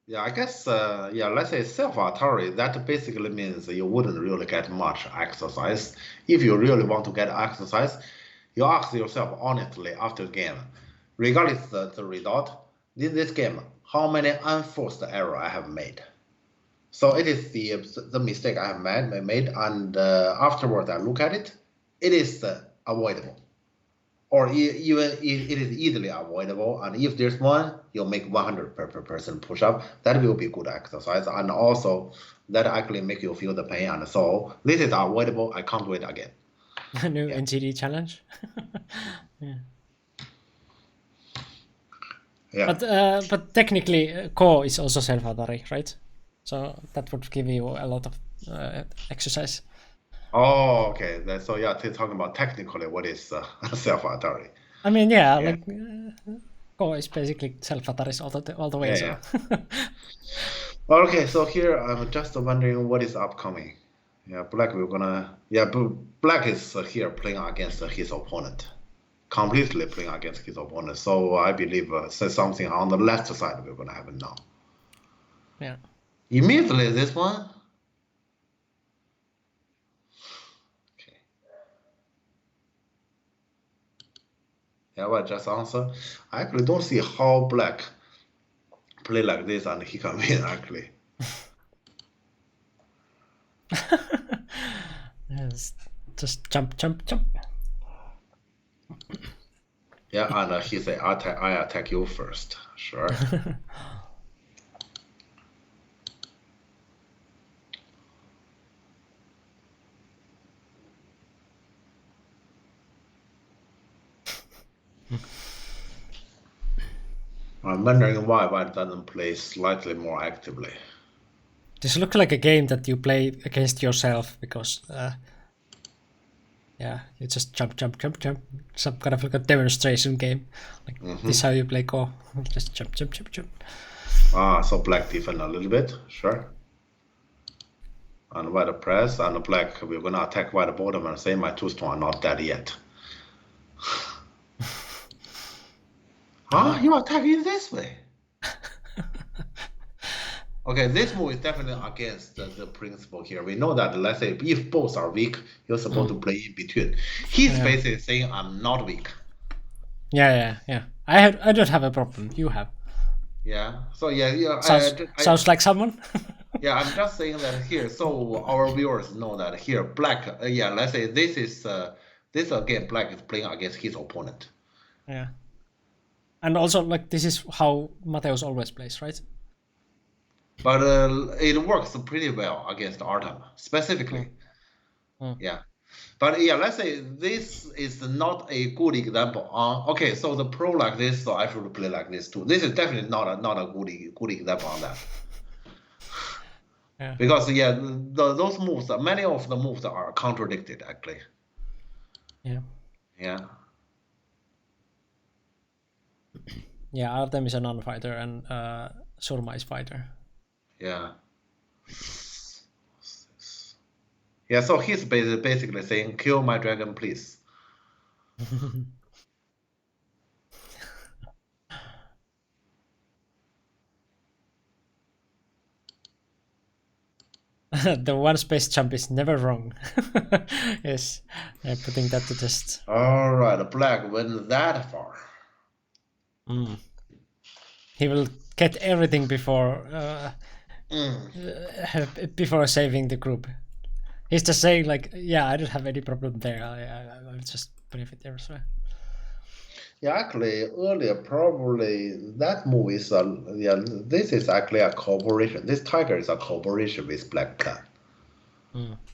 Yeah, I guess let's say self Atari. That basically means you wouldn't really get much exercise. If you really want to get exercise, you ask yourself honestly after the game, regardless the result, in this game, how many unforced error I have made. So it is the mistake I have made, and afterwards I look at it, it is avoidable, or even it is easily avoidable. And if there's one, you'll make 100% push-up. That will be good exercise, and also that actually make you feel the pain. And so this is avoidable. I can't do it again. A new NGD challenge. Yeah. But technically, Ko is also self-Atari, right? So that would give you a lot of exercise. Oh, okay. So yeah, talking about technically what is self-Atari. I mean, like Ko is basically self-Ataris all the way. Yeah. Okay, so here I'm just wondering what is upcoming. Yeah, Black Black is here playing against his opponent. Completely playing against his opponent. So I believe something on the left side we're gonna have now. Yeah. Immediately this one. Okay. Yeah, well, just answer. I actually don't see how Black play like this and he can win actually. Yes, just jump. Yeah, and he say, I attack you first. Sure. I'm wondering why White doesn't play slightly more actively. This looks like a game that you play against yourself because yeah, you just jump, some kind of like a demonstration game. Like this is how you play Go. Just jump. So black defend a little bit, sure. And white press, and black, we're gonna attack white bottom and say my 2-stone are not dead yet. You attack in this way? Okay, this move is definitely against the principle here. We know that, let's say, if both are weak, you're supposed to play in between. He's basically saying, I'm not weak. Yeah. I don't have a problem. You have. Yeah. So Sounds like someone. Yeah, I'm just saying that here, so our viewers know that here, black. Let's say this is again, black is playing against his opponent. Yeah. And also, like, this is how Mateus always plays, right? But it works pretty well against Artem, specifically. Yeah. But let's say this is not a good example. Okay, so the pro like this, so I should play like this too. This is definitely not a good example on that. Yeah. Because those moves, many of the moves are contradicted actually. Yeah. Yeah. Yeah, Artem is a non-fighter and Surma is fighter. Yeah. Yeah, so he's basically saying, kill my dragon, please. The one space jump is never wrong. Yes, yeah, putting that to test. All right, black went that far. He will get everything before before saving the group. He's just saying like, yeah, I don't have any problem there. I'll just benefit elsewhere. Yeah, actually, earlier probably that move is this is actually a cooperation. This tiger is a cooperation with black clan.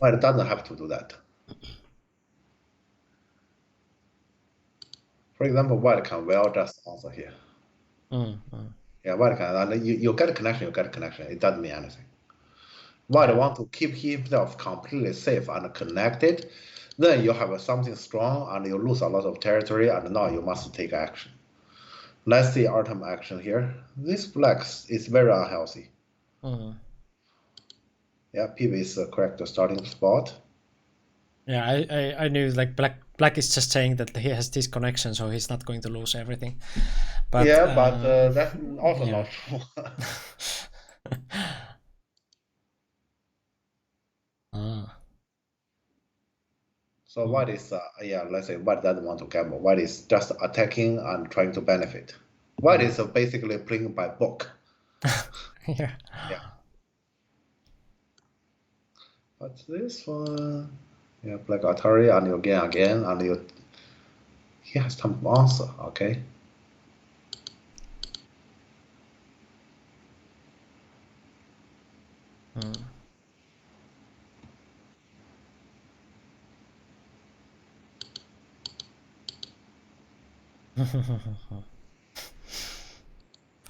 But it doesn't have to do that. For example, white can well just answer here. Yeah, white can, and you get a connection, It doesn't mean anything. White want to keep himself completely safe and connected. Then you have something strong and you lose a lot of territory, and now you must take action. Let's see Artem action here. This black is very unhealthy. Yeah, PV is the correct starting spot. Yeah, I knew like black is just saying that he has this connection, so he's not going to lose everything. But that's also not true. So white is let's say white doesn't want to gamble. White is just attacking and trying to benefit. White is basically playing by book. Yeah. But this one, black Atari, and you gain again, and he has some answer. Okay.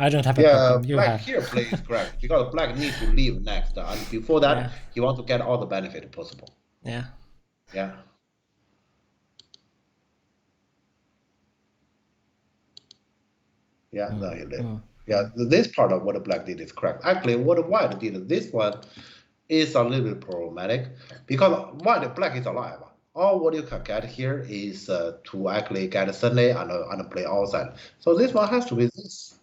I don't have a problem. You black have. Here plays correct because black needs to leave next, and before that he wants to get all the benefit possible. Yeah. Yeah. Yeah, no, he lived. Yeah, this part of what black did is correct. Actually, what white did, this one is a little bit problematic because black is alive. All what you can get here is to actually get Sunday and play outside. So this one has to be this.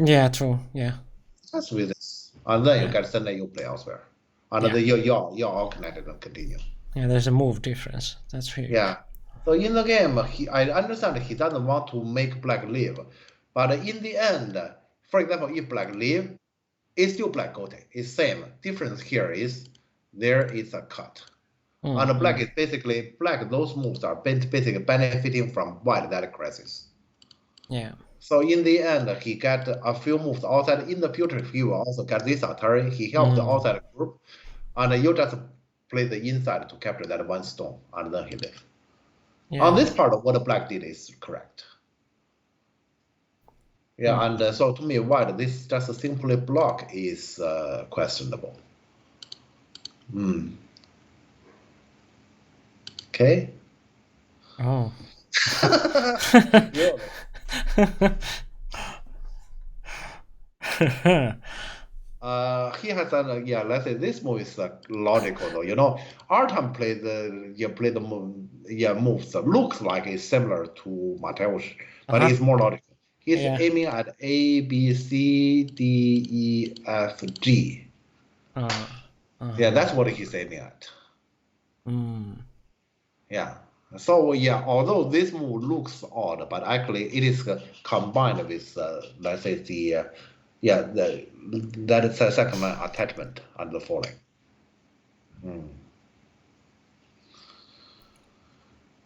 Yeah, true. Yeah. It has to be this. And then you get Sunday, you play elsewhere. And then you're all connected and continue. Yeah, there's a move difference. That's true. Yeah. So in the game, I understand he doesn't want to make black live. But in the end, for example, if black live, it's still black gote. It's same. Difference here is there is a cut. And black is basically those moves are basically benefiting from white that crisis. Yeah. So in the end, he got a few moves outside. In the future, he will also get this Atari. He helped the outside group, and you just play the inside to capture that one stone, and then he live. Yeah. On this part of what the black did is correct. Yeah, and so to me, white, this just simply block is questionable. Okay. Oh. Really. He has done yeah. Let's say this move is logical though. You know, Artem played the move, moves that looks like it's similar to Mateusz, but Uh-huh. it's more logical. He's Yeah. aiming at A, B, C, D, E, F, G. Yeah, that's what he's aiming at. Yeah. So yeah, although this move looks odd, but actually it is combined with let's say the that is a second line attachment and the falling.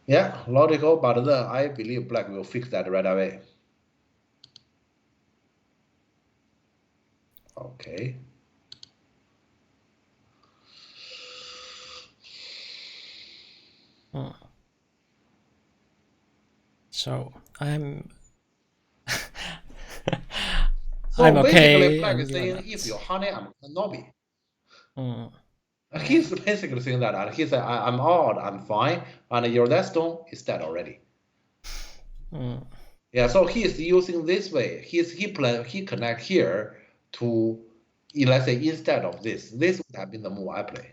Yeah, logical, but then I believe black will fix that right away. Okay. So I'm So I'm basically okay. black and is you're saying not. if you're honey, I'm Nobi. Mm. He's basically saying that, and he said, I'm odd, I'm fine, and your death stone is dead already. Yeah, so he's using this way. He connect here to, let's say, instead of this would have been the move I play.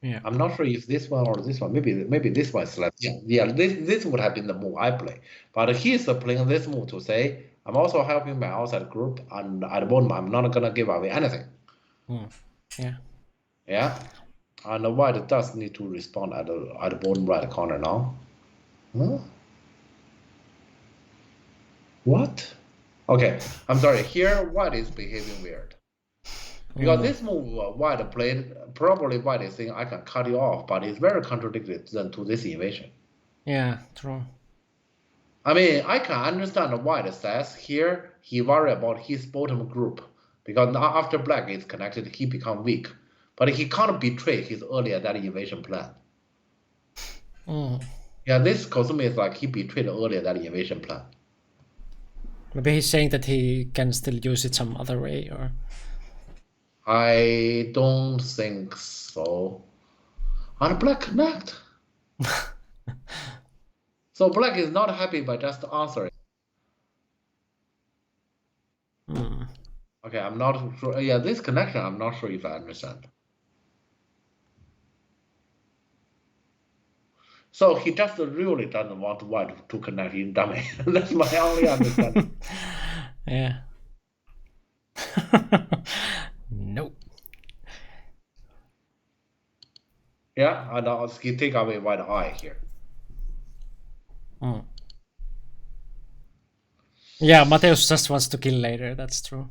Yeah. I'm not sure if this one or this one. Maybe this one is left. Yeah. This would have been the move I play. But he's playing this move to say, I'm also helping my outside group, and at the bottom, I'm not gonna give away anything. Yeah. Yeah. And the white does need to respond at the bottom right corner now. Huh? What? Okay, I'm sorry. Here, white is behaving weird. Because this move white played, probably white is saying I can cut you off, but it's very contradictory then to this invasion. Yeah, true. I mean, I can understand why it says here he worry about his bottom group because now after black is connected, he become weak, but he can't betray his earlier that invasion plan. Yeah, this Kosumi is like he betrayed earlier that invasion plan. Maybe he's saying that he can still use it some other way, or I don't think so. And black connect. So black is not happy by just answering. Okay, I'm not sure. Yeah, this connection, I'm not sure if I understand. So he just really doesn't want white to connect in dummy. That's my only understanding. yeah. Nope. Yeah, and he take away white eye here. Yeah, Mateus just wants to kill later, that's true.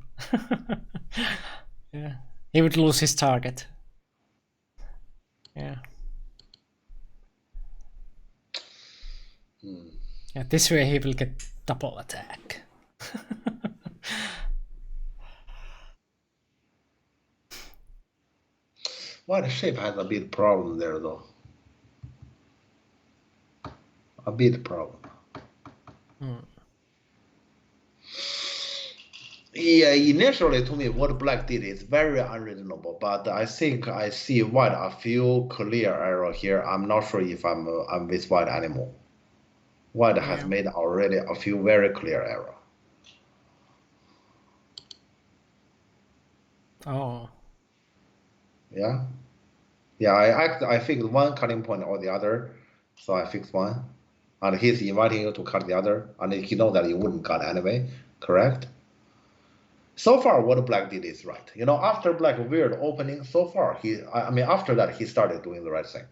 Yeah. He would lose his target. Yeah. Yeah, this way he will get double attack. White shape has a bit problem there though. A bit problem. Yeah, initially to me what black did is very unreasonable, but I think I see white a few clear error here. I'm not sure if I'm with white anymore. White has made already a few very clear error. Oh. Yeah. Yeah, I fixed one cutting point or the other, so I fixed one. And he's inviting you to cut the other, and he knows that you wouldn't cut anyway, correct? So far, what black did is right. You know, after black weird opening, so far, I mean, after that, he started doing the right thing.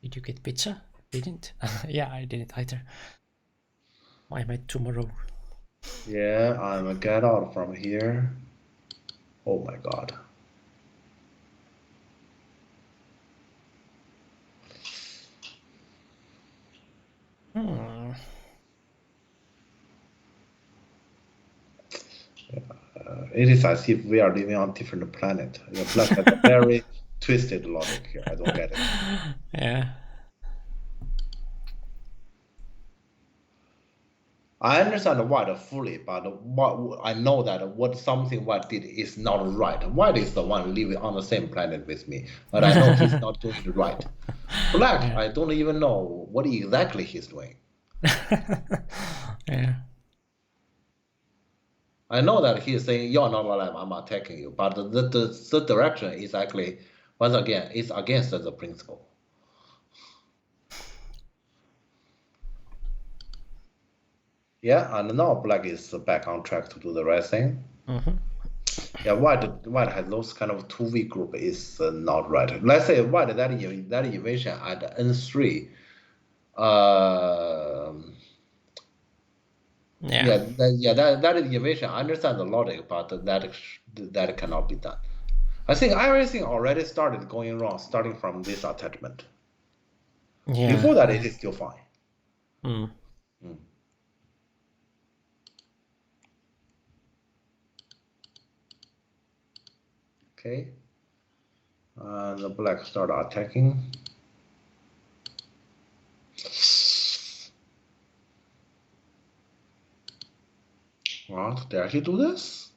Did you get pizza? Didn't? Yeah, I didn't either. I might tomorrow. Yeah, I'm gonna get out from here. Oh my god. It is as if we are living on different planet. The black has a very twisted logic here. I don't get it. Yeah. I understand white fully, but what I know that what something white did is not right. White is the one living on the same planet with me, but I know he's not doing it right. Black, Yeah. I don't even know what exactly he's doing. Yeah. I know that he's saying you're not alive, I'm attacking you, but the direction is actually once again it's against the principle. Yeah, and now black is back on track to do the right thing. Yeah, white has those kind of 2v group is not right. Let's say white that evasion at n3. Yeah. That evasion. I understand the logic, but that cannot be done. I think everything already started going wrong, starting from this attachment. Yeah. Before that, it is still fine. Mm. Okay. The black start attacking. What? Did he do this?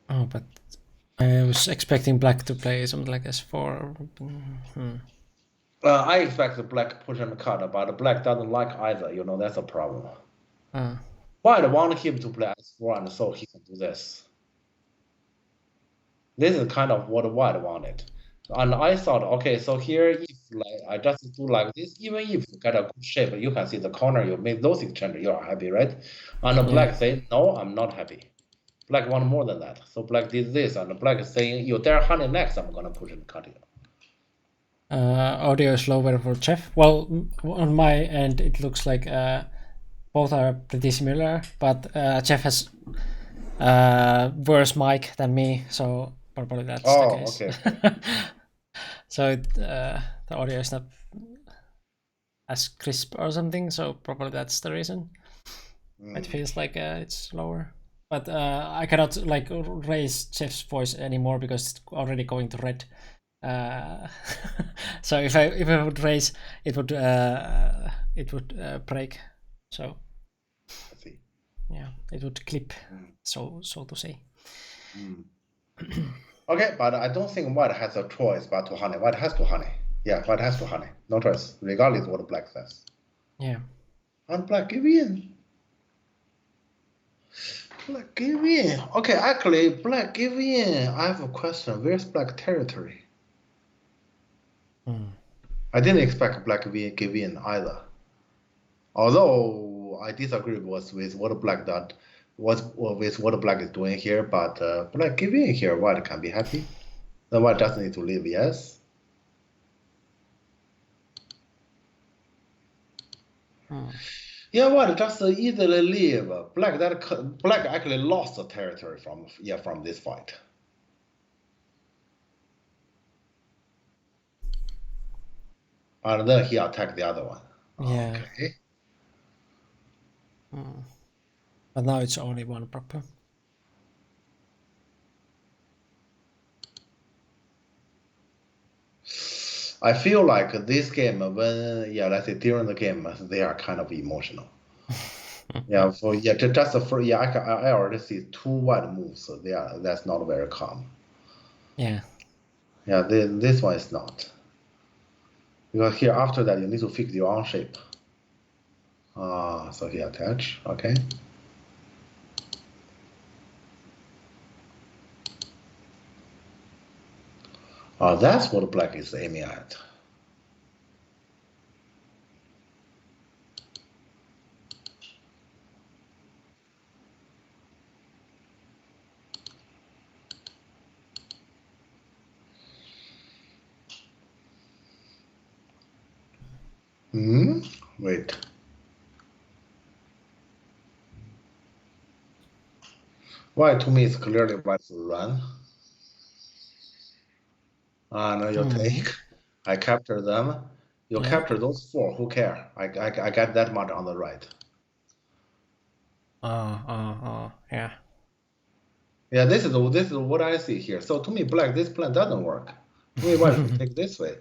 Oh, but I was expecting black to play something like S4. I expect the black push and cut, but the black doesn't like either. You know, that's a problem. White want him to play S4, and so he can do this. This is kind of what white wanted. And I thought, okay, so here, if like I just do like this, even if you get a good shape, you can see the corner, you make those exchanges, you are happy, right? And the black say, no, I'm not happy. Black want more than that. So black did this, and the black is saying, you dare honey next, I'm gonna push and cut you. Audio is lower for Jeff. Well, on my end, it looks like both are pretty similar, but Jeff has worse mic than me, so probably that's the case. Okay. So the audio is not as crisp or something, so probably that's the reason. It feels like it's lower. But I cannot like raise Jeff's voice anymore because it's already going to red. So if I would raise, it would break. So I see. yeah, it would clip, so to say. Okay, but I don't think white has a choice but to honey. White has to honey. Yeah, white has to honey. No choice, regardless what black says. Yeah. And black give in. Black give in. Okay, actually, black give in. I have a question. Where's black territory? I didn't expect black give in either. Although I disagree with what black did, with what black is doing here, but black give in here, white can be happy. Then white just need to leave, yes. Yeah, white just easily leave. Black actually lost the territory from this fight. And then he attacked the other one. Yeah. Okay. But now it's only one proper. I feel like this game, when let's say during the game, they are kind of emotional. Just for I already see 2 white moves. So that's not very calm. Yeah. Yeah, this one is not. Because here after that you need to fix your own shape. So he attach, okay. That's what black is aiming at. Wait. White to me is clearly white to run. And you take. I capture them. You capture those 4. Who care? I got that much on the right. Yeah. Yeah, this is what I see here. So to me, black, this plan doesn't work. To me, white should take this way.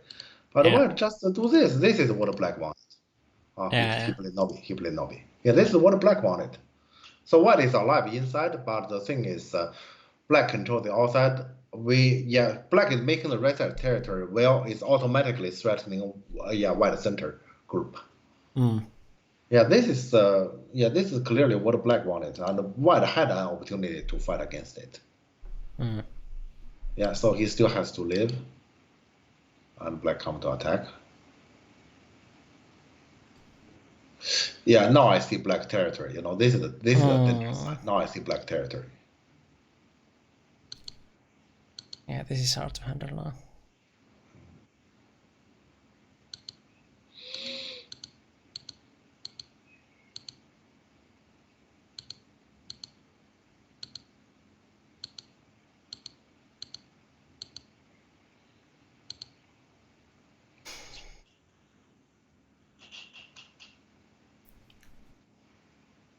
But Yeah. white just do this. This is what black wants. Oh, Yeah, he played Nobi. He played Nobi. Yeah, this is what black wanted. So white is alive inside, but the thing is, black control the outside. Black is making the right side territory. Well, it's automatically threatening, white center group. Mm. Yeah, this is clearly what black wanted, and white had an opportunity to fight against it. Mm. Yeah, so he still has to live, and black come to attack. Yeah, now I see black territory. You know, this is a dangerous side. Now I see black territory. Yeah, this is hard to handle now.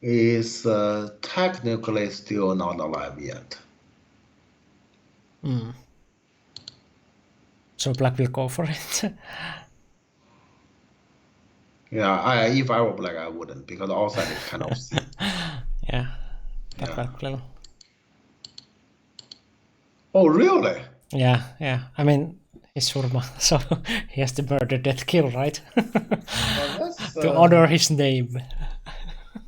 Is technically still not alive yet. Mm. So black will go for it. Yeah, if I were black, I wouldn't, because outside is kind of seen. Yeah, that Yeah. black will. Oh, really? Yeah. I mean, he's Surma, so he has to murder, death, kill, right? Well, that's, To honor his name.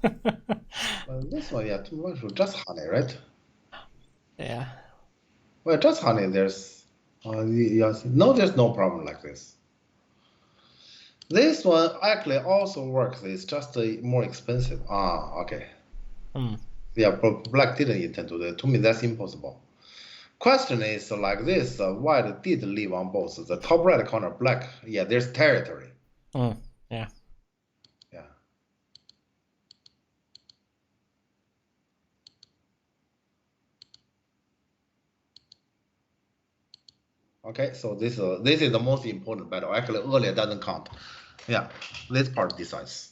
well, this one, yeah, too much. Just honey, right? Yeah. Well, just honey. There's, yes, no, there's no problem like this. This one actually also works. It's just more expensive. Ah, okay. Mm. Yeah, but black didn't intend to do that. To me, that's impossible. Question is like this: white did leave on both the top right corner. Black, yeah, there's territory. Mm. Yeah. Yeah. Okay, so this is the most important battle. Actually, earlier doesn't count. Yeah, this part decides.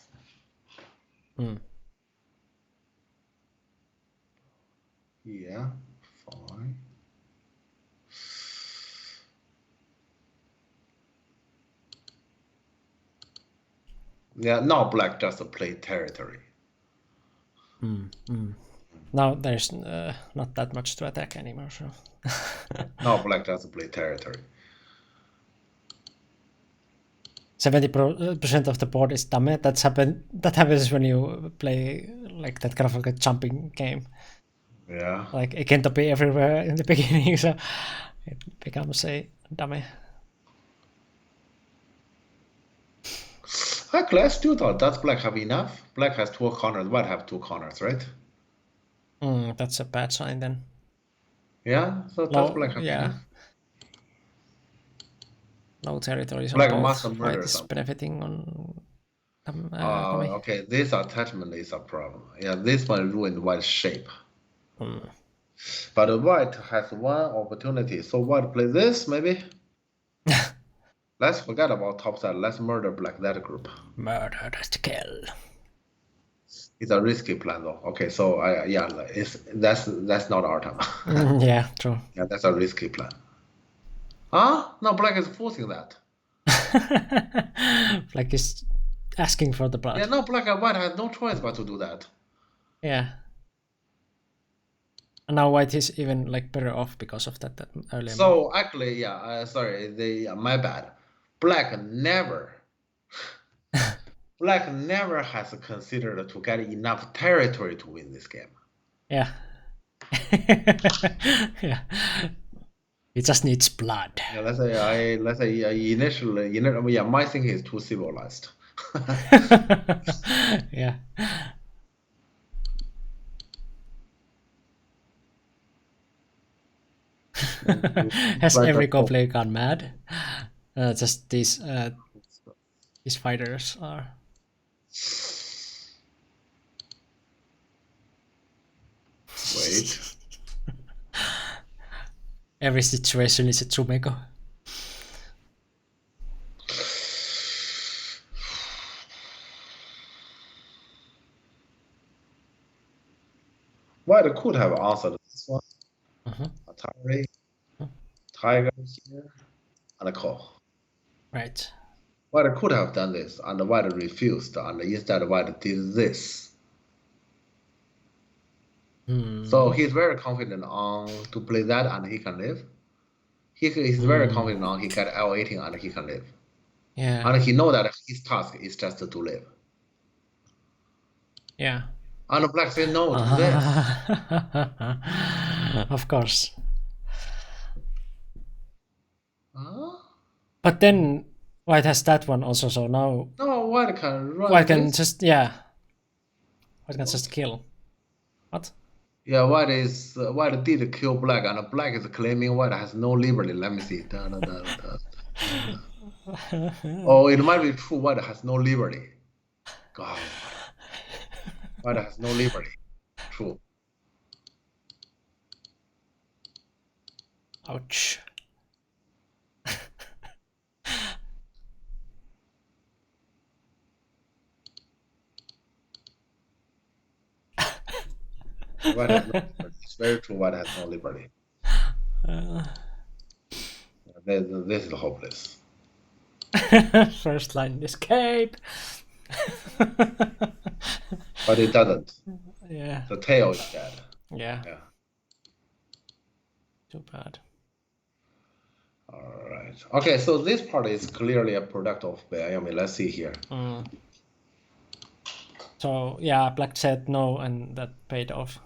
Mm. Yeah, fine. Yeah, now black just play territory. Now there's not that much to attack anymore, so. Now black just play territory. 70% of the board is dummy. That happens when you play like that kind of like a jumping game. Yeah. Like it can be everywhere in the beginning, so it becomes a dummy. Actually, I still thought does black have enough? Black has 2 corners, white have 2 corners, right? That's a bad sign then. Yeah, so does black have enough? No territories Black on must both. murder White is something. benefiting on Okay, this attachment is a problem. Yeah, this one ruined white's shape. But white has 1 opportunity, so white play this maybe. Let's forget about top side. Let's murder black that group. Murder has to kill. It's a risky plan though. Okay, so that's not our time. Yeah, true. Yeah, that's a risky plan. Huh? No, black is forcing that. Black is asking for the blood. Yeah, no, black and white had no choice but to do that. Yeah. And now white is even like better off because of that earlier. So actually, yeah, sorry, my bad. Black never has considered to get enough territory to win this game. Yeah. Yeah. It just needs blood. Yeah, let's say initially, yeah, my thinking is too civilized. Yeah. Has every player gone mad? Just these fighters are. Wait. Every situation is a Tsumeko. White could have answered this one. Atari, Tiger here, and a call. Right. White could have done this, and White refused, and instead White did this. So he's very confident on to play that, and he can live. He is very confident on he get L18 and he can live. Yeah. And he know that his task is just to live. Yeah. And Black said no to this. Of course. Huh? But then White has that one also, so now No, White can run. White can this. just White can just kill. What? Yeah, White did kill Black, and Black is claiming White has no liberty. Let me see. Oh, it might be true. White has no liberty. God, White has no liberty. True. Ouch. White has no liberty. It's very true. White has no liberty. This is hopeless. First line escape. But it doesn't. Yeah. The tail is dead. Yeah. Yeah. Too bad. All right. Okay, so this part is clearly a product of Beayami. Let's see here. So yeah, Black said no, and that paid off.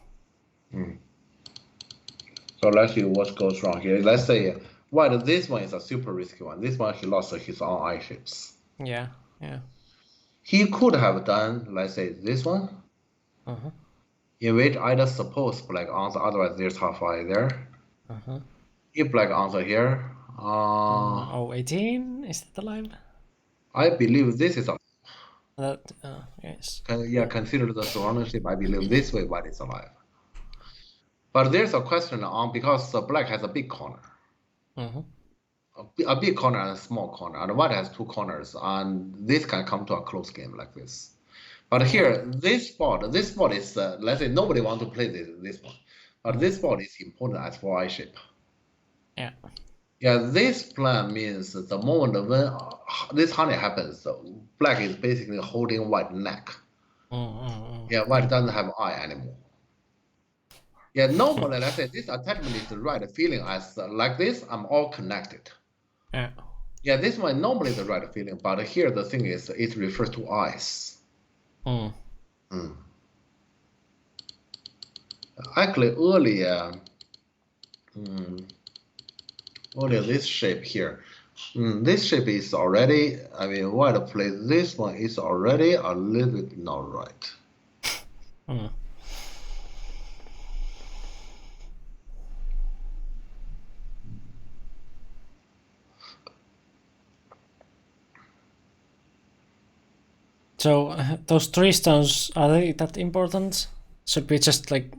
So let's see what goes wrong here. Let's say, White, this one is a super risky one. This one he lost his own eye ships. Yeah. Yeah. He could have done, let's say, this one, in which either suppose Black answer, otherwise there's half eye there. If Black answer here, 18 is that alive? I believe this is a. That yes. Consider the surrounding shape. I believe this way White is alive. But there's a question on because Black has a big corner. A big corner and a small corner, and White has two corners, and this can come to a close game like this. But here, this spot is, let's say nobody wants to play this one, but this spot is important as for eye shape. Yeah. Yeah, this plan means the moment when this honey happens, Black is basically holding White neck. Yeah, White doesn't have eye anymore. Yeah, normally, let's say this attachment is the right feeling as like this, I'm all connected. Yeah. Yeah, this one normally the right feeling, but here the thing is it refers to eyes. Actually, earlier this shape here, this shape is already, I mean, White play this one is already a little bit not right. So those 3 stones, are they that important? Should we just like?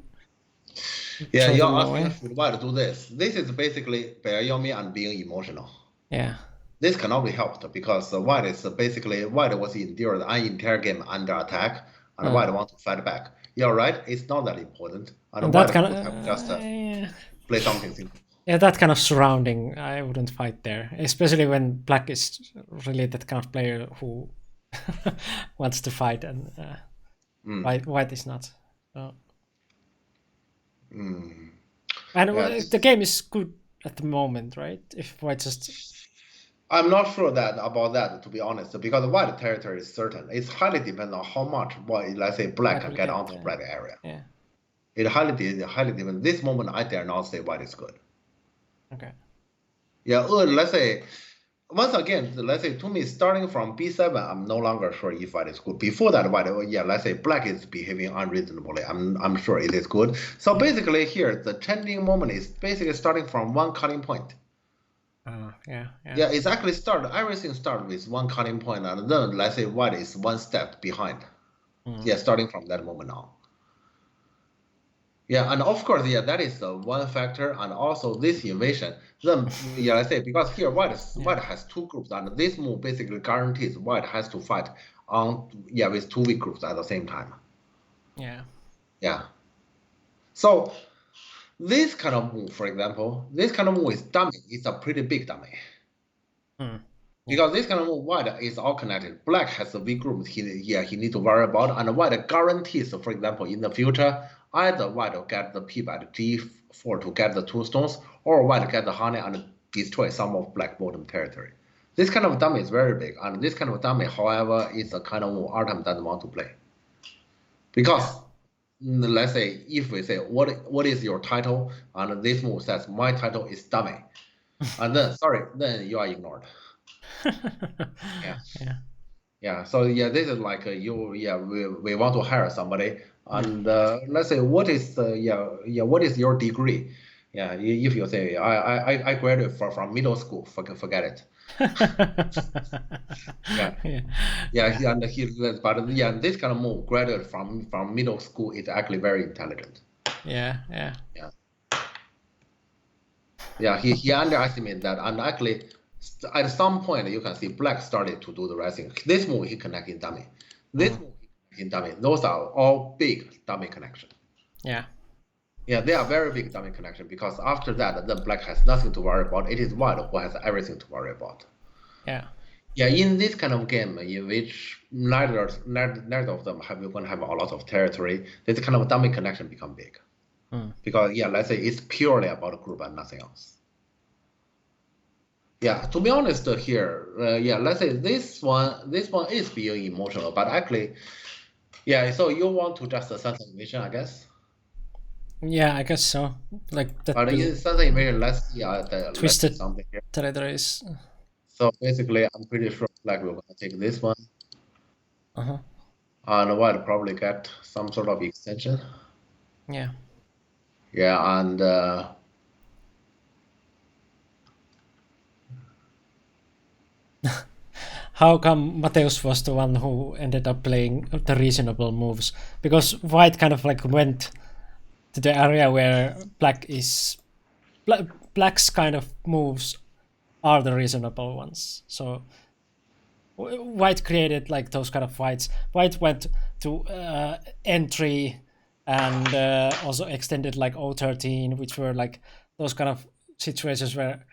Yeah, you're asking should White do this. This is basically Beayami and being emotional. Yeah. This cannot be helped because White is basically White was endured an entire game under attack, and White want to fight back. You're right, it's not that important, and White could have just play something simple. Yeah, that kind of surrounding, I wouldn't fight there, especially when Black is really that kind of player who wants to fight, and White is not. So. And the game is good at the moment, right? If White just. I'm not sure about that, to be honest, because the White territory is certain. It's highly depends on how much, let's say, Black can get onto Red area. Yeah. It highly depends. This moment, I dare not say White is good. Okay. Yeah, let's say, once again, let's say to me, starting from B7, I'm no longer sure if White is good. Before that, White, let's say Black is behaving unreasonably. I'm sure it is good. So basically here, the changing moment is basically starting from one cutting point. Yeah, it's actually everything started with one cutting point, and then let's say White is one step behind. Yeah, starting from that moment on. Yeah, and of course, that is the one factor, and also this invasion. Then, let's say because here White has 2 groups, and this move basically guarantees White has to fight with 2 weak groups at the same time. Yeah. Yeah. So This kind of move, for example, this kind of move is dummy. It's a pretty big dummy. Because this kind of move, white is all connected. Black has a weak group he need to worry about, and white guarantees, for example, in the future, either white will get the pip at G4 to get the 2 stones, or white get the honey and destroy some of black bottom territory. This kind of dummy is very big, and this kind of dummy, however, is a kind of move Artem doesn't want to play. Because let's say if we say what is your title, and this move says my title is dummy, and then then you are ignored. So this is like we want to hire somebody, and let's say what is your degree? If you say I graduated from middle school, forget it. And this kind of move, graduate from middle school, is actually very intelligent. He underestimated that, and actually at some point you can see black started to do the rising. This move he connected dummy. This move he connected dummy. Those are all big dummy connection. They are very big dummy connection, because after that, then black has nothing to worry about. It is white who has everything to worry about. In this kind of game, in which neither of them going to have a lot of territory, this kind of dummy connection become big. Because let's say it's purely about group and nothing else. To be honest here, let's say this one is being emotional, but actually, so you want to just send some invasion, I guess. I guess so. Like that. But in sudden invasion, let's see twisted something here. Territories. So basically, I'm pretty sure black will gonna take this one. And white probably get some sort of extension. And how come Mateus was the one who ended up playing the reasonable moves? Because white kind of like went to the area where black's kind of moves are the reasonable ones. So white created like those kind of fights. White went to N3 and also extended like O13, which were like those kind of situations where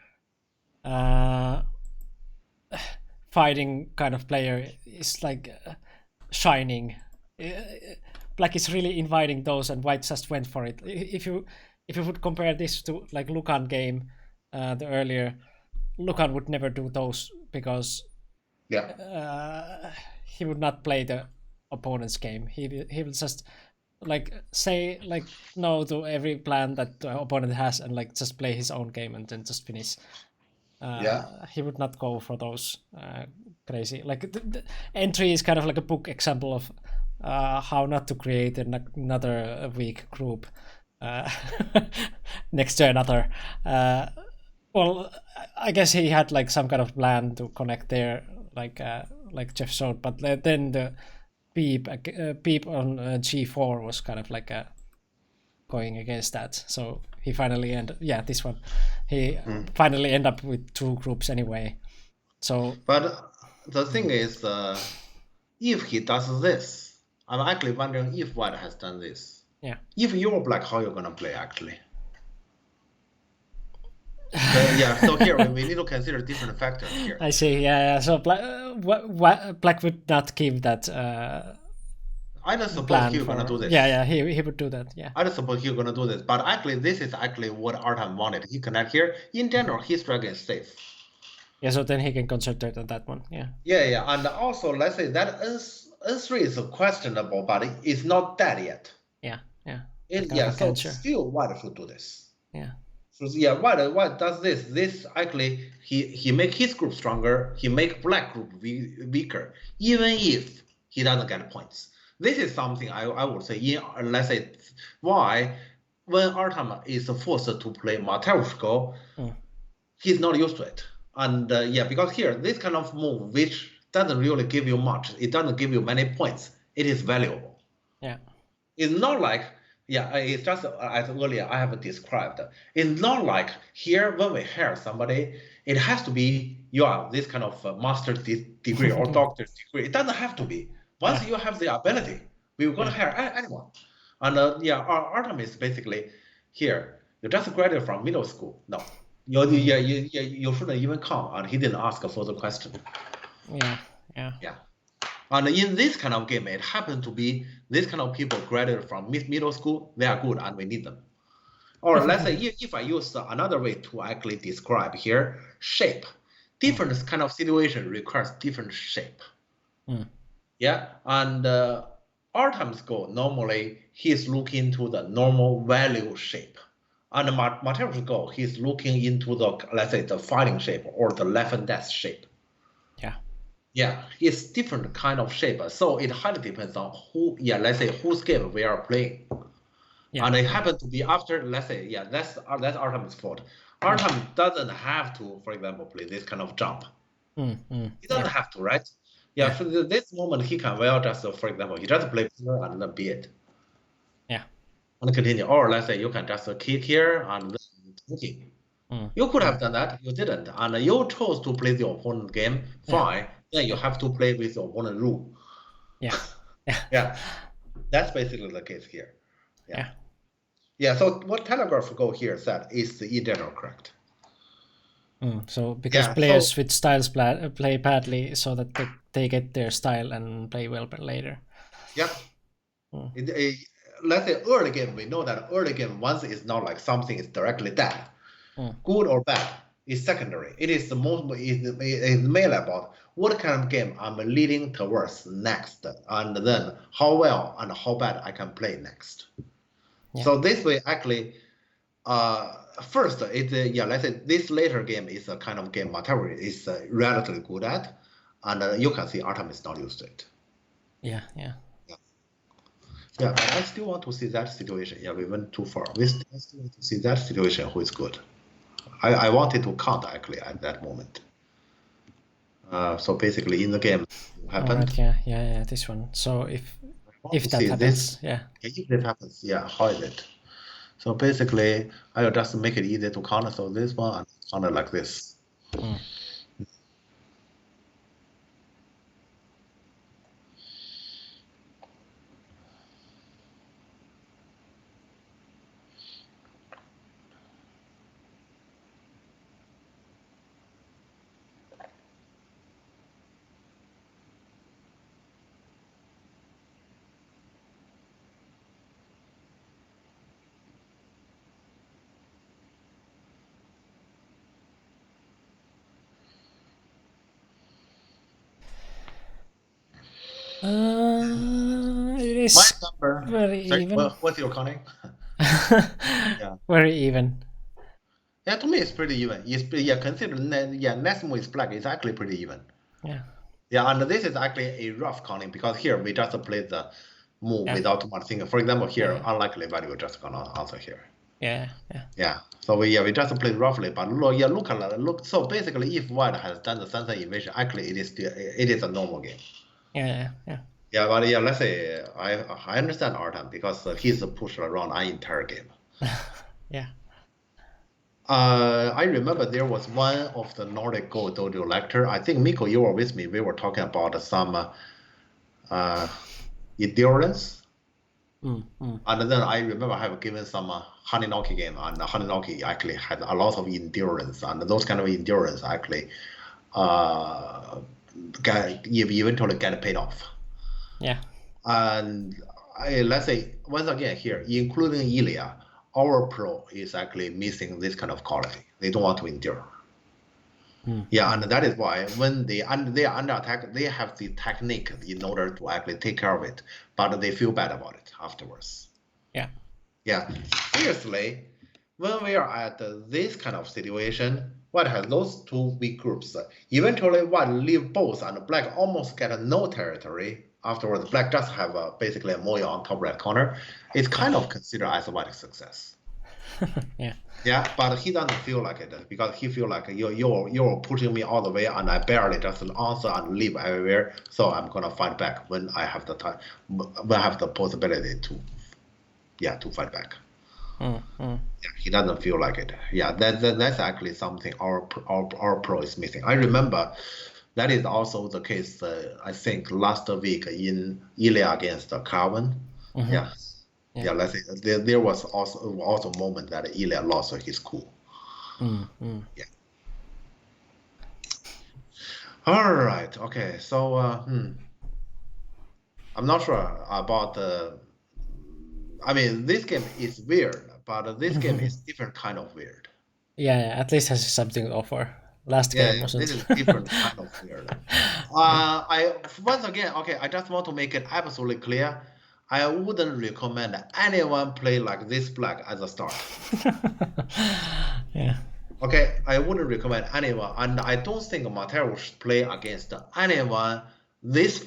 fighting kind of player is like shining. Black is really inviting those, and white just went for it. If you would compare this to like Lucan game, the earlier, Lucan would never do those, because he would not play the opponent's game. He will just like say like no to every plan that the opponent has, and like just play his own game and then just finish. He would not go for those crazy, like the N3 is kind of like a book example of how not to create another weak group next to another. Well, I guess he had like some kind of plan to connect there, like Jeff showed, but then the beep on G4 was kind of like going against that. So he finally finally end up with 2 groups anyway. So, but the thing is, if he does this, I'm actually wondering if white has done this. If you're black, how you're gonna play actually? So here we need to consider different factors here. I see. So black would not give that. I don't suppose he's gonna do this. He would do that. I don't suppose he's gonna do this, but actually, this is actually what Artem wanted. He connect here. In general, his dragon is safe. So then he can concentrate on that one. And also, let's say that N3 is questionable, but it's not dead yet. So still white should do this. So white does this. This actually he make his group stronger. He make black group weaker, even if he doesn't get points. This is something I would say. Let's say why when Artem is forced to play Matryoshka, he's not used to it. And because here this kind of move, which doesn't really give you much, it doesn't give you many points. It is valuable. It's not like it's just as earlier I have described. It's not like here when we hire somebody, it has to be this kind of master's degree or doctor's degree. It doesn't have to be. Once you have the ability, we're going to hire anyone. And Artem is basically here. You just graduated from middle school. No, you shouldn't even come. And he didn't ask a further question. Yeah. And in this kind of game, it happened to be this kind of people graduated from middle school. They are good, and we need them. Or let's say if I use another way to actually describe here, shape. Different kind of situation requires different shape. Yeah, and Artem's Go, normally he's looking to the normal value shape. And Mateus Go, he's looking into the, let's say, the fighting shape or the life and death shape. Yeah, it's different kind of shape. So it highly depends on who, let's say whose game we are playing. Yeah. And it happened to be after, let's say, that's Artem's fault. Artem doesn't have to, for example, play this kind of jump. He doesn't have to, right? Yeah, so this moment he can well just, for example, he just play pillar and then be it. Yeah. And continue. Or let's say you can just kick here and then talking. You could have done that, you didn't. And you chose to play the opponent game, fine. Then you have to play with the opponent rule. Yeah. That's basically the case here. Yeah, so what Telegraph Go here said is in general correct. So because players with styles play badly so that they get their style and play well later. Yeah. Let's say early game, we know that early game once is not like something is directly dead. Good or bad is secondary. It is the most is mainly about what kind of game I'm leading towards next, and then how well and how bad I can play next. So this way, actually, first, let's say this later game is a kind of game Mateus is relatively good at, and you can see Artem is not used to it. Yeah, but I still want to see that situation. Yeah, we went too far. We still want to see that situation who is good. I wanted to count actually at that moment. So basically, in the game, happened. Yeah, this one. So if that happens, if that happens, how is it? So basically, I will just make it easy to count. So this one and count it like this. It is my number. Very even. What's your counting? Very even. Yeah, to me it's pretty even. Consider Nesmo is black. It's actually pretty even. Yeah, and this is actually a rough counting because here we just play the move without too much thinking. For example, here unlikely value just gonna answer here. Yeah. So we just played roughly, but look. So basically, if white has done the sunset invasion, actually it is a normal game. Yeah, but let's say I understand Artem because he's pushed around an entire game. I remember there was one of the Nordic Go Dojo lecture. I think Mikko, you were with me. We were talking about some endurance. And then I remember I have given some Haninoki game, and Haninoki actually had a lot of endurance, and those kind of endurance actually eventually get paid off. And let's say once again here, including Ilya, our pro is actually missing this kind of quality. They don't want to endure. And that is why when they are under attack, they have the technique in order to actually take care of it, but they feel bad about it afterwards. Seriously, when we are at this kind of situation, white has those two weak groups. Eventually, white leave both, and black almost get no territory. Afterwards, black just have basically a Moya on top right corner. It's kind of considered as a white success. But he doesn't feel like it because he feel like you're pushing me all the way, and I barely just answer and leave everywhere. So I'm gonna fight back when I have the time, when I have the possibility to fight back. He doesn't feel like it. That's actually something our pro is missing. I remember that is also the case. I think last week in Ilya against Calvin. Yeah, let's say there was also a moment that Ilya lost his cool. Yeah. All right. Okay. So I'm not sure about the. I mean, this game is weird, but this game is different kind of weird. Yeah, at least has something to offer. Last Yeah, game wasn't. this is different kind of weird. I once again, okay, I just want to make it absolutely clear. I wouldn't recommend anyone play like this flag at the start. Yeah. Okay, I wouldn't recommend anyone, and I don't think Montero should play against anyone this.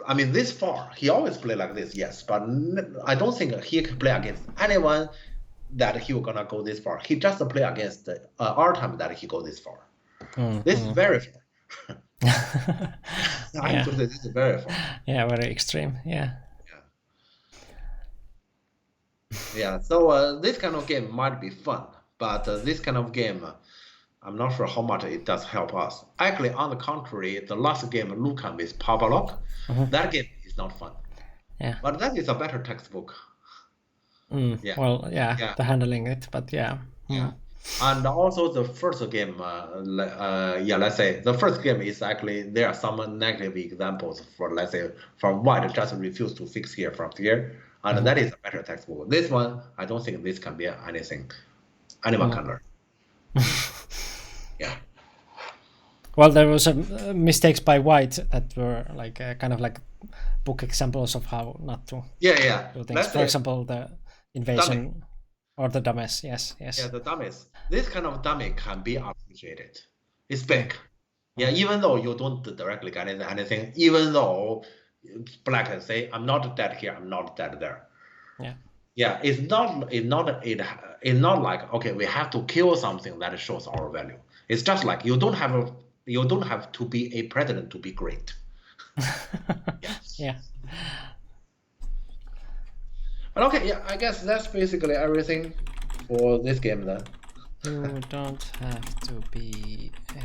I mean, this far. He always play like this, yes, but I don't think he can play against anyone that he was gonna go this far. He just play against our time that he go this far. This is very far. I Yeah. think this is very far. Yeah, very extreme. Yeah. Yeah. So this kind of game might be fun, but this kind of game, I'm not sure how much it does help us. Actually, on the contrary, the last game, Lucan with Pavlok, that game is not fun. Yeah. But that is a better textbook. Yeah. Well, yeah, Yeah. the handling it, but yeah. Yeah. And also the first game, let's say the first game is actually, there are some negative examples for, let's say, from white just refuse to fix here from here, and that is a better textbook. This one, I don't think this can be anything anyone can learn. Yeah. Well, there was mistakes by white that were like kind of like book examples of how not to Yeah. do things. Let's For say example, the invasion or the dummies. Yes. Yeah, the dummies. This kind of dummy can be appreciated. It's big. Yeah, even though you don't directly get anything, even though black can say, I'm not dead here, I'm not dead there. Yeah. Yeah, it's not like, okay, we have to kill something that shows our value. It's just like you don't have to be a president to be great. Yeah. But okay, yeah, I guess that's basically everything for this game then. You don't have to be a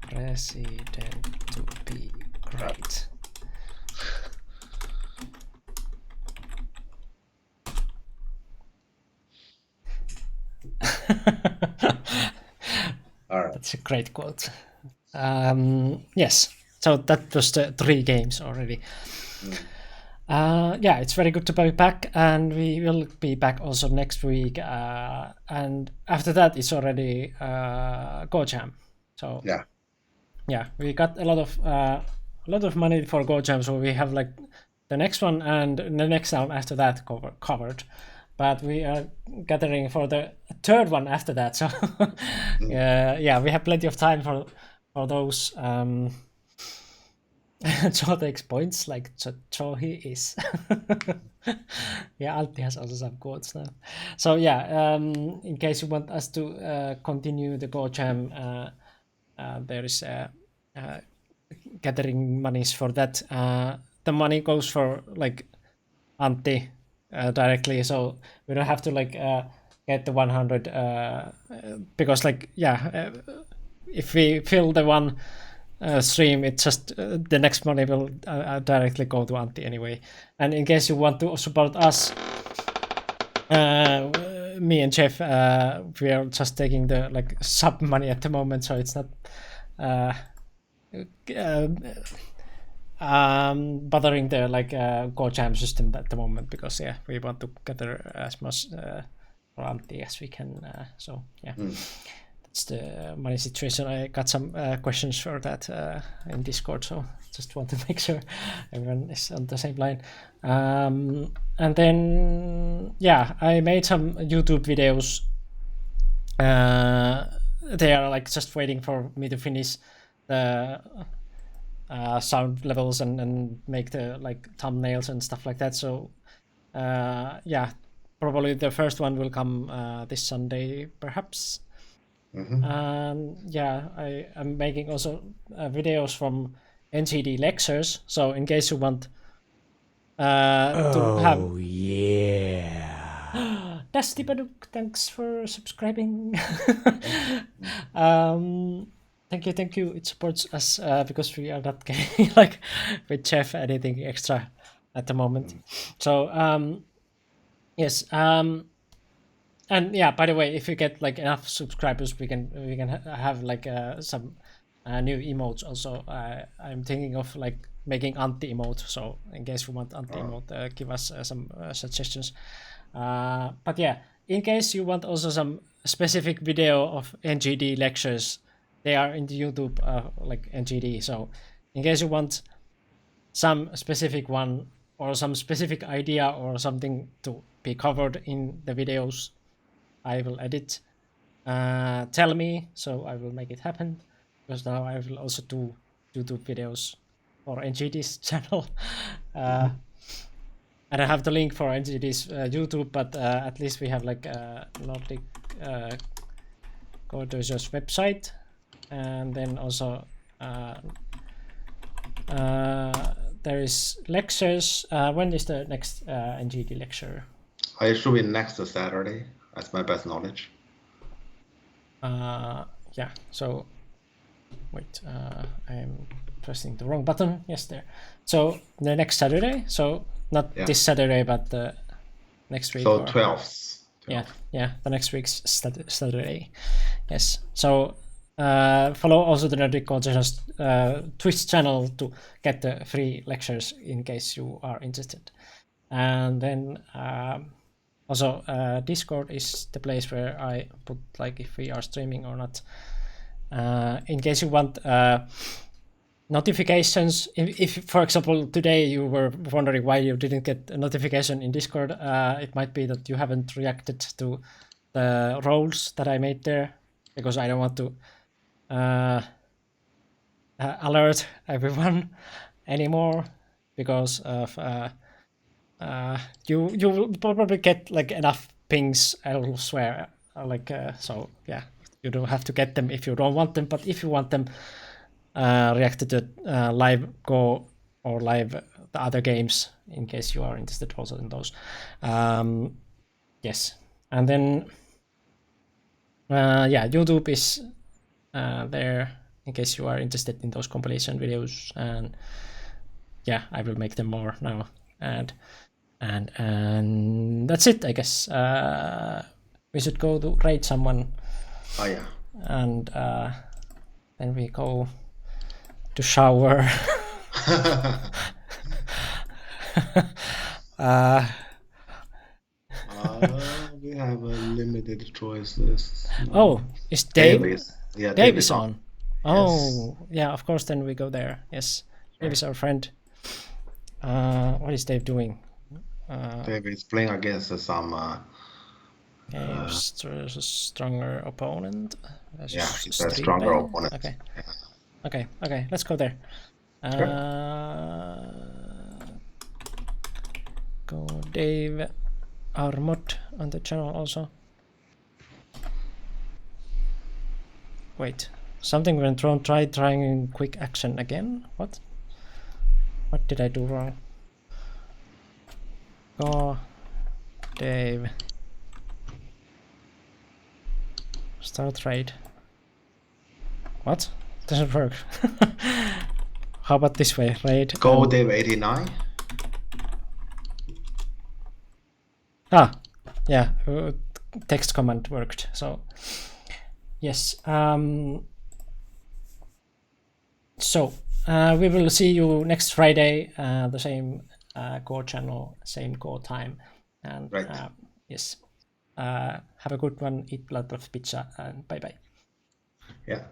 president to be great. All right. That's a great quote. Yes. So that was the 3 games already. Yeah, it's very good to be back, and we will be back also next week. And after that, it's already GoJam. So yeah, we got a lot of money for GoJam, so we have like the next one and the next one after that covered. But we are gathering for the 3rd one after that. So yeah, we have plenty of time for those. Joe takes points like Joe he is. Yeah, Alti has also some quotes now. So yeah, in case you want us to continue the GoJam, there is gathering monies for that. The money goes for like Antti directly, so we don't have to like get the 100 because like if we fill the one stream, it's just the next money will directly go to Antti anyway. And in case you want to support us, me and Jeff, we are just taking the like sub money at the moment, so it's not bothering the like GoJam system at the moment, because yeah, we want to gather as much for Antti as we can. So yeah. It's the money situation. I got some questions for that in Discord, so just want to make sure everyone is on the same line. And then yeah, I made some YouTube videos. They are like just waiting for me to finish the sound levels and make the like thumbnails and stuff like that. So yeah, probably the first one will come this Sunday, perhaps. Yeah, I am making also videos from NGD lectures, so in case you want to have... Oh yeah! Dusty Baduk, thanks for subscribing. Thank you, it supports us because we are not getting like with Jeff anything extra at the moment. So Yes. And yeah, by the way, if you get like enough subscribers, we can have like some new emotes also. I'm thinking of like making anti emote. So in case you want anti emote, give us some suggestions. But yeah, in case you want also some specific video of NGD lectures, they are in the YouTube like NGD. So in case you want some specific one or some specific idea or something to be covered in the videos I will edit, tell me, so I will make it happen, because now I will also do YouTube videos for NGD's channel. And I have the link for NGD's YouTube, but at least we have like Nordic Coders website, and then also there is lectures. When is the next NGD lecture? It should be next Saturday, as my best knowledge. Yeah, so wait, I'm pressing the wrong button. Yes, there. So the next Saturday, so not this Saturday, but the next week. So 12th. Yeah, the next week's Saturday. Yes. So follow also the Nordic Coders Twitch channel to get the free lectures in case you are interested. And then also Discord is the place where I put like if we are streaming or not. In case you want notifications, if for example today you were wondering why you didn't get a notification in Discord, it might be that you haven't reacted to the roles that I made there, because I don't want to alert everyone anymore, because of you will probably get like enough pings elsewhere, like so yeah, you don't have to get them if you don't want them, but if you want them, react to the live Go or live the other games, in case you are interested also in those. Yes, and then yeah, YouTube is there in case you are interested in those compilation videos, and yeah, I will make them more now, and that's it, I guess. We should go to raid someone. Oh yeah. And then we go to shower. We have limited choices. Oh, is Dave? Yeah, Dave is on. Oh, yes. Yeah, of course. Then we go there. Yes, Dave is our friend. What is Dave doing? Dave is playing against some. Stronger opponent. Yeah, he's a stronger opponent. Okay. Yeah. Okay. Let's go there. Go Dave, our mod on the channel also. Wait, something went wrong. Try trying quick action again. What did I do wrong? Go Dave. Start raid. What? Doesn't work. How about this way? Raid. Go Dave 89. Yeah. Text command worked. So yes. So we will see you next Friday. The same Go channel, same Go time, and right. Yes. Have a good one. Eat a lot of pizza, and bye bye. Yeah.